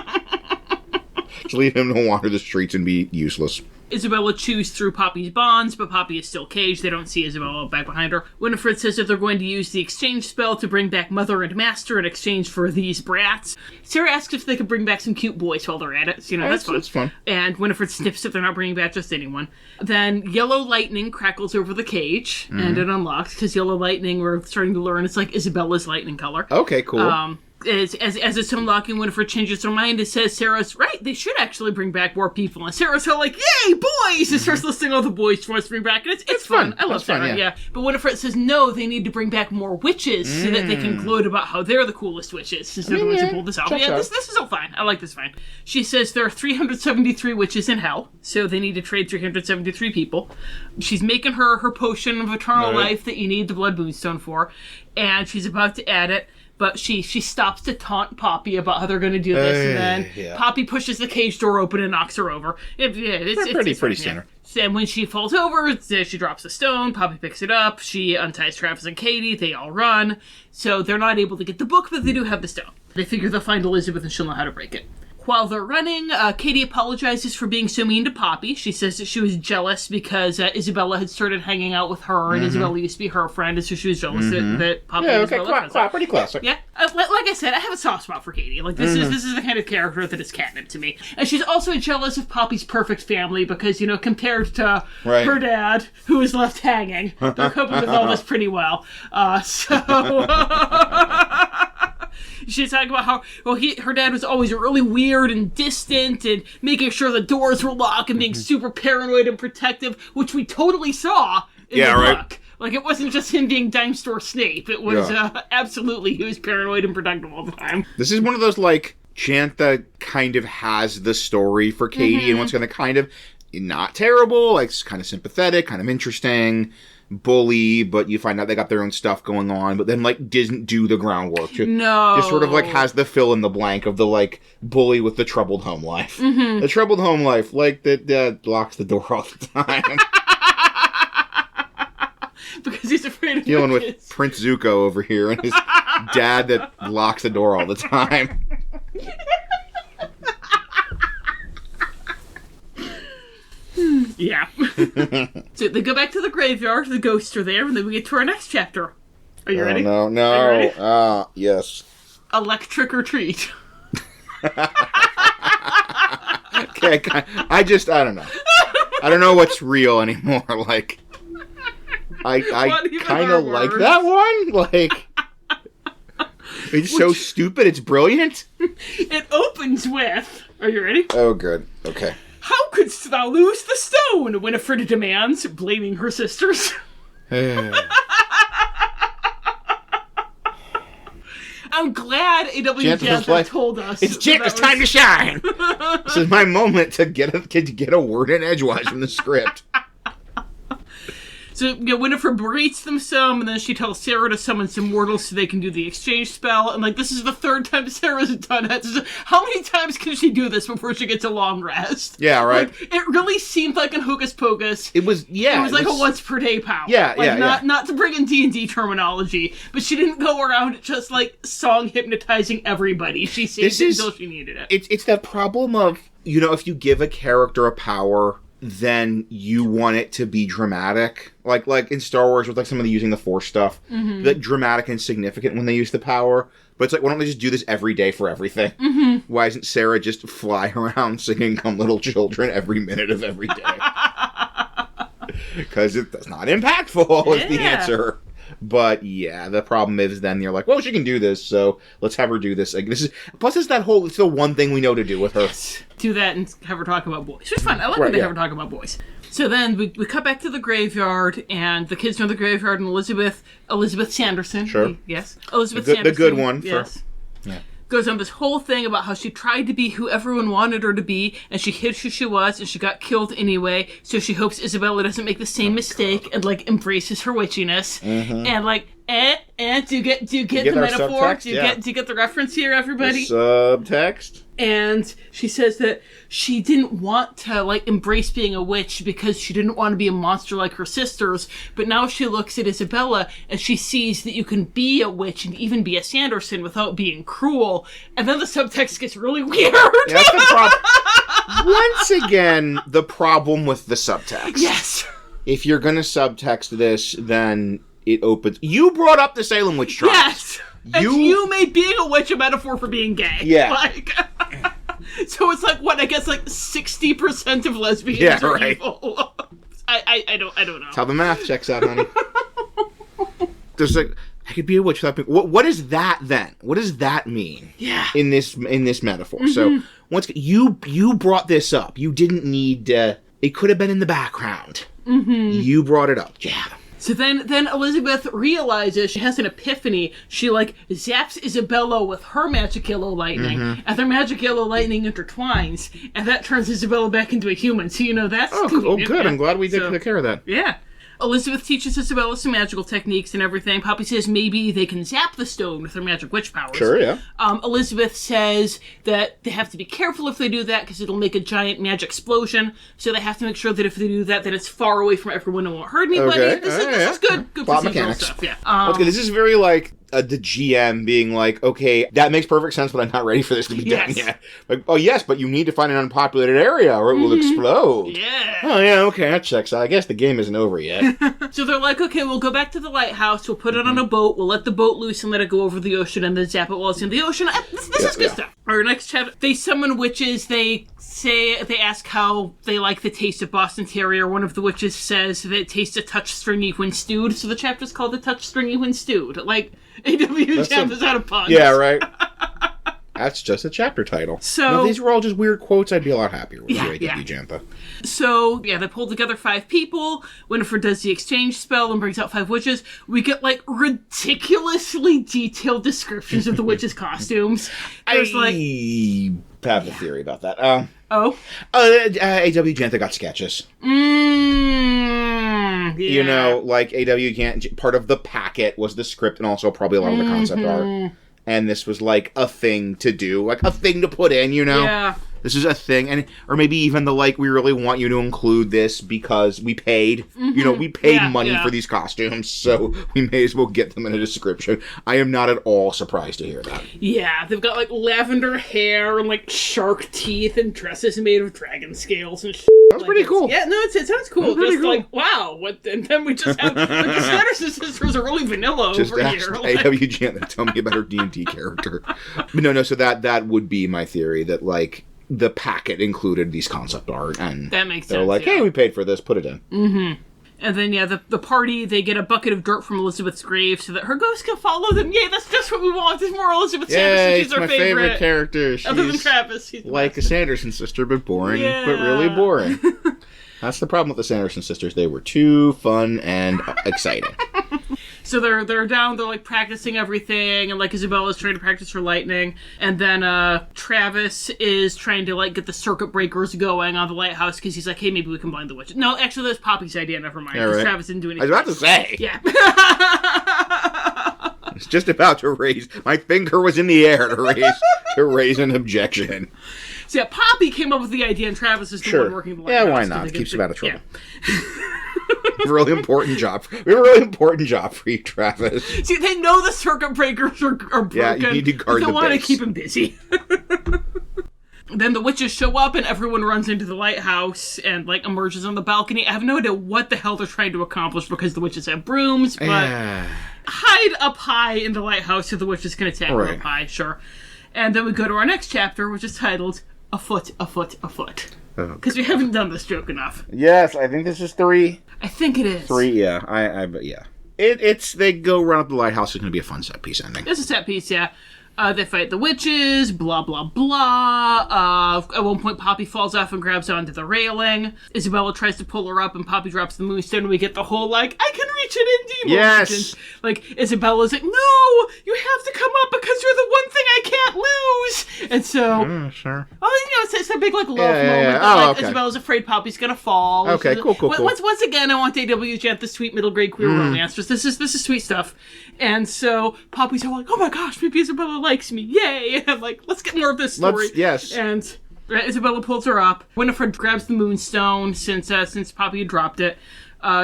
Just leave him to wander the streets and be useless. Isabella chews through Poppy's bonds, but Poppy is still caged. They don't see Isabella back behind her. Winifred says that they're going to use the exchange spell to bring back Mother and Master in exchange for these brats. Sarah asks if they could bring back some cute boys while they're at it. So, that's fun. That's fun. And Winifred sniffs if they're not bringing back just anyone. Then yellow lightning crackles over the cage, and it unlocks, because yellow lightning, we're starting to learn, it's like Isabella's lightning color. Okay, cool. As it's unlocking, Winifred changes her mind and says Sarah's right, they should actually bring back more people. And Sarah's all like, yay, boys! And starts listing all the boys she wants to bring back. And it's fun. I love Sarah, yeah. But Winifred says no, they need to bring back more witches so that they can gloat about how they're the coolest witches. Since they're the ones who pulled this off. This is all fine. I like this fine. She says there are 373 witches in hell, so they need to trade 373 people. She's making her potion of eternal life that you need the blood moonstone for, and she's about to add it. But she stops to taunt Poppy about how they're going to do this, and then Poppy pushes the cage door open and knocks her over. It's pretty standard. And when she falls over, she drops a stone. Poppy picks it up. She unties Travis and Katie. They all run. So they're not able to get the book, but they do have the stone. They figure they'll find Elizabeth and she'll know how to break it. While they're running, Katie apologizes for being so mean to Poppy. She says that she was jealous because Isabella had started hanging out with her, and Isabella used to be her friend, and so she was jealous that Poppy and Isabella were pretty classic. Yeah, like I said, I have a soft spot for Katie. Like this is the kind of character that is catnip to me. And she's also jealous of Poppy's perfect family because, compared to her dad, who is left hanging, they're coping with all this pretty well. She's talking about how, her dad was always really weird and distant and making sure the doors were locked and being super paranoid and protective, which we totally saw in the book. Like, it wasn't just him being dime store Snape. It was absolutely, he was paranoid and protective all the time. This is one of those, like, Jantha kind of has the story for Katie and what's going to kind of, not terrible, like, kind of sympathetic, kind of interesting, bully, but you find out they got their own stuff going on, but then, like, didn't do the groundwork. Just sort of, like, has the fill in the blank of the, like, bully with the troubled home life. The troubled home life, like, that locks the door all the time. Because he's afraid of dealing with Prince Zuko over here and his dad that locks the door all the time. Yeah. So they go back to the graveyard, the ghosts are there, and then we get to our next chapter. Are you ready? No. Yes. Electric or treat. Okay, I don't know. I don't know what's real anymore. Like, I kind of like that one. Like, it's so stupid, it's brilliant. It opens with, are you ready? Oh, good. Okay. How couldst thou lose the stone? Winifred demands, blaming her sisters. I'm glad A.W. Jantha told us. It's Jantha's time to shine. This is my moment to get a word in edgewise from the script. So, Winifred berates them some, and then she tells Sarah to summon some mortals so they can do the exchange spell. And, like, this is the third time Sarah's done it. How many times can she do this before she gets a long rest? Yeah, right. Like, it really seemed like in Hocus Pocus. It was like a once-per-day power. Not to bring in D&D terminology, but she didn't go around just, like, song-hypnotizing everybody. She saved it until she needed it. It's that problem of, if you give a character a power, then you want it to be dramatic. Like in Star Wars with like some of the using the Force stuff. Like dramatic and significant when they use the power. But it's like, why don't they just do this every day for everything? Why isn't Sarah just flying around singing Come Little Children every minute of every day? Because it's not impactful is the answer. But yeah, the problem is then you're like, well, she can do this, so let's have her do this. Like, plus it's the one thing we know to do with her. Yes. Do that and have her talk about boys. Which is fun. I like when they have her talk about boys. So then we cut back to the graveyard, and the kids know the graveyard, and Elizabeth Sanderson. Sure. Elizabeth Sanderson. The good one. Yes. Goes on this whole thing about how she tried to be who everyone wanted her to be, and she hid who she was, and she got killed anyway, so she hopes Isabella doesn't make the same mistake and, like, embraces her witchiness. And, like, do you get the metaphor? Do you get the reference here, everybody? The subtext. And she says that she didn't want to, like, embrace being a witch because she didn't want to be a monster like her sisters. But now she looks at Isabella and she sees that you can be a witch and even be a Sanderson without being cruel. And then the subtext gets really weird. Yeah, that's the problem. Once again, the problem with the subtext. Yes. If you're going to subtext this, then it opens... You brought up the Salem witch trials. Yes. And you made being a witch a metaphor for being gay. Yeah. Like, so it's like, what, I guess like 60% of lesbians are evil. I don't know. That's how the math checks out, honey. There's like, I could be a witch without being... What is that then? What does that mean? Yeah. In this metaphor. So, once you brought this up. You didn't need... it could have been in the background. You brought it up. Yeah. So then Elizabeth realizes, she has an epiphany. She, like, zaps Isabella with her magic yellow lightning, and their magic yellow lightning intertwines, and that turns Isabella back into a human. So, that's... Oh, good. Yeah. I'm glad we did take care of that. Yeah. Elizabeth teaches Isabella some magical techniques and everything. Poppy says maybe they can zap the stone with their magic witch powers. Sure, yeah. Elizabeth says that they have to be careful if they do that because it'll make a giant magic explosion. So they have to make sure that if they do that it's far away from everyone and won't hurt anybody. Okay. This is good. Good plot procedural mechanics. Stuff. Yeah. This is very like the GM being like, okay, that makes perfect sense, but I'm not ready for this to be done yet. Like, oh yes, but you need to find an unpopulated area or it will explode. Yeah. Oh yeah, okay, that checks out. I guess the game isn't over yet. So they're like, okay, we'll go back to the lighthouse, we'll put it on a boat, we'll let the boat loose and let it go over the ocean and then zap it while it's in the ocean. This is good stuff. Our next chapter, they summon witches, they ask how they like the taste of Boston Terrier. One of the witches says that it tastes a touch stringy when stewed, so the chapter's called A Touch Stringy When Stewed. Like, A.W. Jantha's out of puns. Yeah, right. That's just a chapter title. So, if these were all just weird quotes, I'd be a lot happier with A.W. Jantha. So, they pull together 5 people. Winifred does the exchange spell and brings out 5 witches. We get, like, ridiculously detailed descriptions of the witches' costumes. There's, I have a theory about that. A.W. Jantha got sketches. Yeah. Like A.W. Jantha, part of the packet was the script and also probably a lot of the concept art. And this was like a thing to do, like a thing to put in, Yeah. This is a thing, or maybe even the like, we really want you to include this because we paid. We paid money for these costumes, so we may as well get them in a description. I am not at all surprised to hear that. Yeah, they've got like lavender hair and like shark teeth and dresses made of dragon scales and shit. That's pretty cool. Yeah, no, it sounds cool. Just cool. Like, wow, what? And then we just have like, the Sanderson sisters are really vanilla just over ask here. A.W. Jantha to tell me about her D&D character. No. So that would be my theory, that like the packet included these concept art, and that makes sense. They're like, hey, we paid for this, put it in. And then, the party, they get a bucket of dirt from Elizabeth's grave so that her ghost can follow them. Yay, that's just what we want. There's more Elizabeth Sanderson. She's our favorite character. Other than Travis. She's like a Sanderson sister, but boring. Yeah. But really boring. That's the problem with the Sanderson sisters. They were too fun and exciting. So they're down, they're like practicing everything, and like Isabella's trying to practice her lightning, and then Travis is trying to like get the circuit breakers going on the lighthouse because he's like, hey, maybe we can blind the witches. No, actually that's Poppy's idea, never mind. Because Travis didn't do anything. I was about to say. Yeah. I was just about to raise, my finger was in the air to raise an objection. So Poppy came up with the idea, and Travis is the one working the lighthouse. Yeah, why not? It keeps you out of trouble. Yeah. Really important job. We have a really important job for you, Travis. See, they know the circuit breakers are broken. Yeah, you need to guard the base. They want to keep him busy. Then the witches show up and everyone runs into the lighthouse and, like, emerges on the balcony. I have no idea what the hell they're trying to accomplish because the witches have brooms, but hide up high in the lighthouse so the witches can attack you up high, sure. And then we go to our next chapter, which is titled Afoot, Afoot, Afoot. Because we haven't done this joke enough. Yes, I think this is 3. I think it is. 3, yeah. Yeah. It's they go run up the lighthouse. It's going to be a fun set piece ending. It's a set piece, yeah. They fight the witches, blah, blah, blah. At one point, Poppy falls off and grabs onto the railing. Isabella tries to pull her up, and Poppy drops the moonstone, and we get the whole, like, I can reach it in demon. Yes! And, like, Isabella's like, no! You have to come up because you're the one thing I can't lose! And so... sure. Oh, you know, it's a big, like, love moment. Yeah. That, like, Okay. Isabella's afraid Poppy's gonna fall. Okay, cool. Once again, I want A.W. Jantha's sweet middle grade queer romance. This is sweet stuff. And so Poppy's all like, oh my gosh, maybe Isabella likes me. Yay! And I'm like, let's get more of this story. Yes. And Isabella pulls her up. Winifred grabs the moonstone since Poppy had dropped it.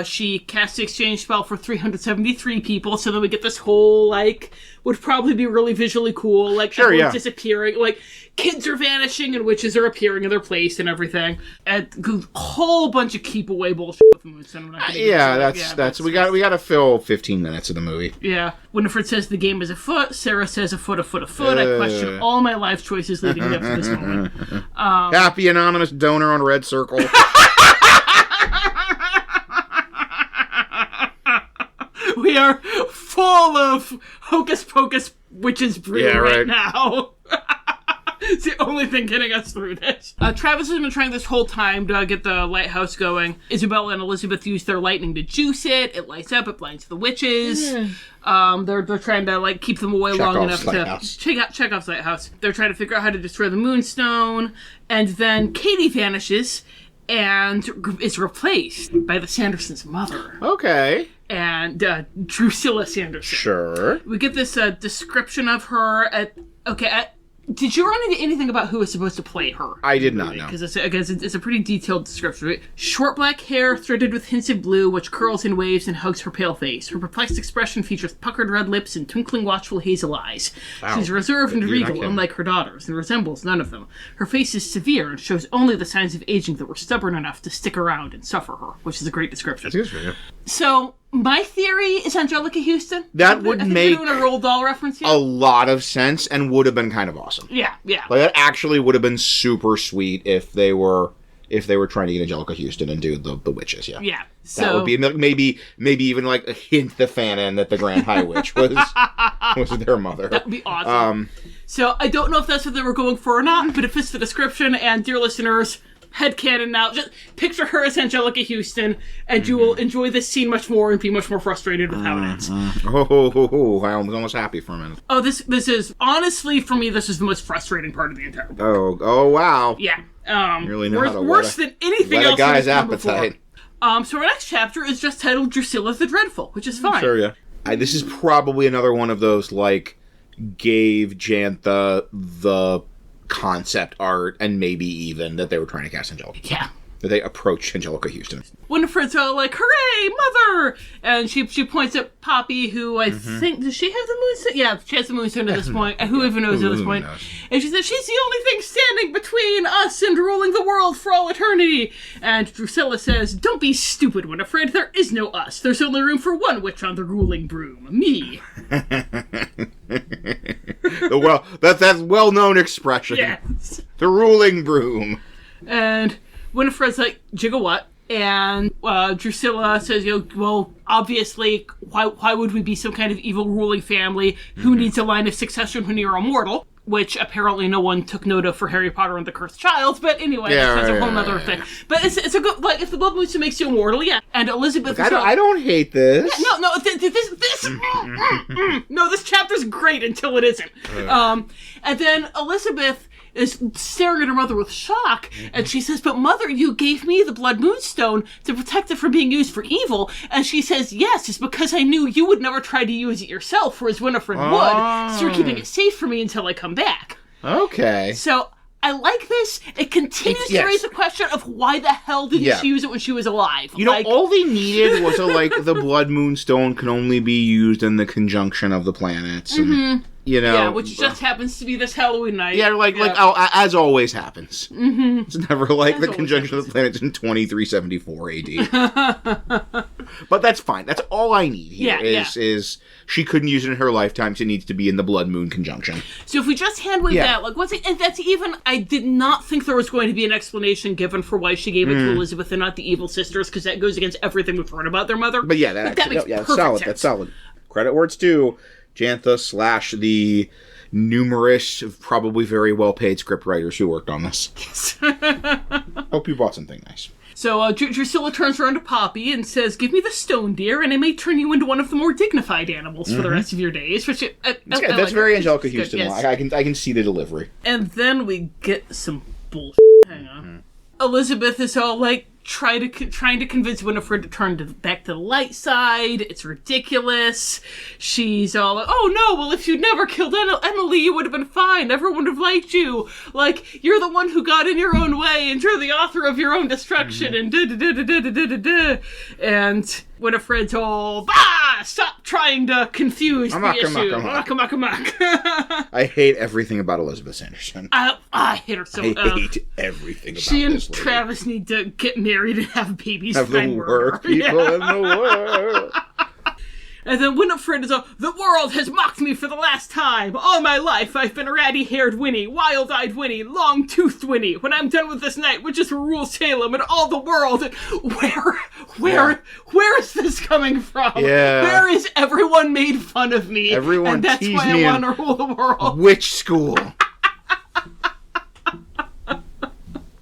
She casts the exchange spell for 373 people, so then we get this whole, like, would probably be really visually cool, like, everyone's disappearing, like, kids are vanishing and witches are appearing in their place and everything. And a whole bunch of keep away bullshit with the moonstone. That's we got to fill 15 minutes of the movie. Yeah. Winifred says the game is afoot. Sarah says afoot. I question all my life choices leading up to this moment. Happy anonymous donor on Red Circle. We are full of Hocus Pocus witches brew right now. It's the only thing getting us through this. Travis has been trying this whole time to get the lighthouse going. Isabella and Elizabeth use their lightning to juice it. It lights up. It blinds the witches. They're trying to, like, keep them away long enough to Chekhov's lighthouse. They're trying to figure out how to destroy the moonstone. And then Katie vanishes and is replaced by the Sandersons' mother. Okay. And Drusilla Sanderson. Sure. We get this description of her did you run into anything about who is supposed to play her? I did not know. Because it's a pretty detailed description. Right? Short black hair threaded with hints of blue, which curls in waves and hugs her pale face. Her perplexed expression features puckered red lips and twinkling watchful hazel eyes. Wow. She's reserved and regal, unlike her daughters, and resembles none of them. Her face is severe and shows only the signs of aging that were stubborn enough to stick around and suffer her, which is a great description. That's good. So, my theory is Angelica Houston. That would make we're doing a Roald Dahl reference here. A lot of sense and would have been kind of awesome. Yeah. Like, that actually would have been super sweet if they were trying to get Angelica Houston and do the witches. Yeah. So that would be maybe even like a hint the fanon that the Grand High Witch was their mother. That would be awesome. So I don't know if that's what they were going for or not, but it fits the description. And dear listeners, headcanon now. Just picture her as Angelica Houston, and you will enjoy this scene much more and be much more frustrated with how it ends. I was almost happy for a minute. Oh, this is, honestly, for me, this is the most frustrating part of the entire book. Oh, wow. Yeah. You really know how to worse than anything else. A guy's appetite. So our next chapter is just titled Drusilla the Dreadful, which is fine. Sure, yeah. This is probably another one of those, like, gave Jantha the concept art and maybe even that they were trying to cast Angelica. Yeah. That they approached Angelica Houston. Winifred's all like, hooray, mother! And she points at Poppy, who I think, does she have the moonstone? Yeah, she has the moonstone at this point. Who even knows at this point? And she says, she's the only thing standing between us and ruling the world for all eternity. And Drusilla says, don't be stupid, Winifred. There is no us. There's only room for one witch on the ruling broom. Me. That's well-known expression. Yes. The ruling broom. And Winifred's like, jigga what? And Drusilla says, well, obviously, why would we be some kind of evil ruling family? Who needs a line of succession when you're immortal? Which apparently no one took note of for Harry Potter and the Cursed Child. But anyway, that's a whole other thing. But it's a good, like, if the blood moonstone makes you immortal, yeah. And Elizabeth... I don't hate this. Yeah, no, this chapter's great until it isn't. And then Elizabeth is staring at her mother with shock, and she says, but mother, you gave me the blood moonstone to protect it from being used for evil. And she says, yes, it's because I knew you would never try to use it yourself, whereas Winifred would, so you're keeping it safe for me until I come back. Okay. So I like this. It continues to raise the question of why the hell didn't she use it when she was alive? You know, all they needed was the blood moonstone can only be used in the conjunction of the planets. And Yeah, which just happens to be this Halloween night. Yeah, as always happens. Mm-hmm. It's never like the conjunction of the planets in 2374 AD. But that's fine. That's all I need here is she couldn't use it in her lifetime, so it needs to be in the Blood Moon conjunction. So if we just handwave that, and that's even, I did not think there was going to be an explanation given for why she gave it to Elizabeth and not the evil sisters, because that goes against everything we've heard about their mother. But yeah, that makes perfect solid. Sense. That's solid. Credit where it's due. Jantha / the numerous, probably very well-paid scriptwriters who worked on this. Yes. Hope you bought something nice. So Drusilla turns around to Poppy and says, "Give me the stone, dear, and I may turn you into one of the more dignified animals for the rest of your days." Which that's very Angelica Houston. Yes. I can see the delivery. And then we get some bullshit. Hang on. Elizabeth is all like trying to convince Winifred to turn back to the light side. It's ridiculous. She's all like, "Oh no, well if you'd never killed Emily, you would have been fine. Everyone would have liked you. Like, you're the one who got in your own way, and you're the author of your own destruction," and da-da-da-da-da-da-da-da. And Winifred's all, stop trying to confuse the issue. I hate everything about Elizabeth Sanderson. I hate her so much. I hate everything about she and this lady. Travis need to get married and have babies. Have the worst people in the world. And then Winifred is all, "The world has mocked me for the last time. All my life I've been a ratty-haired Winnie, wild-eyed Winnie, long-toothed Winnie. When I'm done with this night, which is will rule Salem and all the world." Where is this coming from? Yeah. Where is everyone made fun of me? Everyone and that's teased why me I want to rule the world. Which school?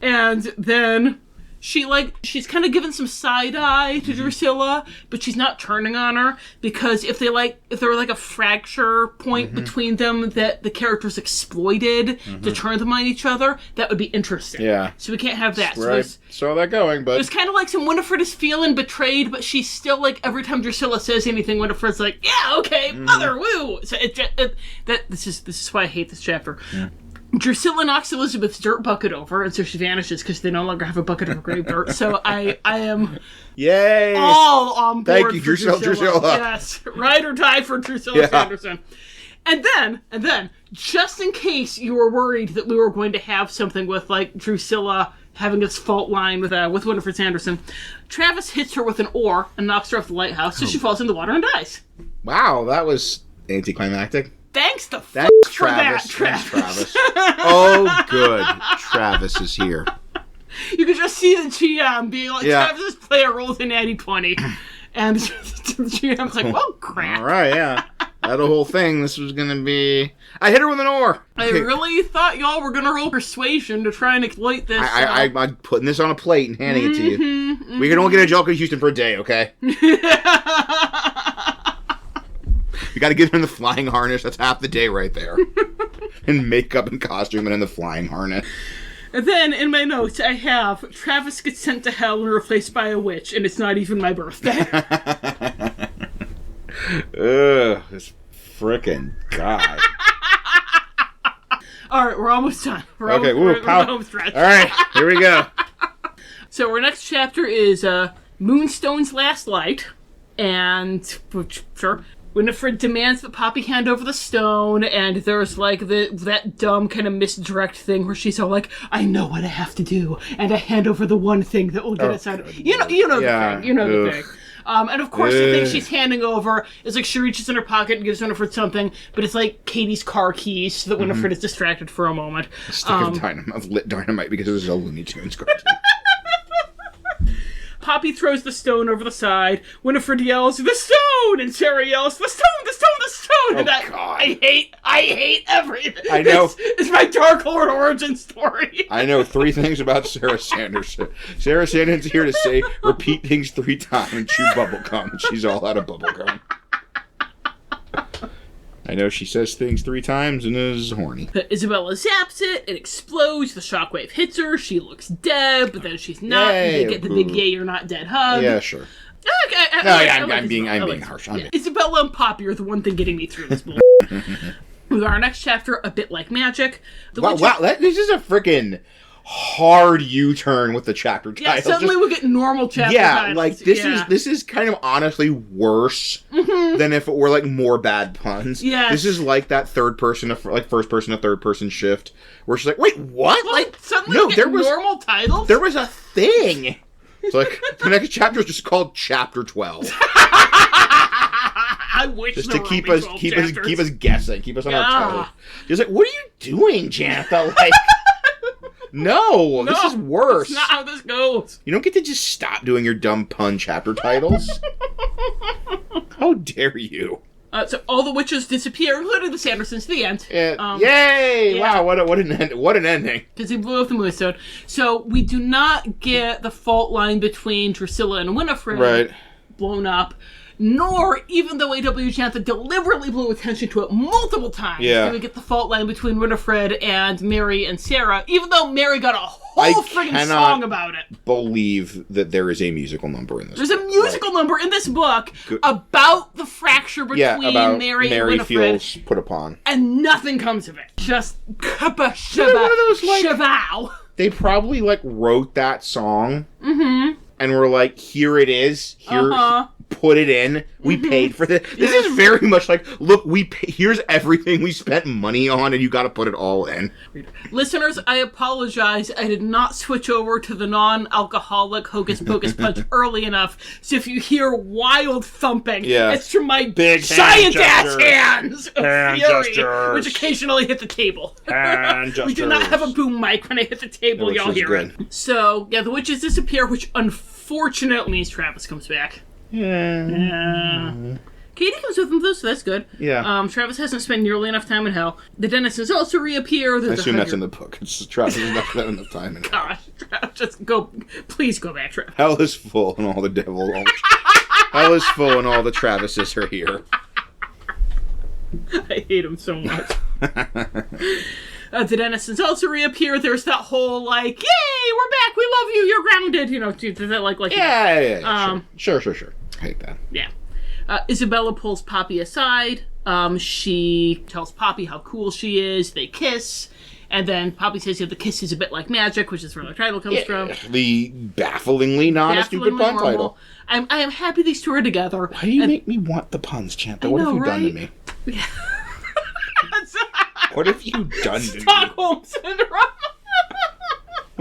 And then she's kind of giving some side eye to Drusilla, but she's not turning on her, because if there were like a fracture point between them that the characters exploited to turn them on each other, that would be interesting. Yeah. So we can't have that. Right. Saw that going, but there's kind of like some Winifred is feeling betrayed, but she's still like, every time Drusilla says anything, Winifred's like, "Yeah, okay, mother, woo." So this is why I hate this chapter. Yeah. Drusilla knocks Elizabeth's dirt bucket over, and so she vanishes because they no longer have a bucket of grave dirt. So I am yay all on board. Thank you, Drusilla. Yes, ride or die for Drusilla Sanderson. And then, just in case you were worried that we were going to have something with like Drusilla having this fault line with Winifred Sanderson, Travis hits her with an oar and knocks her off the lighthouse, so she falls in the water and dies. Wow, that was anticlimactic. Thanks for Travis. that, Travis. Thanks, Travis. Oh, good. Travis is here. You could just see the GM being like, Travis's player rolled a natty 20. And the GM's like, well, crap. All right, yeah. That whole thing, this was going to be... I hit her with an oar. I really thought y'all were going to roll persuasion to try and exploit this. I'm putting this on a plate and handing it to you. We can only get a Joker Houston for a day, okay? You got to get her in the flying harness. That's half the day right there. And makeup and costume and in the flying harness. And then in my notes I have Travis gets sent to hell and replaced by a witch, and it's not even my birthday. Ugh, this frickin' guy. All right, we're almost done. We're almost all right, here we go. So our next chapter is Moonstone's Last Light, and sure. Winifred demands that Poppy hand over the stone, and there's like that dumb kind of misdirect thing where she's all like, "I know what I have to do, and I hand over the one thing that will get us out." You know the thing. And of course, the thing she's handing over is like she reaches in her pocket and gives Winifred something, but it's like Katie's car keys, so that Winifred is distracted for a moment. A stick of lit dynamite because it was a Looney Tunes cartoon. Poppy throws the stone over the side. Winifred yells, "The stone!" And Sarah yells, "The stone, the stone, the stone!" And God. I hate everything. I know. It's my Dark Lord origin story. I know 3 things about Sarah Sanderson. Sarah Sanderson's here to say, repeat things 3 times and chew bubblegum. And she's all out of bubblegum. I know she says things 3 times and is horny. But Isabella zaps it, it explodes, the shockwave hits her, she looks dead, but then she's not. They get the big yay, you're not dead hug. Yeah, sure. Okay, I'm being harsh. Isabella and Poppy are the one thing getting me through this bull. With our next chapter, A Bit Like Magic. Wow, this is a freaking hard U-turn with the chapter Yeah, titles. suddenly we get normal chapter titles. Like this is kind of honestly worse than if it were like more bad puns. Yes. This is like that third person like first person to third person shift where she's like, wait, what? Like suddenly we get normal titles? There was a thing. It's like the next chapter is just called Chapter 12. I wish just there to were keep only us 12 keep chapters. us keep us guessing, keep us on our toes. She's like, what are you doing, Jantha? Like, no, this is worse. That's not how this goes. You don't get to just stop doing your dumb pun chapter titles. How dare you? So all the witches disappear, including the Sandersons. The end. Yay! Yeah. Wow, what an ending. Because he blew up the Moonstone. So we do not get the fault line between Drusilla and Winifred blown up. Nor, even though A.W. Jantha deliberately blew attention to it multiple times, do we get the fault line between Winifred and Mary and Sarah, even though Mary got a whole friggin' song about it. Believe that there is a musical number in this There's a musical number in this book about the fracture between Mary and Winifred. Feels put upon. And nothing comes of it. Just kabba shabba They probably, like, wrote that song and were like, here it is. Put it in. We paid for this. This is very much like, look, here's everything we spent money on, and you got to put it all in. Listeners, I apologize. I did not switch over to the non-alcoholic Hocus Pocus punch early enough. So if you hear wild thumping, it's from my big giant-ass hands of fury, which occasionally hit the table. We do not have a boom mic when I hit the table. Y'all hear it. So yeah, the witches disappear, which unfortunately means Travis comes back. Yeah. Katie comes with him though, so that's good. Yeah. Travis hasn't spent nearly enough time in hell. The Dennisons also reappear. I assume that's in the book. It's just Travis has not spent enough time in hell. Gosh, just go. Please go back, Travis. Hell is full, and all the devil. Hell is full, and all the Travises are here. I hate him so much. The Dennisons also reappear. There's that whole, like, yay, we're back, we love you, you're grounded, you know, that like yeah, sure. I hate that. Yeah. Isabella pulls Poppy aside. She tells Poppy how cool she is. They kiss. And then Poppy says, the kiss is a bit like magic, which is where the title comes from. The bafflingly non-stupid pun title. I am happy these two are together. Why do you make me want the puns, Jantha? What have you done to me? What have you done to me? Stockholm Syndrome!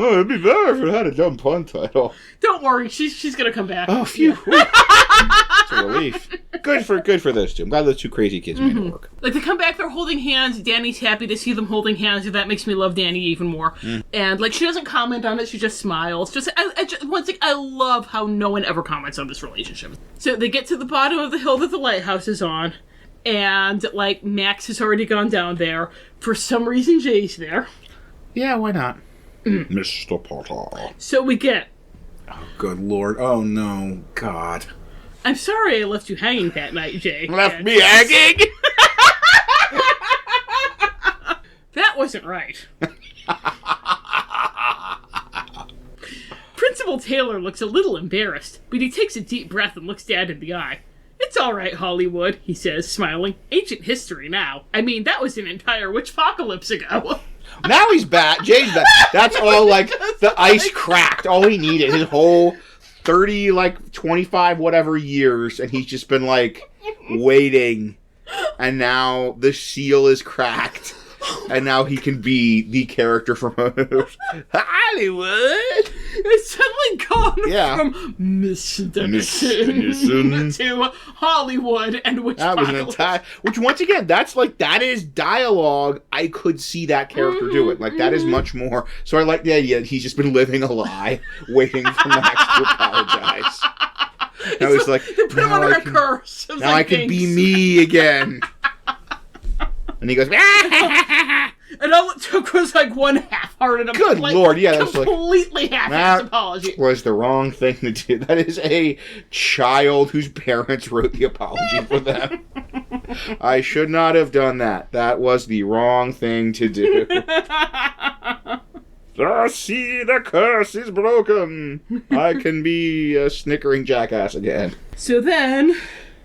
Oh, it'd be better if it had a dumb pun title. Don't worry, she's gonna come back. Oh, phew. It's a relief. Good for those two. I'm glad those two crazy kids made it work. Like, they come back, they're holding hands. Danny's happy to see them holding hands, and that makes me love Danny even more. And, like, she doesn't comment on it, she just smiles. One thing, I love how no one ever comments on this relationship. So they get to the bottom of the hill that the lighthouse is on, and, like, Max has already gone down there. For some reason, Jay's there. Yeah, why not? Mr. Potter. So we get... Oh, good lord. Oh, no. God. I'm sorry I left you hanging that night, Jay. Left me hanging? That wasn't right. Principal Taylor looks a little embarrassed, but he takes a deep breath and looks Dad in the eye. It's all right, Hollywood, he says, smiling. Ancient history now. I mean, that was an entire witch-pocalypse ago. Now he's back. Jay's back. That's all, like, the ice cracked. All he needed. His whole 30, 25, whatever years. And he's just been, waiting. And now the seal is cracked. And now he can be the character from Hollywood. It's suddenly gone from Miss Dennison to Hollywood and which that was an entire. Which once again, that is dialogue. I could see that character do it. That is much more. So I like the idea that he's just been living a lie, waiting for Max to apologize. Now he's like, they put him under a curse. Now I can be me again. And he goes, and all it took was one half-hearted apology. Good lord, yeah, that's completely half-assed apology. Was the wrong thing to do. That is a child whose parents wrote the apology for them. I should not have done that. That was the wrong thing to do. See, the curse is broken. I can be a snickering jackass again. So then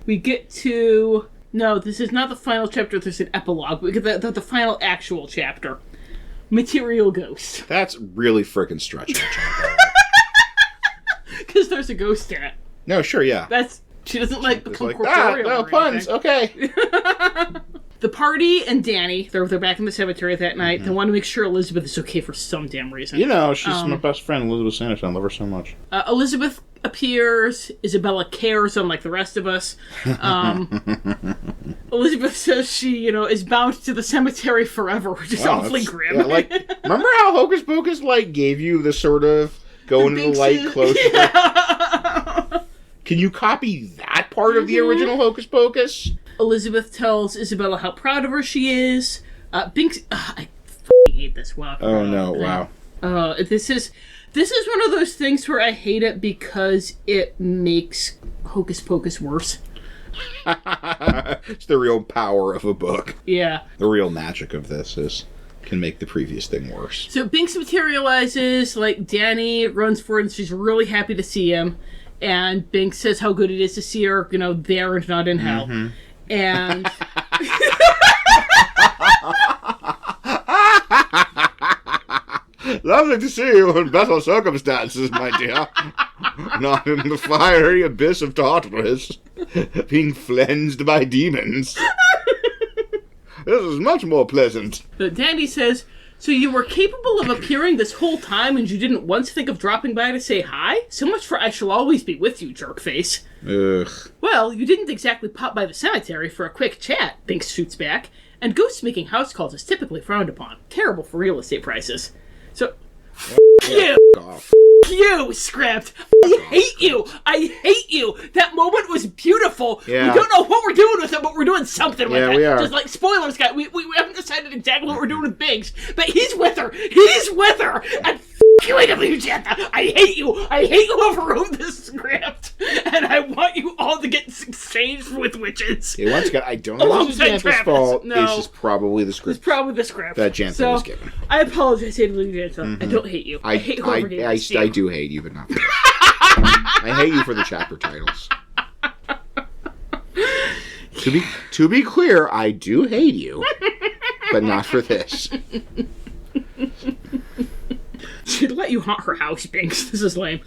we get to. No, this is not the final chapter. There's an epilogue. We get the final actual chapter. material ghost. That's really frickin' stretching. Because there's a ghost in it. No, sure, yeah. She doesn't become like, corporeal. no or puns, anything. okay. The party and Danny, they're back in the cemetery that night. They want to make sure Elizabeth is okay for some damn reason. You know, she's my best friend, Elizabeth Sanderson. I love her so much. Elizabeth appears. Isabella cares, unlike the rest of us. Elizabeth says she, is bound to the cemetery forever, which is awfully grim. Yeah, remember how Hocus Pocus, gave you the sort of go into the light close? Yeah. Can you copy that part of the original Hocus Pocus? Elizabeth tells Isabella how proud of her she is. Binks... I f***ing hate this. Wow. Oh, no. Wow. This is one of those things where I hate it because it makes Hocus Pocus worse. It's the real power of a book. Yeah. The real magic of this can make the previous thing worse. So Binks materializes, Danny runs forward and she's really happy to see him. And Binks says how good it is to see her, there and not in hell. Mm-hmm. And... Lovely to see you in better circumstances, my dear. Not in the fiery abyss of Tartarus, being flensed by demons. This is much more pleasant. But Danny says, so you were capable of appearing this whole time and you didn't once think of dropping by to say hi? So much for I shall always be with you, jerkface. Ugh. Well, you didn't exactly pop by the cemetery for a quick chat, Binks shoots back. And ghosts making house calls is typically frowned upon. Terrible for real estate prices. So, you, Script. I hate you. I hate you. That moment was beautiful. Yeah. We don't know what we're doing with it, but we're doing something with it. Yeah, we are. Just spoilers, guys. We haven't decided exactly what we're doing with Binks, but he's with her. He's with her. And you, Jantha. I hate you. I hate you overwrote this script. And I want you all to get exchanged with witches. Yeah, once again, I don't know if this is Jantha's fault. No. This is probably the script. It's probably the script. That Jantha was given. I apologize, Jantha. Mm-hmm. I don't hate you. I hate whoever gave this to you. I do hate you, but not for this. I hate you for the chapter titles. To be clear, I do hate you, but not for this. She'd let you haunt her house, Binks. This is lame.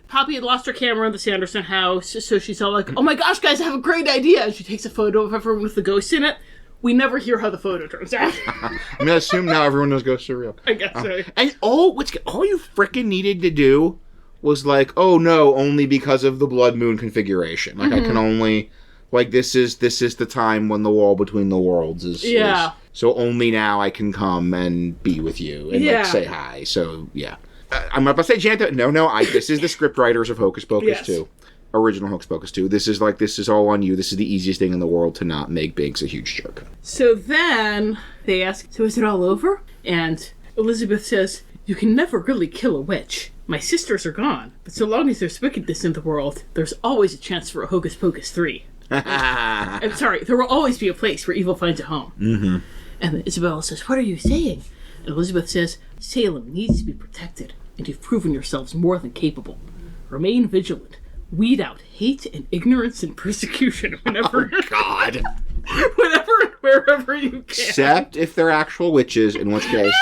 Poppy had lost her camera in the Sanderson house, so she's all like, oh my gosh, guys, I have a great idea. And she takes a photo of everyone with the ghost in it. We never hear how the photo turns out. I'm going to assume now everyone knows ghosts are real. I guess so. And all you frickin' needed to do was oh no, only because of the blood moon configuration. I can only... this is the time when the wall between the worlds is... Yeah. So only now I can come and be with you and say hi. So, yeah. I'm about to say, Jantha, no, this is the script writers of Hocus Pocus 2. Original Hocus Pocus 2. This is all on you. This is the easiest thing in the world to not make Binks a huge jerk. So then they ask, so is it all over? And Elizabeth says, you can never really kill a witch. My sisters are gone, but so long as there's wickedness in the world, there's always a chance for a Hocus Pocus 3. I'm sorry, there will always be a place where evil finds a home. Mm-hmm. And then Isabella says, what are you saying? And Elizabeth says, Salem needs to be protected, and you've proven yourselves more than capable. Remain vigilant. Weed out hate and ignorance and persecution whenever... Oh, God. Wherever you can. Except if they're actual witches, in which case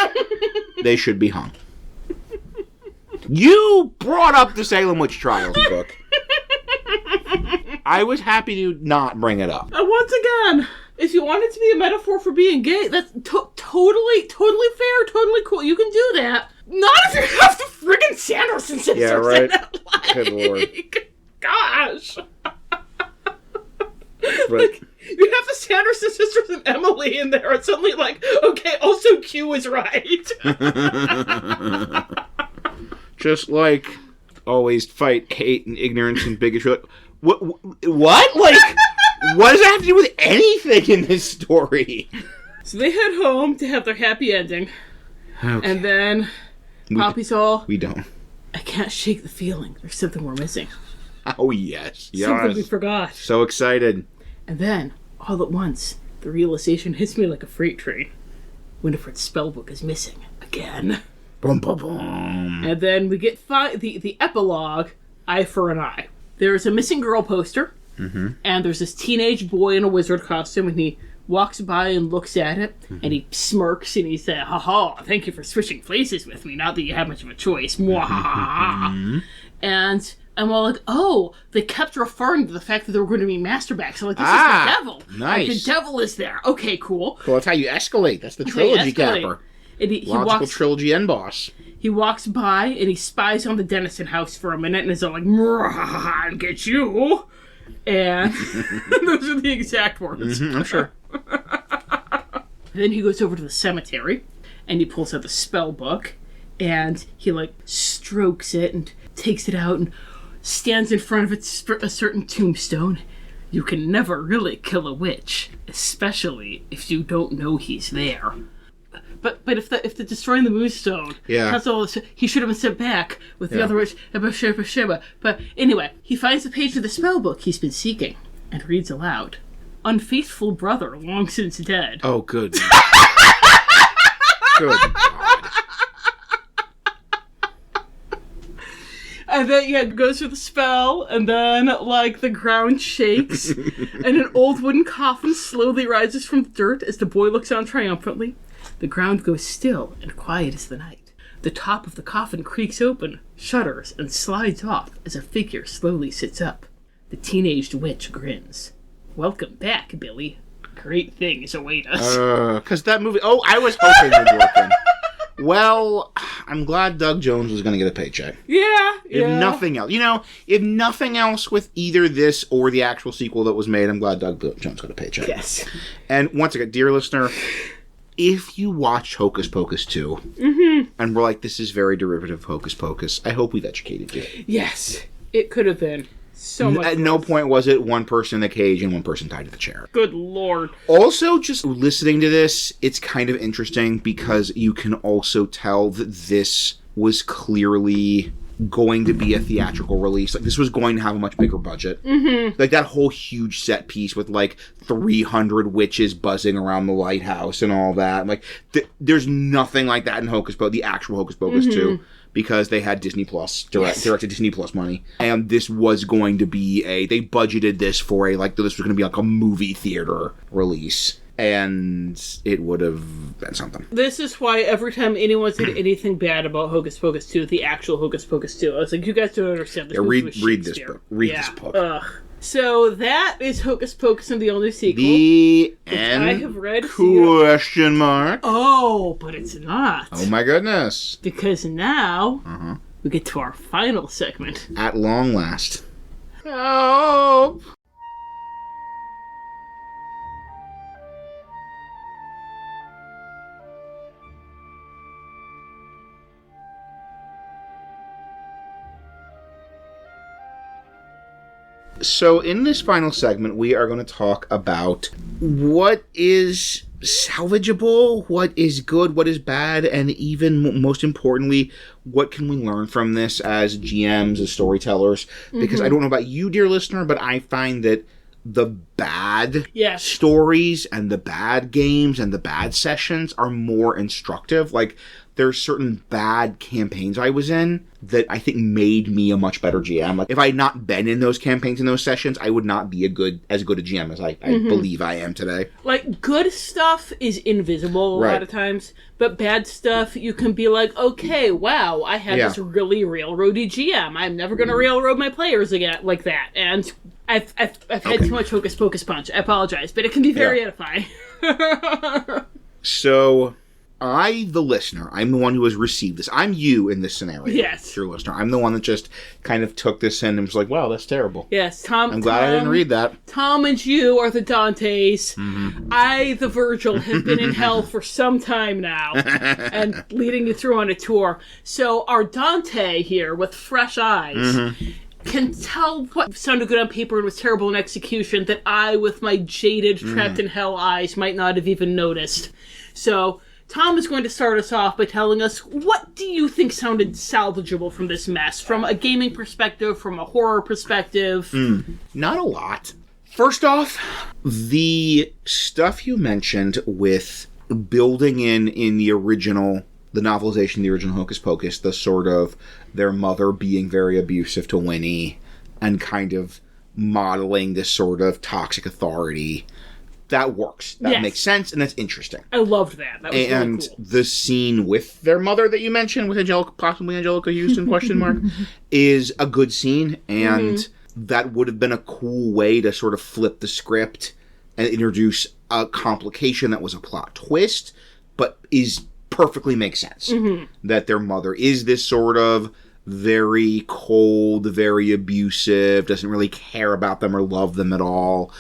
they should be hung. You brought up the Salem Witch Trials book. I was happy to not bring it up. Once again, if you want it to be a metaphor for being gay, that's totally fair, totally cool. You can do that. Not if you have the friggin' Sanderson sisters. Yeah, right. In it. Good Lord. Gosh. Right. You have the Sanderson sisters and Emily in there. It's suddenly okay, also Q is right. Just always fight hate and ignorance and bigotry. What? What does that have to do with anything in this story? So they head home to have their happy ending. Okay. And then Poppy's all... We don't. I can't shake the feeling. There's something we're missing. Oh, yes. Something we forgot. So excited. And then, all at once, the realization hits me like a freight train. Winifred's spellbook is missing. Again. Boom, boom, boom. And then we get the epilogue, Eye for an Eye. There's a missing girl poster, and there's this teenage boy in a wizard costume, and he walks by and looks at it, and he smirks, and he says, "Ha-ha, thank you for switching places with me, not that you have much of a choice." Mwahaha. And I'm all like, oh, they kept referring to the fact that there were going to be masterbacks. I'm like, this is the devil. Nice. Like, the devil is there. Okay, cool. Well, that's how you escalate. That's the trilogy capper. And he Logical walks, trilogy end boss. he walks by, and he spies on the Dennison house for a minute, and is all like, "I'll get you." And those are the exact words. I'm sure. Then he goes over to the cemetery, and he pulls out the spell book, and he, like, strokes it, and takes it out, and stands in front of a certain tombstone. "You can never really kill a witch, especially if you don't know he's there." But if the destroying the moonstone, that's all, he should have been sent back with the other witch. But anyway, he finds the page of the spell book he's been seeking and reads aloud: "Unfaithful brother, long since dead." Oh, good. Good God. And then, goes through the spell, and then, like, the ground shakes, and an old wooden coffin slowly rises from the dirt as the boy looks on triumphantly. The ground goes still and quiet as the night. The top of the coffin creaks open, shudders, and slides off as a figure slowly sits up. The teenaged witch grins. "Welcome back, Billy. Great things await us." Because that movie... Oh, I was hoping it would work in. Well, I'm glad Doug Jones was going to get a paycheck. Yeah. If nothing else. If nothing else with either this or the actual sequel that was made, I'm glad Doug Jones got a paycheck. Yes. And once again, dear listener, if you watch Hocus Pocus 2, and we're like, this is very derivative of Hocus Pocus, I hope we've educated you. Yes. It could have been so much At no point was it one person in the cage and one person tied to the chair. Good Lord. Also, just listening to this, it's kind of interesting because you can also tell that this was clearly going to be a theatrical release. Like, this was going to have a much bigger budget. Like, that whole huge set piece with, like, 300 witches buzzing around the lighthouse and all that. Like, there's nothing like that in Hocus Pocus, the actual Hocus Pocus 2. Because they had Disney Plus, directed Disney Plus money. And this was going to be they budgeted this for this was going to be like a movie theater release. And it would have been something. This is why every time anyone said anything bad about Hocus Pocus 2, the actual Hocus Pocus 2, I was like, you guys don't understand this. Read this book. Read this book. Ugh. So that is Hocus Pocus and the only sequel. The end? I have read. Question mark. Oh, but it's not. Oh my goodness. Because now we get to our final segment. At long last. Help! So in this final segment, we are going to talk about what is salvageable, what is good, what is bad, and even most importantly, what can we learn from this as GMs, as storytellers? Because I don't know about you, dear listener, but I find that the bad stories and the bad games and the bad sessions are more instructive. Like, there's certain bad campaigns I was in that I think made me a much better GM. Like, if I had not been in those campaigns and those sessions, I would not be as good a GM as I believe I am today. Like, good stuff is invisible a lot of times, but bad stuff, you can be like, okay, wow, I had this really railroady GM. I'm never going to railroad my players again like that. And I've had too much Hocus Pocus punch. I apologize, but it can be very edifying. So, I, the listener, I'm the one who has received this. I'm you in this scenario. Yes. Dear listener. I'm the one that just kind of took this in and was like, wow, that's terrible. Yes, Tom. I'm glad I didn't read that. Tom and you are the Dantes. I, the Virgil, have been in hell for some time now and leading you through on a tour. So our Dante here with fresh eyes can tell what sounded good on paper and was terrible in execution that I, with my jaded, trapped in hell eyes, might not have even noticed. So Tom is going to start us off by telling us, what do you think sounded salvageable from this mess? From a gaming perspective, from a horror perspective? Not a lot. First off, the stuff you mentioned with building in the original, the novelization, the original Hocus Pocus, the sort of their mother being very abusive to Winnie and kind of modeling this sort of toxic authority. that works. That Yes. makes sense, and that's interesting. I loved that. That was And really cool. the scene with their mother that you mentioned, with Angelica, possibly Angelica Houston, question mark, is a good scene, and that would have been a cool way to sort of flip the script and introduce a complication that was a plot twist, but is perfectly makes sense. That their mother is this sort of very cold, very abusive, doesn't really care about them or love them at all.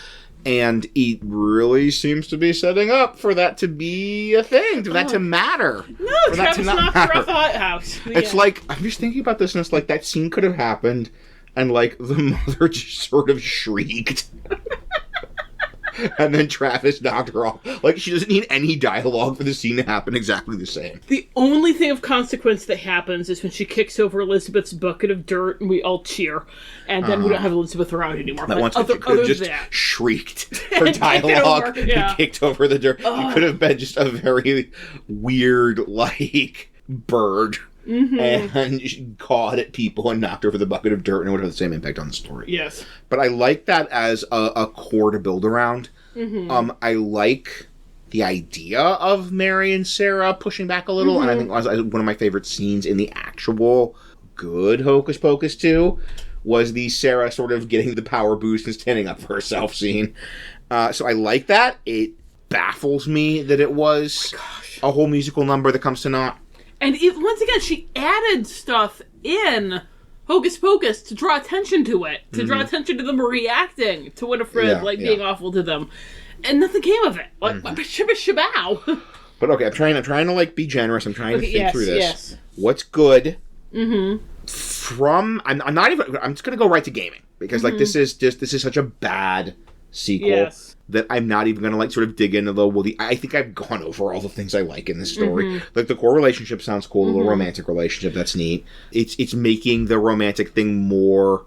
And it really seems to be setting up for that to be a thing, for that to matter. No, for that Travis knocked her off the hothouse. It's like, I'm just thinking about this, and it's like, that scene could have happened, and like, the mother just sort of shrieked. And then Travis knocked her off. Like, she doesn't need any dialogue for the scene to happen exactly the same. The only thing of consequence that happens is when she kicks over Elizabeth's bucket of dirt and we all cheer. And then we don't have Elizabeth around anymore. That But once she could have just shrieked her dialogue and kicked over the dirt. It could have been just a very weird, like, bird. And she cawed at people and knocked over the bucket of dirt, and it would have the same impact on the story. Yes. But I like that as a core to build around. I like the idea of Mary and Sarah pushing back a little, and I think one of my favorite scenes in the actual good Hocus Pocus 2 was the Sarah sort of getting the power boost and standing up for herself scene. So I like that. It baffles me that it was a whole musical number that comes to naught. And once again, she added stuff in Hocus Pocus to draw attention to it. To draw attention to them reacting to Winifred, being awful to them. And nothing came of it. Like, shabow. But okay, I'm trying to, like, be generous. I'm trying to think through this. Yes. What's good from... I'm not even... I'm just going to go right to gaming. Because, like, this is such a bad sequel that I'm not even going to, like, sort of dig into I think I've gone over all the things I like in this story. Like, the core relationship sounds cool. The little romantic relationship, that's neat. It's making the romantic thing more...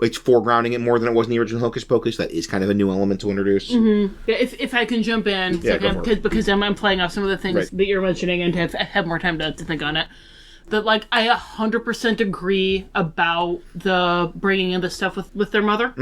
It's foregrounding it more than it was in the original Hocus Pocus. That is kind of a new element to introduce. Yeah, if I can jump in, because I'm playing off some of the things that you're mentioning and have more time to think on it. That, like, I 100% agree about the bringing in the stuff with their mother.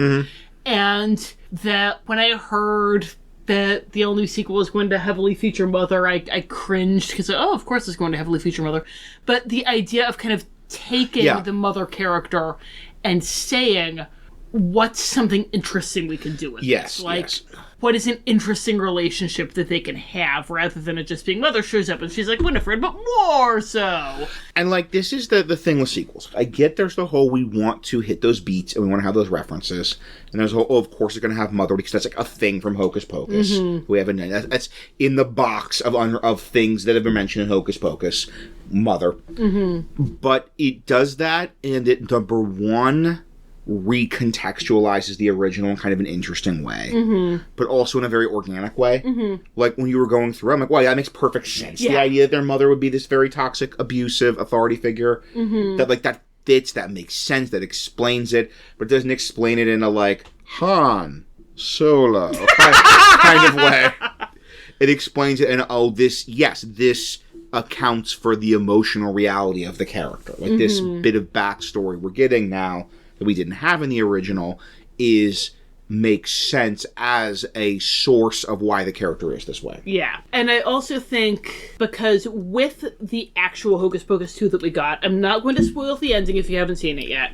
And that when I heard that the all-new sequel is going to heavily feature Mother, I cringed because, of course it's going to heavily feature Mother. But the idea of kind of taking the Mother character and saying, what's something interesting we can do with this? Like, what is an interesting relationship that they can have, rather than it just being Mother shows up and she's like, Winifred, but more so. And, like, this is the thing with sequels. I get there's the whole, we want to hit those beats and we want to have those references. And there's the whole, of course, they're going to have Mother, because that's, like, a thing from Hocus Pocus. We have that's in the box of things that have been mentioned in Hocus Pocus. Mother. But it does that, and it, number one, recontextualizes the original in kind of an interesting way, but also in a very organic way. Like, when you were going through, I'm like, wow, that makes perfect sense. The idea that their mother would be this very toxic, abusive authority figure, that, like, that fits, that makes sense, that explains it, but it doesn't explain it in a, like, Han Solo kind of way. It explains it in, this accounts for the emotional reality of the character. Like, this bit of backstory we're getting now that we didn't have in the original makes sense as a source of why the character is this way. Yeah. And I also think, because with the actual Hocus Pocus 2 that we got, I'm not going to spoil the ending if you haven't seen it yet,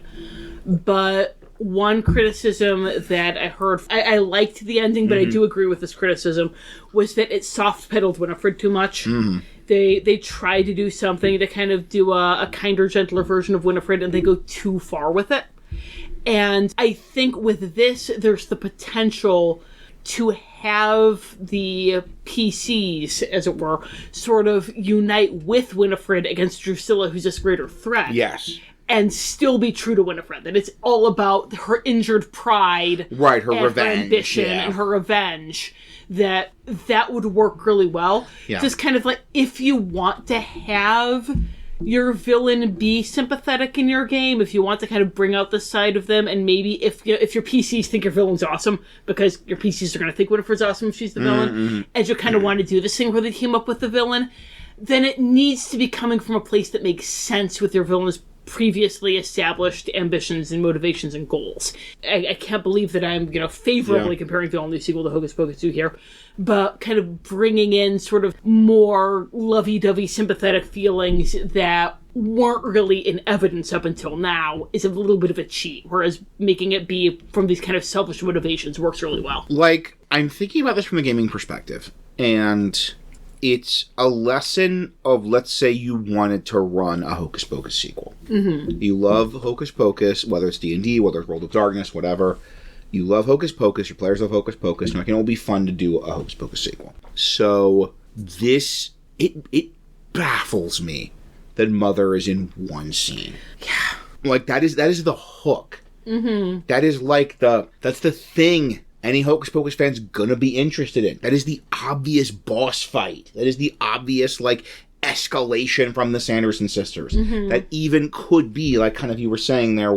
but one criticism that I heard, I liked the ending, but I do agree with this criticism, was that it soft-pedaled Winifred too much. They tried to do something to kind of do a kinder, gentler version of Winifred, and they go too far with it. And I think with this, there's the potential to have the PCs, as it were, sort of unite with Winifred against Drusilla, who's this greater threat. Yes. And still be true to Winifred. That it's all about her injured pride. Right, her revenge. Her ambition and her revenge. That would work really well. Yeah. Just kind of like, if you want to have your villain be sympathetic in your game, if you want to kind of bring out the side of them, and maybe if your PCs think your villain's awesome, because your PCs are going to think Winifred's awesome if she's the villain, and you kind of want to do this thing where they team up with the villain, then it needs to be coming from a place that makes sense with your villainous previously established ambitions and motivations and goals. I can't believe that I'm, favorably comparing the all-new sequel to Hocus Pocus 2 here, but kind of bringing in sort of more lovey-dovey sympathetic feelings that weren't really in evidence up until now is a little bit of a cheat, whereas making it be from these kind of selfish motivations works really well. Like, I'm thinking about this from a gaming perspective, and it's a lesson of, let's say you wanted to run a Hocus Pocus sequel. Mm-hmm. You love Hocus Pocus, whether it's D&D, whether it's World of Darkness, whatever. You love Hocus Pocus, your players love Hocus Pocus, and it can all be fun to do a Hocus Pocus sequel. So, it baffles me that Mother is in one scene. Yeah. Like, that is the hook. Mm-hmm. That is like that's the thing any Hocus Pocus fan's gonna be interested in. That is the obvious boss fight. That is the obvious, like, escalation from the Sanderson sisters. Mm-hmm. That even could be, like, kind of you were saying there,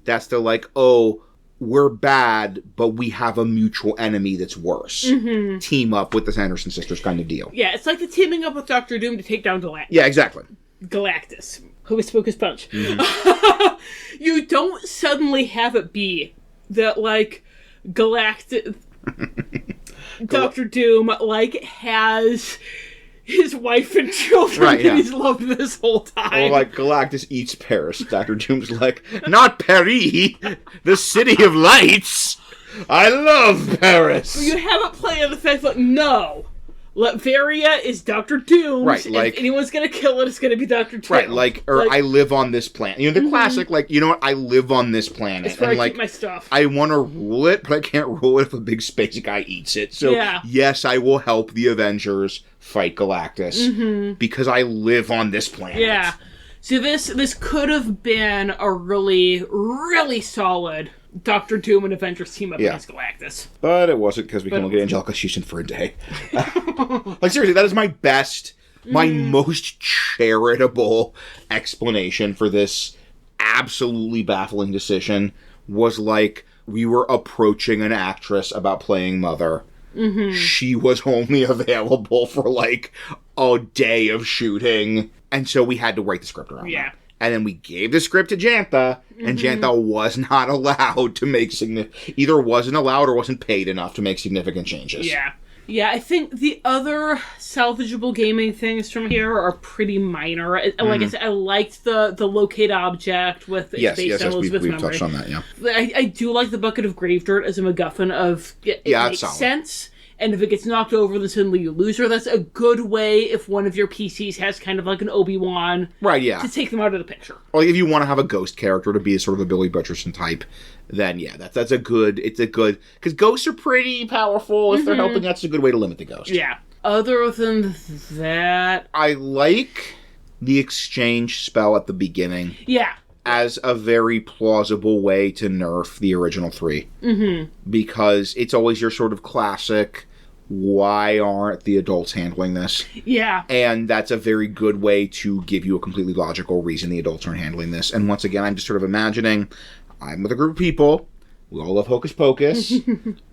that's the, like, oh, we're bad, but we have a mutual enemy that's worse. Mm-hmm. Team up with the Sanderson sisters kind of deal. Yeah, it's like the teaming up with Dr. Doom to take down Galactus. Yeah, exactly. Galactus. Hocus Pocus Punch. Mm-hmm. You don't suddenly have it be that, like, Galactus... Dr. Doom, like, has his wife and children that he's loved this whole time. Or, like, Galactus eats Paris. Dr. Doom's like, not Paris, the city of lights. I love Paris. But you have it play on the fact that, no, Latveria is Dr. Doom's. Right, like, if anyone's going to kill it, it's going to be Dr. Doom. Right, like, I live on this planet. You know, the classic, like, you know what, I live on this planet. It's where and, I like, keep my stuff. I want to rule it, but I can't rule it if a big space guy eats it. So, yes, I will help the Avengers fight Galactus, because I live on this planet. Yeah. So this could have been a really, really solid Dr. Doom and Avengers team up against Galactus. But it wasn't, because we can only get Angelica Houston for a day. Like, seriously, that is my best, my most charitable explanation for this absolutely baffling decision was, like, we were approaching an actress about playing Mother. Mm-hmm. She was only available for, like, a day of shooting, and so we had to write the script around that. And then we gave the script to Jantha, and Jantha was not allowed to make either wasn't allowed or wasn't paid enough to make significant changes. Yeah. Yeah, I think the other salvageable gaming things from here are pretty minor. Like I said, I liked the locate object with based on Elizabeth's memory. We've touched on that, yeah. I do like the bucket of grave dirt as a MacGuffin of it makes sense. And if it gets knocked over, then suddenly you lose her. That's a good way if one of your PCs has kind of like an Obi-Wan. Right, yeah. To take them out of the picture. Or if you want to have a ghost character to be a sort of a Billy Butcherson type, then yeah, that's a good, because ghosts are pretty powerful. If they're helping, that's a good way to limit the ghost. Yeah. Other than that... I like the exchange spell at the beginning. Yeah. As a very plausible way to nerf the original 3. Mm-hmm. Because it's always your sort of classic, why aren't the adults handling this? Yeah. And that's a very good way to give you a completely logical reason the adults aren't handling this. And once again, I'm just sort of imagining, I'm with a group of people, we all love Hocus Pocus,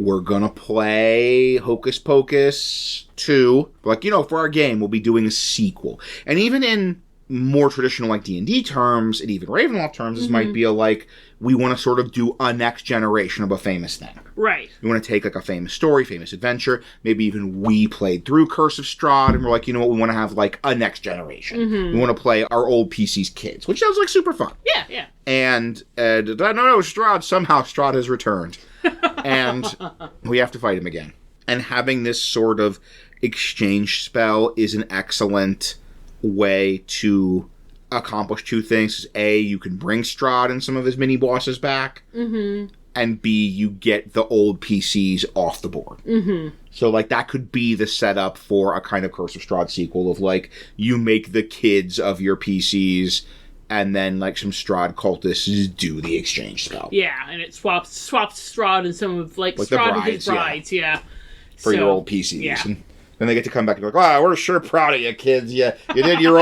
we're gonna play Hocus Pocus 2. Like, for our game, we'll be doing a sequel. And even in more traditional, like, D&D terms, and even Ravenloft terms, this might be a, like, we want to sort of do a next generation of a famous thing. Right. We want to take, like, a famous story, famous adventure, maybe even we played through Curse of Strahd, and we're like, you know what, we want to have, like, a next generation. We want to play our old PC's kids, which sounds like super fun. Yeah, yeah. And, no, somehow Strahd has returned. And we have to fight him again. And having this sort of exchange spell is an excellent way to accomplish two things. A, you can bring Strahd and some of his mini bosses back, and B, you get the old PCs off the board. So, like, that could be the setup for a kind of Curse of Strahd sequel of, like, you make the kids of your PCs, and then, like, some Strahd cultists do the exchange spell. Yeah, and it swaps Strahd and some of, like Strahd and his brides, for your old PCs. Yeah. And then they get to come back and be like, wow, we're sure proud of you, kids. You did your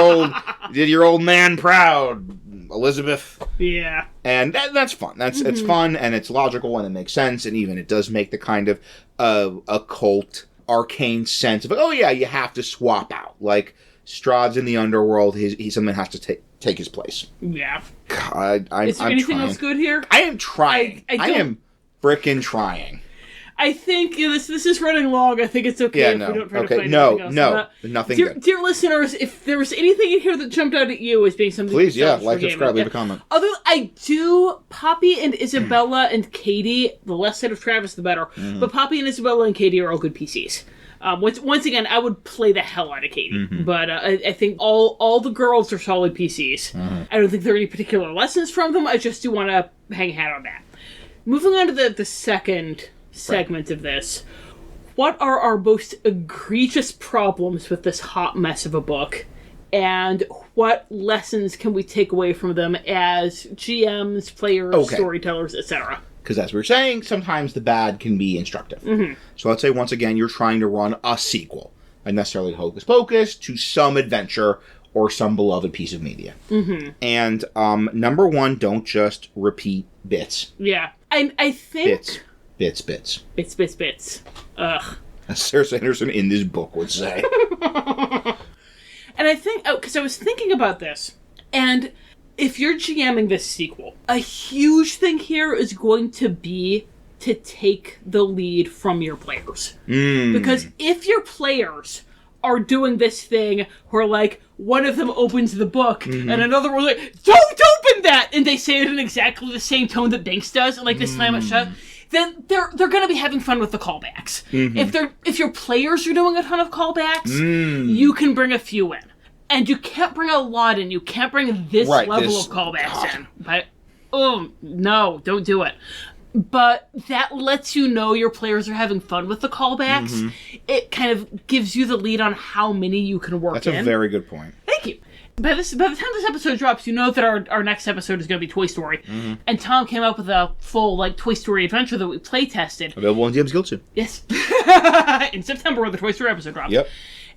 old man proud, Elizabeth. Yeah. And that's fun. It's fun, and it's logical, and it makes sense, and even it does make the kind of occult, arcane sense of, like, oh yeah, you have to swap out. Like, Strahd's in the underworld, he something has to take his place. Yeah. God, Is there anything else good here? I am trying. I am frickin' trying. I think this is running long. I think it's okay if we don't try to find anything else. Nothing dear, good. dear listeners, if there was anything in here that jumped out at you as being something, Please, like, subscribe, leave a comment. Although I do, Poppy and Isabella and Katie, the less said of Travis, the better. Mm-hmm. But Poppy and Isabella and Katie are all good PCs. Once again, I would play the hell out of Katie, Mm-hmm. but I think all the girls are solid PCs. Mm-hmm. I don't think there are any particular lessons from them. I just do want to hang a hat on that. Moving on to the second segment of this. What are our most egregious problems with this hot mess of a book? And what lessons can we take away from them as GMs, players, storytellers, etc.? Because as we were saying, sometimes the bad can be instructive. Mm-hmm. So let's say, once again, you're trying to run a sequel, not necessarily Hocus Pocus, to some adventure or some beloved piece of media. Mm-hmm. And number one, don't just repeat bits. Yeah. I think... Bits. Ugh. As Sarah Sanderson in this book would say. And I think... because I was thinking about this, and if you're GMing this sequel, a huge thing here is going to be to take the lead from your players. Because if your players are doing this thing where, like, one of them opens the book and another one's like, don't open that! And they say it in exactly the same tone that Binks does, and, like, they slam it shut. Then they're going to be having fun with the callbacks. If your players are doing a ton of callbacks, you can bring a few in. And you can't bring a lot in. You can't bring this level of callbacks in. But, no, don't do it. But that lets you know your players are having fun with the callbacks. It kind of gives you the lead on how many you can work in. That's a very good point. Thank you. By the time this episode drops, you know that our next episode is going to be Toy Story. And Tom came up with a full, like, Toy Story adventure that we play tested. Available on DM's Guild soon. Yes. In September, when the Toy Story episode drops. Yep.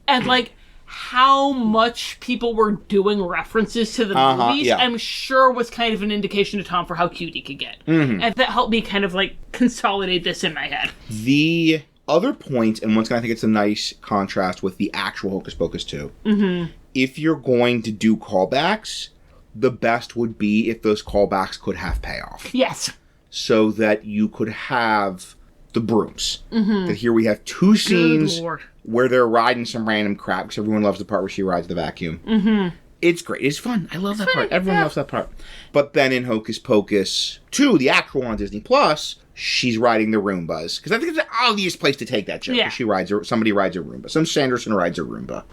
And, like, how much people were doing references to the movies, I'm sure was kind of an indication to Tom for how cute he could get. And that helped me kind of, like, consolidate this in my head. The other point, and once again I think it's a nice contrast with the actual Hocus Pocus 2, if you're going to do callbacks, the best would be if those callbacks could have payoff. Yes. So that you could have the brooms. That here we have two scenes where they're riding some random crap, because everyone loves the part where she rides the vacuum. It's great. It's fun. I love that part. Everyone loves that part. But then in Hocus Pocus 2, the actual one on Disney Plus, she's riding the Roombas. Because I think it's an obvious place to take that joke. Yeah. Somebody rides a Roomba. Some Sanderson rides a Roomba.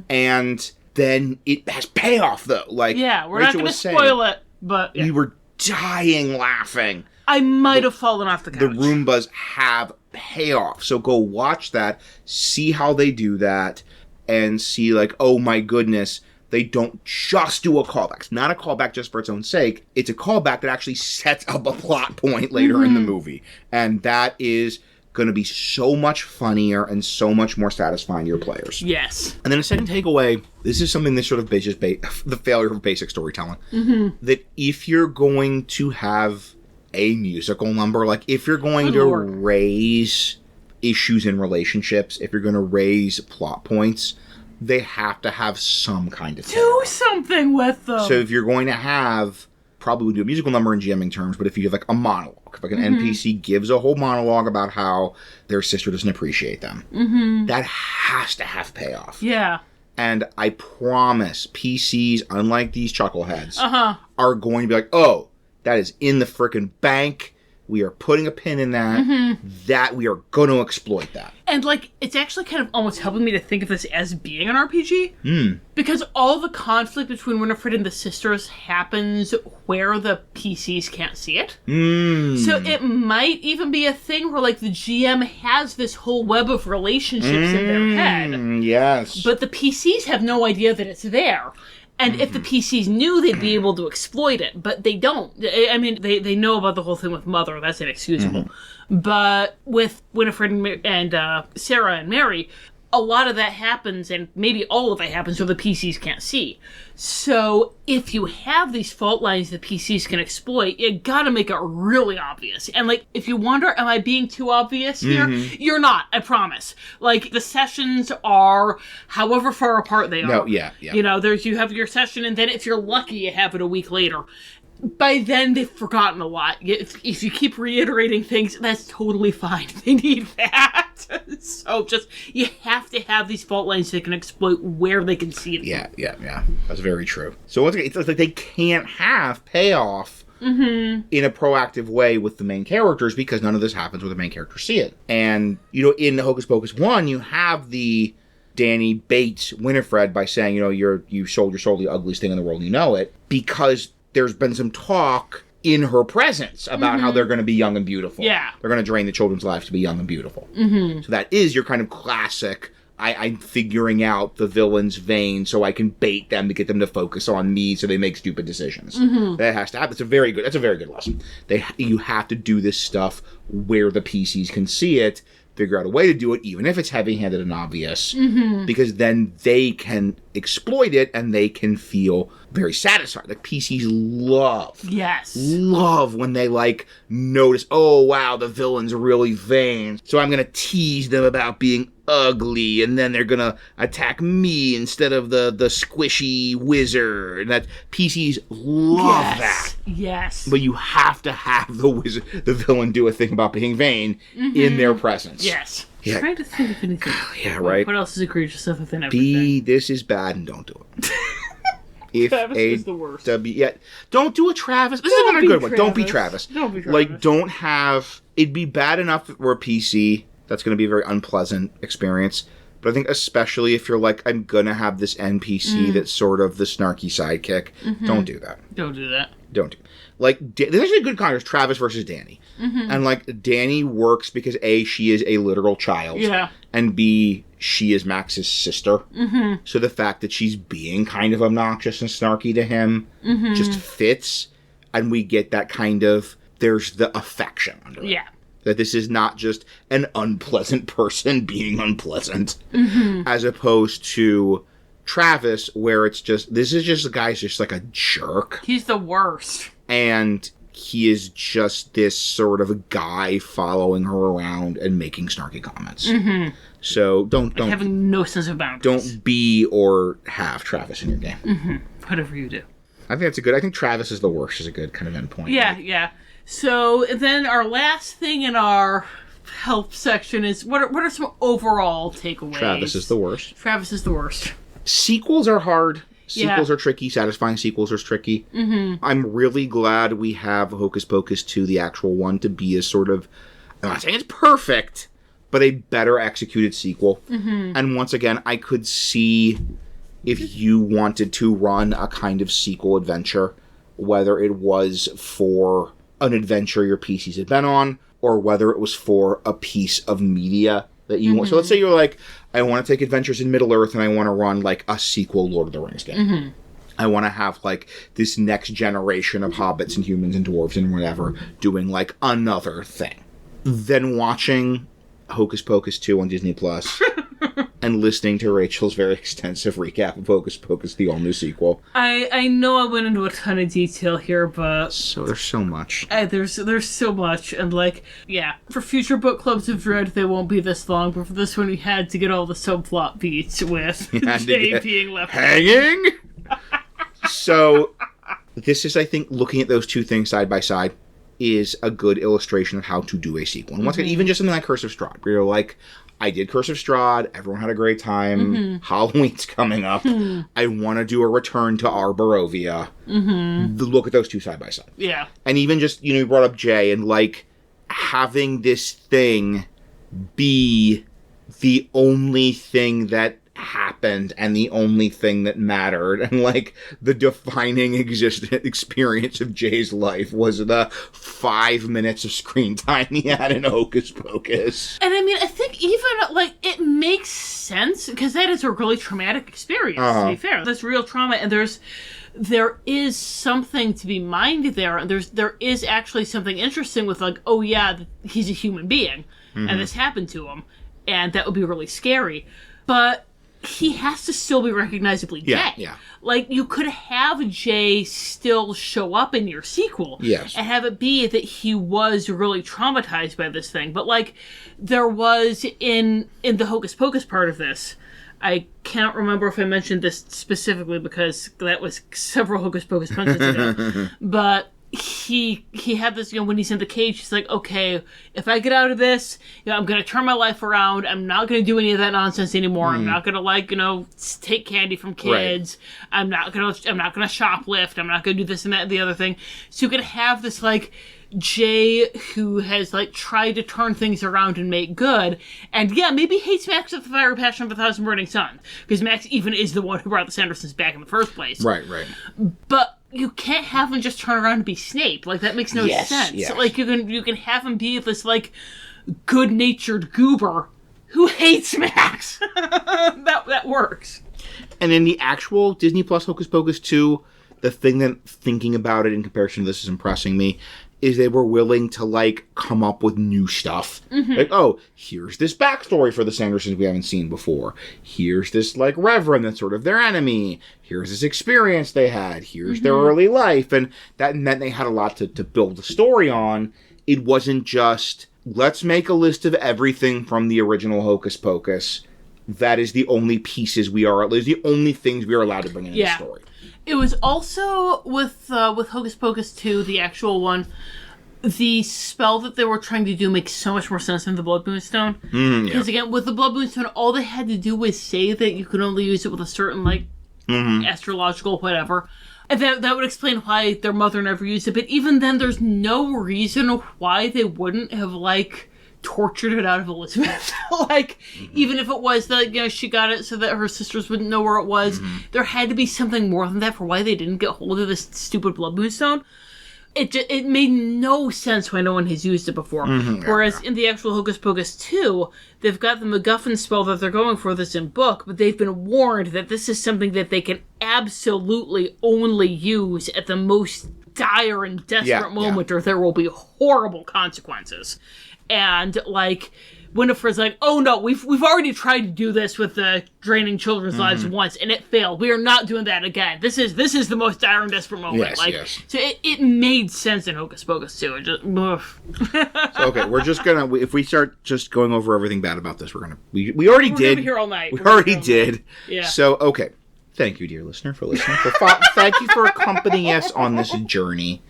And then it has payoff, though. Like, we're not going to spoil it, but... We were dying laughing. I might have fallen off the couch. The Roombas have payoff. So go watch that, see how they do that, and see, like, oh my goodness, they don't just do a callback. It's not a callback just for its own sake. It's a callback that actually sets up a plot point later in the movie. And that is going to be so much funnier and so much more satisfying to your players. Yes. And then a second takeaway, this is something that sort of just the failure of basic storytelling. That if you're going to have a musical number, like if you're going to raise issues in relationships, if you're going to raise plot points, they have to have some kind of do something with them. So if you're going to have, probably do a musical number in GMing terms, but if you have like a monologue, if like an NPC gives a whole monologue about how their sister doesn't appreciate them, that has to have payoff. Yeah. And I promise PCs, unlike these chuckleheads, are going to be like, oh, that is in the frickin' bank. We are putting a pin in that. That we are going to exploit that. And, like, it's actually kind of almost helping me to think of this as being an RPG. Because all the conflict between Winifred and the sisters happens where the PCs can't see it. So it might even be a thing where, like, the GM has this whole web of relationships in their head. Yes. But the PCs have no idea that it's there. And if the PCs knew, they'd be able to exploit it. But they don't. I mean, they know about the whole thing with Mother. That's inexcusable. But with Winifred and Sarah and Mary, a lot of that happens, and maybe all of it happens, so the PCs can't see. So if you have these fault lines that PCs can exploit, you gotta make it really obvious. And, like, if you wonder, am I being too obvious here? You're not, I promise. Like, the sessions are however far apart they are. No, yeah. You know, you have your session, and then if you're lucky, you have it a week later. By then, they've forgotten a lot. If you keep reiterating things, that's totally fine. They need that. So you have to have these fault lines that can exploit where they can see it. Yeah. That's very true. So once again, it's like they can't have payoff in a proactive way with the main characters because none of this happens when the main characters see it. And, you know, in Hocus Pocus 1, you have the Danny baits Winifred by saying, you know, you sold your soul, the ugliest thing in the world, you know it, because there's been some talk in her presence about how they're going to be young and beautiful. Yeah. They're going to drain the children's lives to be young and beautiful. So that is your kind of classic, I'm figuring out the villain's vein so I can bait them to get them to focus on me so they make stupid decisions. That has to happen. That's a very good lesson. You have to do this stuff where the PCs can see it, figure out a way to do it, even if it's heavy-handed and obvious, because then they can exploit it and they can feel very satisfied. Like, PCs love when they, like, notice, oh, wow, the villain's really vain, so I'm gonna tease them about being ugly, and then they're gonna attack me instead of the squishy wizard. And that PCs love that. Yes. But you have to have the villain do a thing about being vain in their presence. Yes. Yeah. I'm trying to think of anything. Yeah, right. What else is egregious other than everything? This is bad and don't do it. Travis is the worst. Don't do a Travis. This is a good one. Don't be Travis. Don't be Travis. Like, don't have... It'd be bad enough if we're a PC. That's going to be a very unpleasant experience. But I think especially if you're like, I'm going to have this NPC that's sort of the snarky sidekick. Don't do that. Don't do that. Don't do. Like, there's actually a good contrast, Travis versus Danny. And, like, Danny works because, A, she is a literal child. Yeah. And, B, she is Max's sister. So the fact that she's being kind of obnoxious and snarky to him just fits. And we get that kind of, there's the affection under it. Yeah. That this is not just an unpleasant person being unpleasant. As opposed to Travis, where it's just, this is just a guy's just like a jerk. He's the worst. And he is just this sort of a guy following her around and making snarky comments. So don't having no sense of boundaries. Don't be or have Travis in your game. Whatever you do. I think that's a good. I think Travis is the worst. Is a good kind of endpoint. Yeah. So then our last thing in our help section is what are some overall takeaways? Travis is the worst. Travis is the worst. Sequels are hard. Sequels are tricky. Satisfying sequels are tricky. I'm really glad we have Hocus Pocus 2, the actual one, to be a sort of, I'm not saying it's perfect, but a better executed sequel. And once again, I could see if you wanted to run a kind of sequel adventure, whether it was for an adventure your PCs had been on, or whether it was for a piece of media that you want. So let's say you're like, I want to take Adventures in Middle-earth and I want to run like a sequel Lord of the Rings game. I want to have like this next generation of hobbits and humans and dwarves and whatever doing like another thing. Then watching Hocus Pocus 2 on Disney Plus and listening to Rachel's very extensive recap of Hocus Pocus, the all-new sequel. I know I went into a ton of detail here, but... So there's so much. There's so much, and like, yeah. For future book clubs of Dread, they won't be this long, but for this one, we had to get all the subplot beats with Jay being left hanging. So, this is, I think, looking at those two things side by side, is a good illustration of how to do a sequel. And once again, even just something like Curse of Strahd, where you're like, I did Curse of Strahd, everyone had a great time, Halloween's coming up, I want to do a return to Arborovia. Look at those two side by side. Yeah. And even just, you brought up Jay, and like, having this thing be the only thing that happened and the only thing that mattered, and like the defining experience of Jay's life was the 5 minutes of screen time he had in Hocus Pocus. And I mean, I think even like it makes sense because that is a really traumatic experience, to be fair. That's real trauma, and there is something to be mined there, and there is actually something interesting with like, oh yeah, he's a human being and this happened to him, and that would be really scary. But he has to still be recognizably Jay. Yeah. Like, you could have Jay still show up in your sequel. Yes. And have it be that he was really traumatized by this thing. But, like, there was in the Hocus Pocus part of this, I can't remember if I mentioned this specifically because that was several Hocus Pocus punches ago. But he had this, when he's in the cage, he's like, okay, if I get out of this, I'm going to turn my life around. I'm not going to do any of that nonsense anymore. I'm not going to, take candy from kids. Right. I'm not going to shoplift. I'm not going to do this and that and the other thing. So you could have this, Jay who has, tried to turn things around and make good. And, yeah, maybe hates Max with the fire passion of 1,000 burning suns. Because Max even is the one who brought the Sandersons back in the first place. Right. But you can't have him just turn around and be Snape. That makes no sense. Yes. You can have him be this, good-natured goober who hates Max. that works. And in the actual Disney Plus Hocus Pocus 2, the thing that, thinking about it in comparison to this, is impressing me, is they were willing to, come up with new stuff. Mm-hmm. Here's this backstory for the Sandersons we haven't seen before. Here's this, reverend that's sort of their enemy. Here's this experience they had. Here's their early life. And that meant they had a lot to build the story on. It wasn't just, let's make a list of everything from the original Hocus Pocus. That is the only pieces the only things we are allowed to bring in the story. It was also with Hocus Pocus 2, the actual one, the spell that they were trying to do makes so much more sense than the Blood Moonstone. Because again, with the Blood Moonstone, all they had to do was say that you could only use it with a certain astrological whatever. And that would explain why their mother never used it. But even then, there's no reason why they wouldn't have tortured it out of Elizabeth. Even if it was that, she got it so that her sisters wouldn't know where it was, there had to be something more than that for why they didn't get hold of this stupid Blood Moonstone. It made no sense why no one has used it before. Whereas in the actual Hocus Pocus 2, they've got the MacGuffin spell that they're going for this in book, but they've been warned that this is something that they can absolutely only use at the most dire and desperate moment, or there will be horrible consequences. And, Winifred's oh no, we've already tried to do this with the draining children's lives once, and it failed. We are not doing that again. This is the most dire and desperate moment. Yes. So it made sense in Hocus Pocus too. It just, okay, we're just gonna, if we start just going over everything bad about this, we already did. We're gonna be here all night. We already did. Yeah. So, okay. Thank you, dear listener, for listening. Thank you for accompanying us on this journey.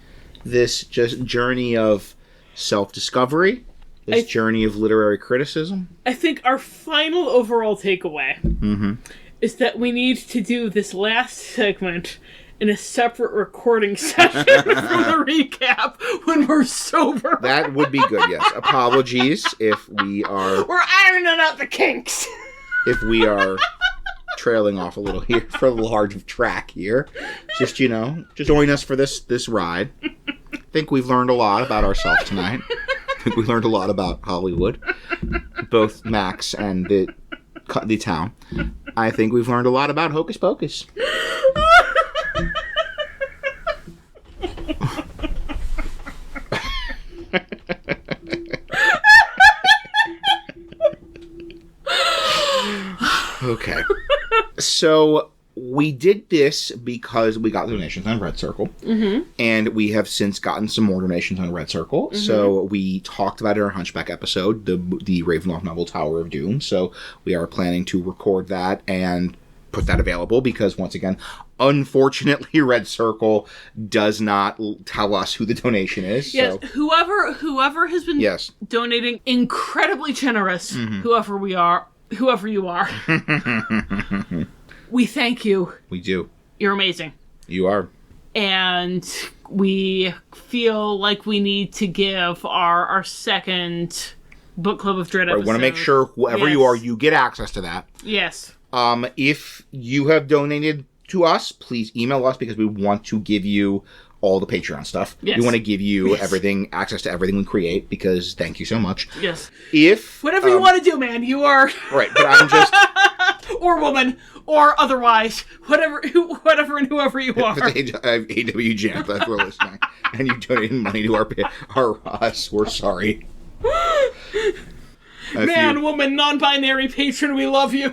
This just journey of self-discovery. This journey of literary criticism. I think our final overall takeaway is that we need to do this last segment in a separate recording session for the recap when we're sober. That would be good, yes. Apologies if we are... We're ironing out the kinks. If we are trailing off a little here for a little hard track here. Just join us for this ride. I think we've learned a lot about ourselves tonight. I think we learned a lot about Hollywood, both Max and the town. I think we've learned a lot about Hocus Pocus. Okay. So we did this because we got donations on Red Circle, and we have since gotten some more donations on Red Circle. So we talked about it in our Hunchback episode, the Ravenloft novel Tower of Doom. So we are planning to record that and put that available because, once again, unfortunately, Red Circle does not tell us who the donation is. Yes, so. whoever has been donating, incredibly generous, whoever you are. We thank you. We do. You're amazing. You are. And we feel like we need to give our second Book Club of Dread episode. I want to make sure whoever you are, you get access to that. Yes. If you have donated to us, please email us because we want to give you all the Patreon stuff. Yes. We want to give you everything, access to everything we create because thank you so much. Yes. If whatever you want to do, man, you are right. But I'm just or woman or otherwise, whatever and whoever you are. AW Jantha, if we're listening, and you donated money to our us, we're sorry. Man, woman, non-binary patron, we love you.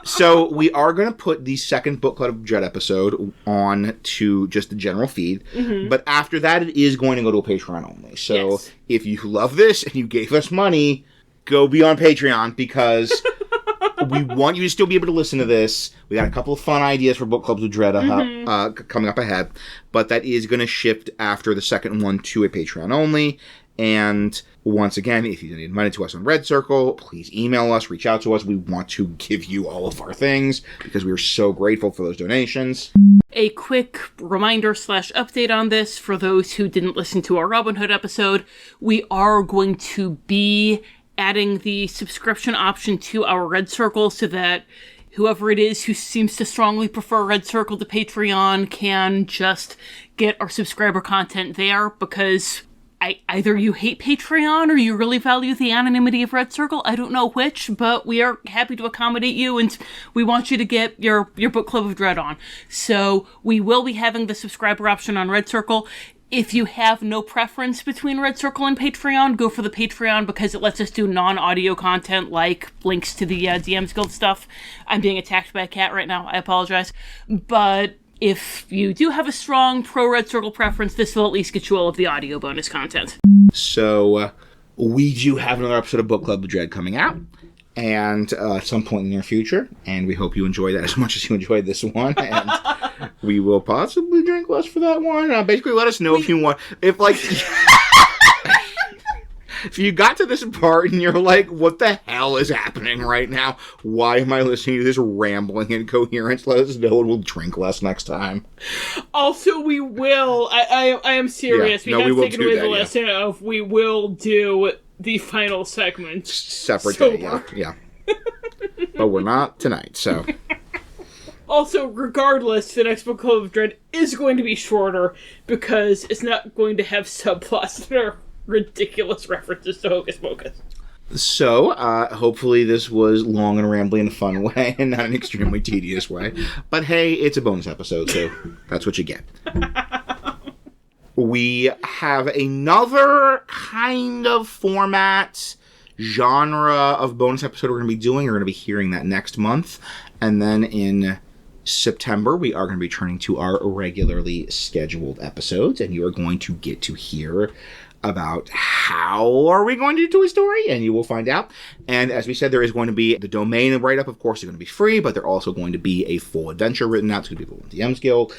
So we are going to put the second Book Club of Dread episode on to just the general feed. But after that, it is going to go to a Patreon only. So if you love this and you gave us money, go be on Patreon because we want you to still be able to listen to this. We got a couple of fun ideas for Book Clubs of Dread coming up ahead. But that is going to shift after the second one to a Patreon only. And once again, if you donate money to us on Red Circle, please email us, reach out to us. We want to give you all of our things because we are so grateful for those donations. A quick reminder / update on this for those who didn't listen to our Robin Hood episode. We are going to be adding the subscription option to our Red Circle so that whoever it is who seems to strongly prefer Red Circle to Patreon can just get our subscriber content there, because either you hate Patreon or you really value the anonymity of Red Circle. I don't know which, but we are happy to accommodate you, and we want you to get your Book Club of Dread on. So we will be having the subscriber option on Red Circle. If you have no preference between Red Circle and Patreon, go for the Patreon because it lets us do non-audio content like links to the DM's Guild stuff. I'm being attacked by a cat right now. I apologize. But if you do have a strong pro-Red Circle preference, this will at least get you all of the audio bonus content. So we do have another episode of Book Club of Dread coming out, and at some point in the near future, and we hope you enjoy that as much as you enjoyed this one, and we will possibly drink less for that one. Basically, let us know if you want, if you got to this part and you're like, what the hell is happening right now? Why am I listening to this rambling incoherence? Let us know and we'll drink less next time. Also, we will, I am serious, we have taken away the lesson of we will do the final segment. Separate day, yeah. But we're not tonight, so. Also, regardless, the next Book Club of Dread is going to be shorter because it's not going to have subplots that are ridiculous references to Hocus Pocus. So, hopefully this was long and rambling in a fun way and not an extremely tedious way. But hey, it's a bonus episode, so that's what you get. We have another kind of format, genre of bonus episode we're going to be doing. You're going to be hearing that next month. And then in September, we are going to be turning to our regularly scheduled episodes, and you are going to get to hear about how are we going to do Toy Story, and you will find out. And as we said, there is going to be the domain write-up, of course, is going to be free, but they're also going to be a full adventure written out. It's going to be the DM's Guild,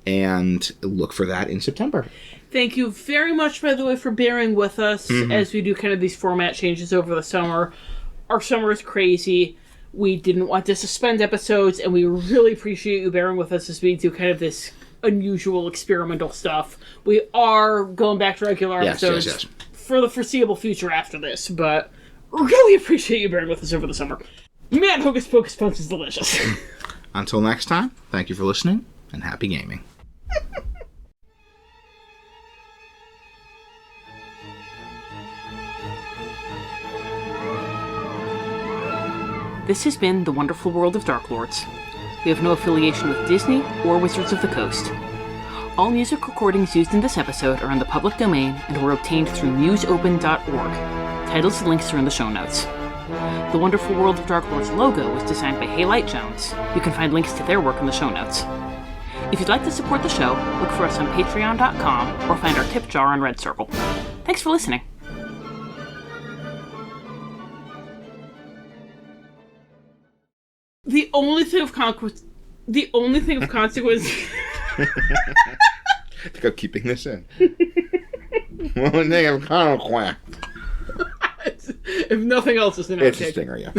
and look for that in September. Thank you very much, by the way, for bearing with us as we do kind of these format changes over the summer. Our summer is crazy. We didn't want to suspend episodes, and we really appreciate you bearing with us as we do kind of this unusual experimental stuff. We are going back to regular episodes for the foreseeable future after this, but really appreciate you bearing with us over the summer. Man, Hocus Pocus Punch is delicious. Until next time, thank you for listening, and happy gaming. This has been The Wonderful World of Darklords. We have no affiliation with Disney or Wizards of the Coast. All music recordings used in this episode are in the public domain and were obtained through museopen.org. Titles and links are in the show notes. The Wonderful World of Darklords logo was designed by Haylight Jones. You can find links to their work in the show notes. If you'd like to support the show, look for us on patreon.com or find our tip jar on Red Circle. Thanks for listening. The only thing of consequence... The I think I'm keeping this in. One thing of consequence. If nothing else, it's an outtake. It's a stinger, yeah.